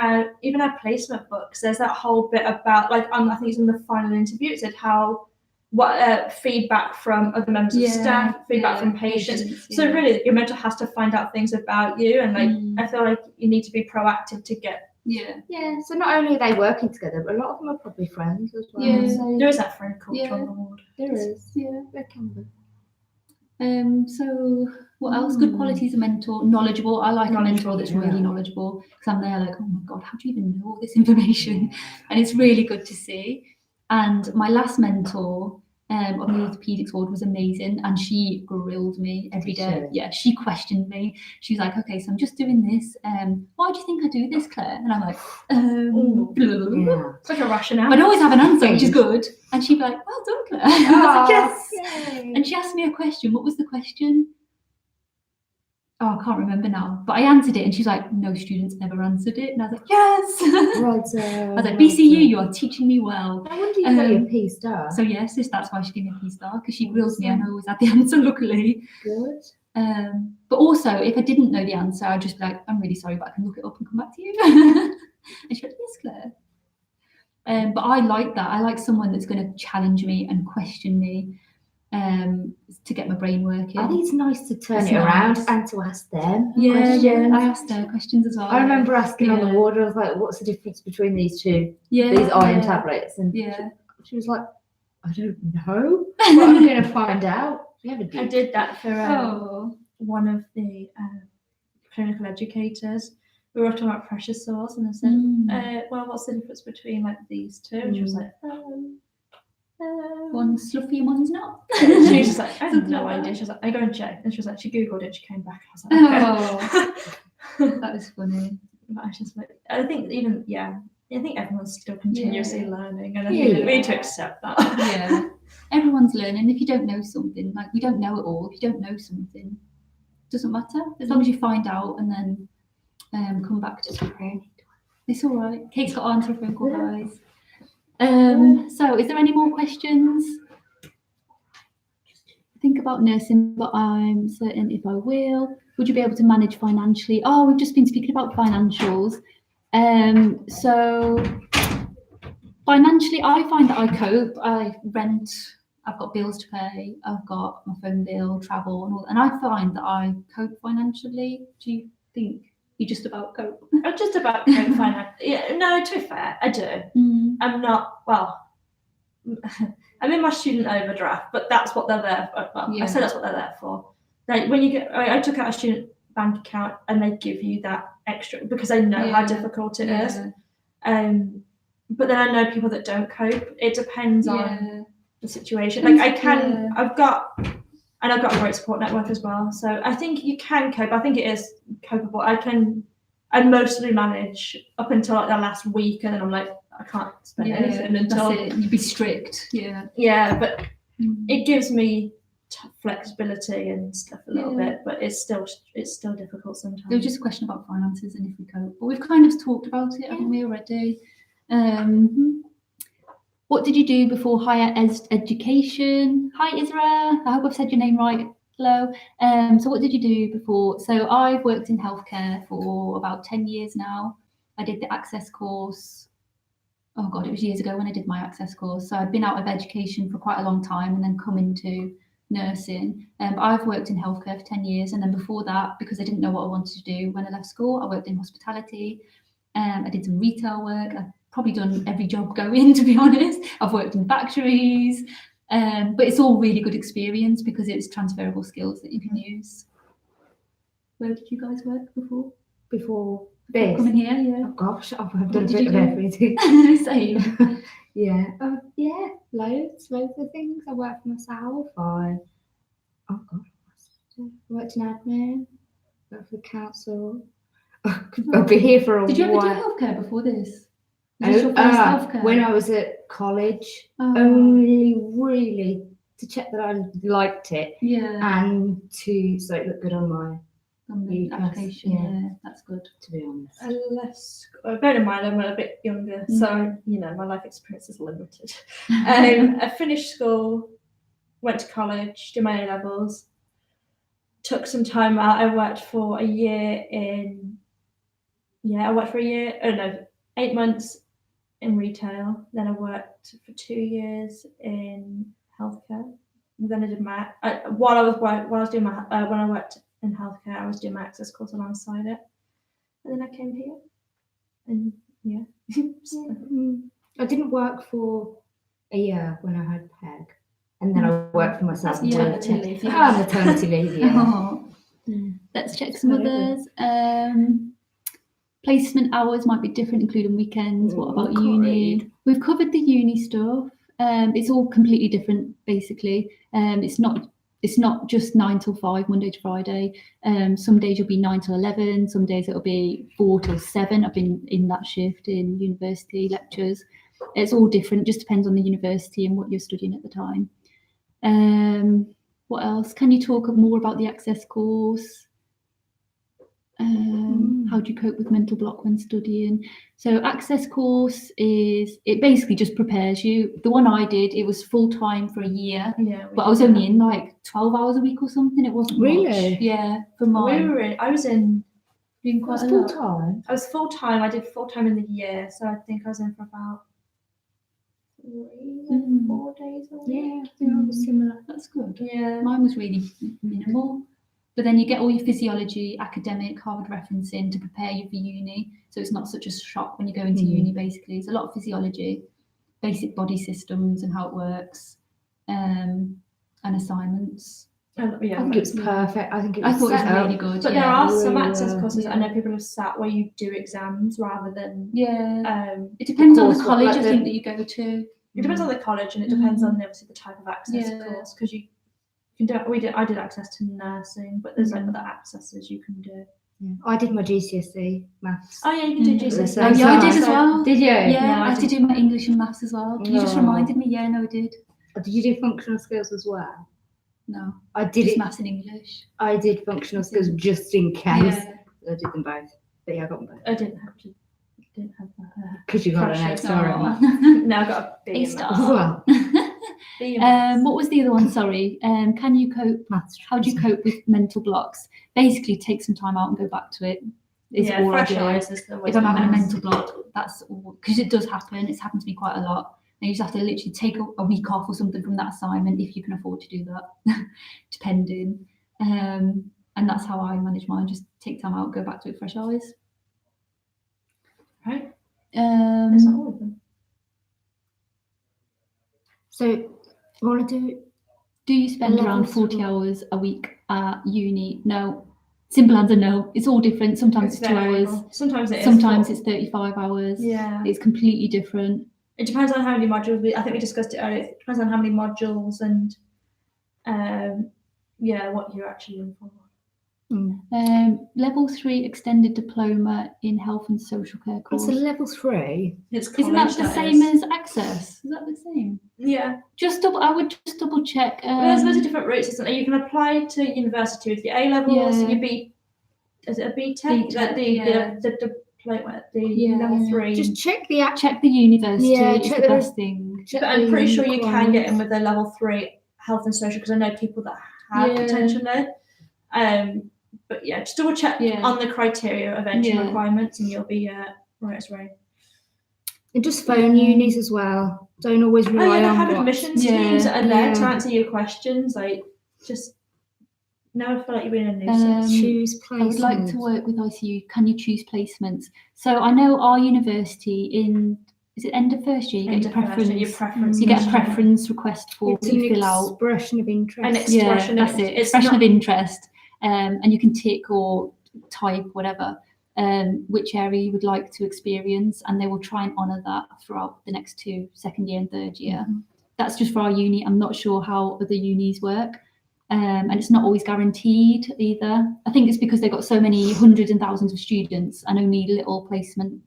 even our placement books, there's that whole bit about like I think it's in the final interview. It said how what feedback from other members of staff, feedback from patients. So really, your mentor has to find out things about you, and like I feel like you need to be proactive to get. Yeah. So not only are they working together, but a lot of them are probably friends as well. Yeah. So There is that friend culture Yeah. on the ward. there is. Yeah. There can be. So what else? Good qualities of mentor, knowledgeable. I like a mentor that's really yeah. knowledgeable because I'm there like, oh my God, how do you even know all this information? And it's really good to see. And my last mentor on the orthopaedics ward was amazing, and she grilled me every day. Sure. Yeah, she questioned me. She was like, okay, so I'm just doing this. Why do you think I do this, Claire? And I'm like, blah, blah, blah. Yeah. It's like a rationale. I'd always have an answer, which is good. And she'd be like, well done, Claire. I was like, yes. Yay. And she asked me a question. What was the question? Oh, I can't remember now. But I answered it, and she's like, no students ever answered it. And I was like, yes. I was like, BCU, you are teaching me well. I wonder you got your P star. So yes, that's why she gave me a P star, because she grills me and I always had the answer, luckily. Good. But also, if I didn't know the answer, I'd just be like, I'm really sorry, but I can look it up and come back to you. And she went, yes, Claire. But I like that. I like someone that's going to challenge me and question me to get my brain working. I think it's nice to turn It's it around nice. and to ask them Yeah, questions. I asked her questions as well. I remember asking on the Yeah. ward, I was like, what's the difference between these two, Yeah, these iron tablets? And Yeah. she was like, I don't know, but I'm going to find out. You have a I did that for Oh. one of the clinical educators. We were talking about pressure sores, and I said, well, what's the difference between like these two? And she was like, One's fluffy and one's not. She was just like, I have Something no like idea. that. She was like, I go and check. And she was like, she Googled it, she came back. I was like, okay. That was funny. But I was just like, I think even, I think everyone's still continuously learning, and I Yeah. think we need to accept that. Yeah. Everyone's learning. If you don't know something, like we don't know it all. If you don't know something, it doesn't matter. As long as you find out and then come back to it. It's all right. Kate's got to answer a phone call, guys. So is there any more questions? Think about nursing, but I'm certain if I will. Would you be able to manage financially? Oh, we've just been speaking about financials. So financially, I find that I cope. I rent, I've got bills to pay, I've got my phone bill, travel, and all that. And I find that I cope financially. Do you think you just about cope? I'm just about finance. Yeah, no, to be fair, I do. I'm not, well, I'm in my student overdraft, but that's what they're there for. Well, I say that's what they're there for. Like when you get, I took out a student bank account and they give you that extra because they know how difficult it is. But then I know people that don't cope. It depends on the situation. Like I've got a great support network as well. So I think you can cope. I think it is copable. I mostly manage up until like the last week, and then I'm like, I can't spend anything until you'd be strict. Yeah, but it gives me flexibility and stuff a little bit, but it's still difficult sometimes. There was just a question about finances and if we cope, but we've kind of talked about it, haven't we already? What did you do before higher education? Hi, Isra. I hope I've said your name right. Hello. So what did you do before? So I've worked in healthcare for about 10 years now. I did the access course. Oh God, it was years ago when I did my access course. So I've been out of education for quite a long time and then come into nursing. I've worked in healthcare for 10 years. And then before that, because I didn't know what I wanted to do when I left school, I worked in hospitality. I did some retail work. I've probably done every job going, to be honest. I've worked in factories. But it's all really good experience because it's transferable skills that you can use. Where did you guys work before? Before Before this. coming here, yeah. Oh gosh, I've done a did bit you of do? everything. Same. Yeah. Yeah. Loads of things. I work for myself. I worked in admin. Worked for the council. I'll be here for a Did you ever do while. healthcare before this? Was this your first healthcare? When I was at college, Oh. only really to check that I liked it Yeah. and so it looked good on my, On the UCAS, application, yeah. yeah, that's good. to be honest. Bear in mind, I'm a bit younger, so my life experience is limited. I finished school, went to college, did my A levels, took some time out. I worked for a year 8 months in retail. Then I worked for 2 years in healthcare. And then I did my when I worked in healthcare, I was doing my access course alongside it. And then I came here, and I didn't work for a year when I had PEG, and then I worked for myself. That's maternity leave. Maternity leave, yeah. Oh. Let's check some others. Placement hours might be different, including weekends. What about Can't uni? read. We've covered the uni stuff. It's all completely different, basically. It's not just 9 till 5, Monday to Friday. Some days you'll be 9 till 11. Some days it'll be 4 till 7. I've been in that shift in university lectures. It's all different. Just depends on the university and what you're studying at the time. What else? Can you talk more about the access course? How do you cope with mental block when studying? So access course it basically just prepares you. The one I did, it was full time for a year, but I was only in like 12 hours a week or something. It wasn't Really? much. Yeah, for mine. I was in. Doing I quite was a full lot. time. I was full time. I did full time in the year, so I think I was in for about 3 or 4 days a week. Yeah, similar. That's good. Yeah. Mine was really minimal. But then you get all your physiology, academic, hard referencing to prepare you for uni. So it's not such a shock when you go into uni, basically. It's a lot of physiology, basic body systems and how it works, and assignments. I think it's perfect. I thought it was really good. But yeah. there are some really access well. courses Yeah. I know people have sat where you do exams rather than. It depends on the course, college, like I think, that you go to. It depends on the college, and it depends on obviously the type of access course, because you can do. I did access to nursing, but there's like other accesses you can do. Yeah. I did my GCSE maths. Oh yeah, you can do GCSE. Oh yeah, I did as well. Did you? Yeah, No, I had to do my English and maths as well. You just No. reminded me. Yeah, no, I did. Did you do functional skills as well? No, I did just it. maths and English. I did functional skills just in case. Yeah. I did them both. But yeah, I got them both. I didn't have that. Because you got an A Precious. star in maths. No, I got a B. A in star. maths. Well, B in maths. What was the other one? Sorry. Can you cope? maths. How do you cope with mental blocks? Basically, take some time out and go back to it. Is all I fresh do. eyes is the way. If I'm having a mental block, that's all, because it does happen. It's happened to me quite a lot. And you just have to literally take a week off or something from that assignment if you can afford to do that, depending. And that's how I manage mine. Just take time out, go back to it, fresh eyes. Right. It's not all of them. So, want to do? Do you spend Level around 40 three. hours a week at uni? No. Simple answer, no. It's all different. Sometimes it's 2 hours. variable. Sometimes it is. Sometimes 4. it's 35 hours. Yeah. It's completely different. It depends on how many modules. I think we discussed it earlier. It depends on how many modules and, what you're actually in for. Level 3 extended diploma in health and social care course. It's a level 3. It's Isn't that college, the that same is. as access? Is that the same? Yeah. I would just double check. There's loads of different routes, isn't there? You can apply to university with your A levels, Yeah. your B. Is it a B.Tech? B.Tech, The level 3. Just check the app. check the university. Yeah, It's check the the- best thing. But I'm pretty sure you can get in with a level 3 health and social, because I know people that have Yeah. potential there. But yeah, just double check on the criteria of entry Yeah. requirements, and you'll be right as rain. And just phone unis as well. Don't always Oh rely yeah, they on have what- admissions Yeah, teams that are there to yeah. answer your questions. Like, just never feel like you're being a nuisance. choose I would like to placements. work with ICU. Can you choose placements? So I know our university in is it end of first year? You End get of your first year, preference. your preference. So you get a question. preference request form It's that you an fill out. expression of interest. And expression of- That's it. it's Expression not- of interest, and you can tick or type whatever which area you would like to experience, and they will try and honour that throughout the next 2, second year and third year. That's just for our uni. I'm not sure how other unis work, and it's not always guaranteed either. I think it's because they've got so many hundreds and thousands of students and only little placement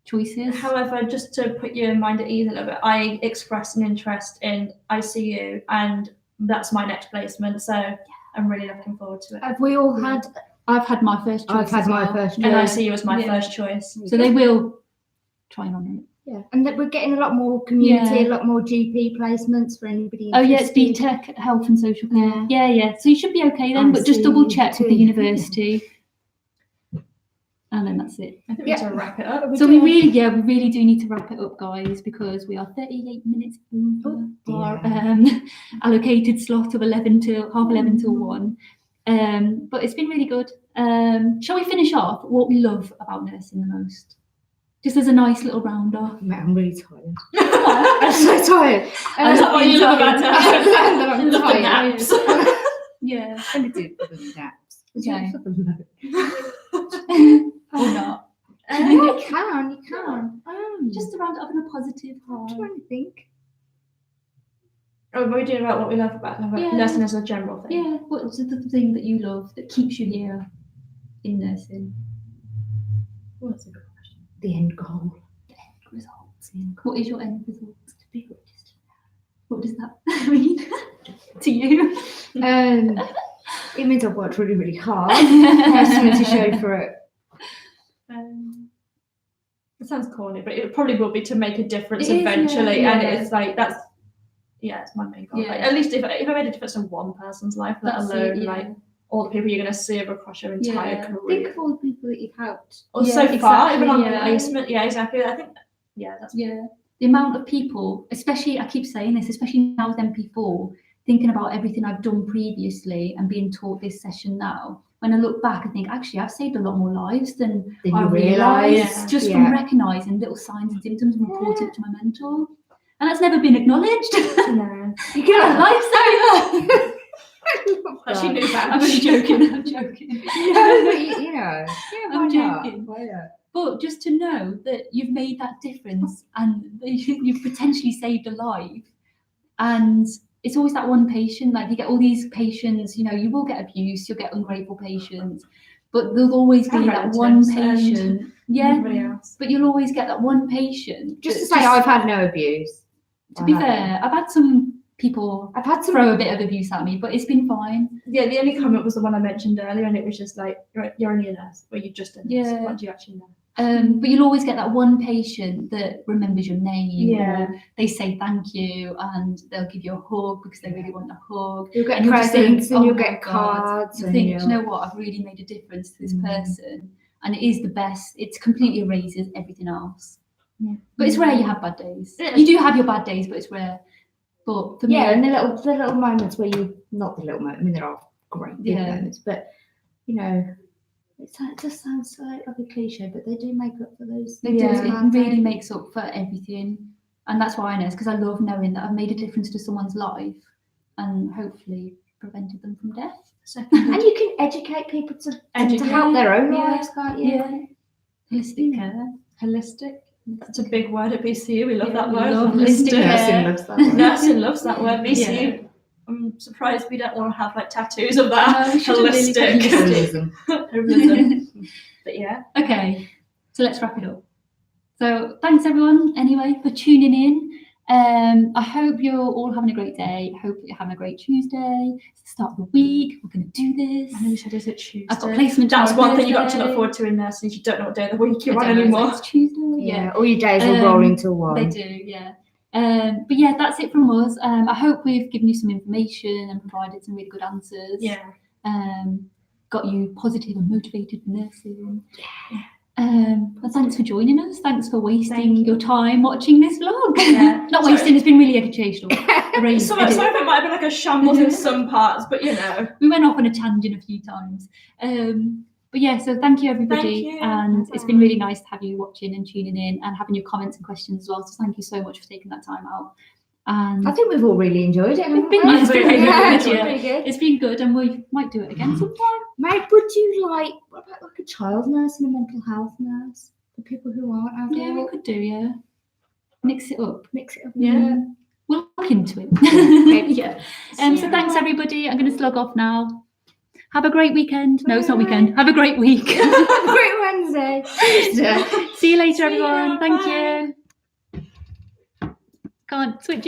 choices. However, just to put your mind at ease a little bit, I expressed an interest in ICU, and that's my next placement. So I'm really looking forward to it. Have we all had? I've had my first choice. I've had as my well. first And choice. ICU was my Yeah. first choice. So they will try and honour it. Yeah, and that we're getting a lot more community, Yeah. a lot more GP placements for anybody Oh yeah, it's interested. BTEC Health and Social Care. Yeah. Yeah. So you should be okay then, but just ICU double check with the too. university. And then that's it. I think we need to wrap it up. So we really do need to wrap it up, guys, because we are 38 minutes over our allocated slot of 11 till half 11 till 1. But it's been really good. Shall we finish off what we love about nursing the most? Just as a nice little round off. Mate, I'm really tired. I'm so tired. Is that what you love about nursing? I'm Love the tired. naps. Yeah. I'm going to do for the naps. Okay. For the Or not. You can. Just to round it up in a positive I'm heart. trying to think. Oh, we're doing about what we love about Yeah. nursing as a general thing. Yeah, what's the thing that you love that keeps you here in nursing? Oh, that's a good question. The end goal. Results. What is your end result? To be registered. What does that mean to you? It means I've worked really, really hard. I have something to show for it. It sounds corny, but it probably will be to make a difference It is, eventually. yeah. And it's like it's my main goal. Yeah. Like, at least if I made a difference in one person's life, let That's alone it, yeah. like all the people you're going to see across your entire Yeah. Think career. of all the people that you've helped. Or Yeah, so far, even on exactly, yeah. placement. Yeah, exactly. I think that's Yeah. The amount of people, especially, I keep saying this, especially now with MP4, thinking about everything I've done previously and being taught this session now, when I look back, I think, actually, I've saved a lot more lives than Then I you realised, realise, just from recognising little signs and symptoms and reporting it to my mentor. And that's never been acknowledged. no. You get a lifesaver. She knew that. I'm only joking. I'm joking. No, but yeah, I'm why not? joking. Why not? But just to know that you've made that difference and that you've potentially saved a life, and it's always that one patient. Like you get all these patients, you will get abuse, you'll get ungrateful patients, but there'll always be And that one relatives and patient. Yeah, Everybody else. but you'll always get that one patient. Just to that's say, I've had no abuse. To be fair, I've had some people I've had some. throw a bit of abuse at me, but it's been fine. Yeah, the only comment was the one I mentioned earlier, and it was just like, you're only a nurse, or you're just a nurse. Yeah. What do you actually know? But you'll always get that one patient that remembers your name, Yeah. or they say thank you, and they'll give you a hug because they really want a hug. You'll get And you'll just think, presents and "Oh you'll my get God." cards. You And think, you'll- "Do you know what? I've really made a difference to this Mm. person," and it is the best. It completely erases everything else. Yeah. But it's rare you have bad days. Yeah. You do have your bad days, but it's rare. But for Yeah, and me, the little moments where not the little moments, I mean, there are great big Yeah. moments, but, it just sounds like a cliche, but they do make up for those. they do. Yeah. It really makes up for everything, and that's why I nurse, because I love knowing that I've made a difference to someone's life, and hopefully prevented them from death. And you can educate people to help their own Yeah. lives, can't you? Yeah. Holistic care. Holistic. That's a big word at BCU. We love that we word. love Holistic. holistic Nursing care. loves that one. Nursing loves that word. BCU. Yeah. I'm surprised we don't all have like tattoos of that. No, we should have really Holistic. Holism. Holism. But yeah. Okay, so let's wrap it up. So thanks everyone anyway for tuning in. I hope you're all having a great day. I hope you're having a great Tuesday. It's the start of the week. We're going to do this. I know you said, is it Tuesday? I've got placement. That's tomorrow, one thing you've got to Thursday. look forward to in nursing is you don't know what day of the week you're I on don't know, anymore. it's Tuesday. Yeah, all your days will roll into one. They do, yeah. But yeah, that's it from us. I hope we've given you some information and provided some really good answers. Yeah. Got you positive and motivated for nursing. And thanks for joining us. Thanks for wasting your time watching this vlog. Yeah. Not Sorry. wasting, it's been really educational. Some of it might have been like a shambles in some parts, but we went off on a tangent a few times. But But yeah, so thank you everybody. Thank you. And it's been really nice to have you watching and tuning in and having your comments and questions as well. So thank you so much for taking that time out. And I think we've all really enjoyed it. haven't been we? nice, really Yeah, good, yeah. really good. it's been good, and we might do it again sometime. Mate, would you like, what about like a child nurse and a mental health nurse for people who aren't adult? Yeah, we could do, yeah. Mix it up. Mix it up. Yeah. We'll look into it. Yeah. So thanks everybody. I'm going to slug off now. Have a great weekend. No, it's not weekend. Have a great week. Great Wednesday. See you later, See you, everyone. Thank bye. you. Can't switch it.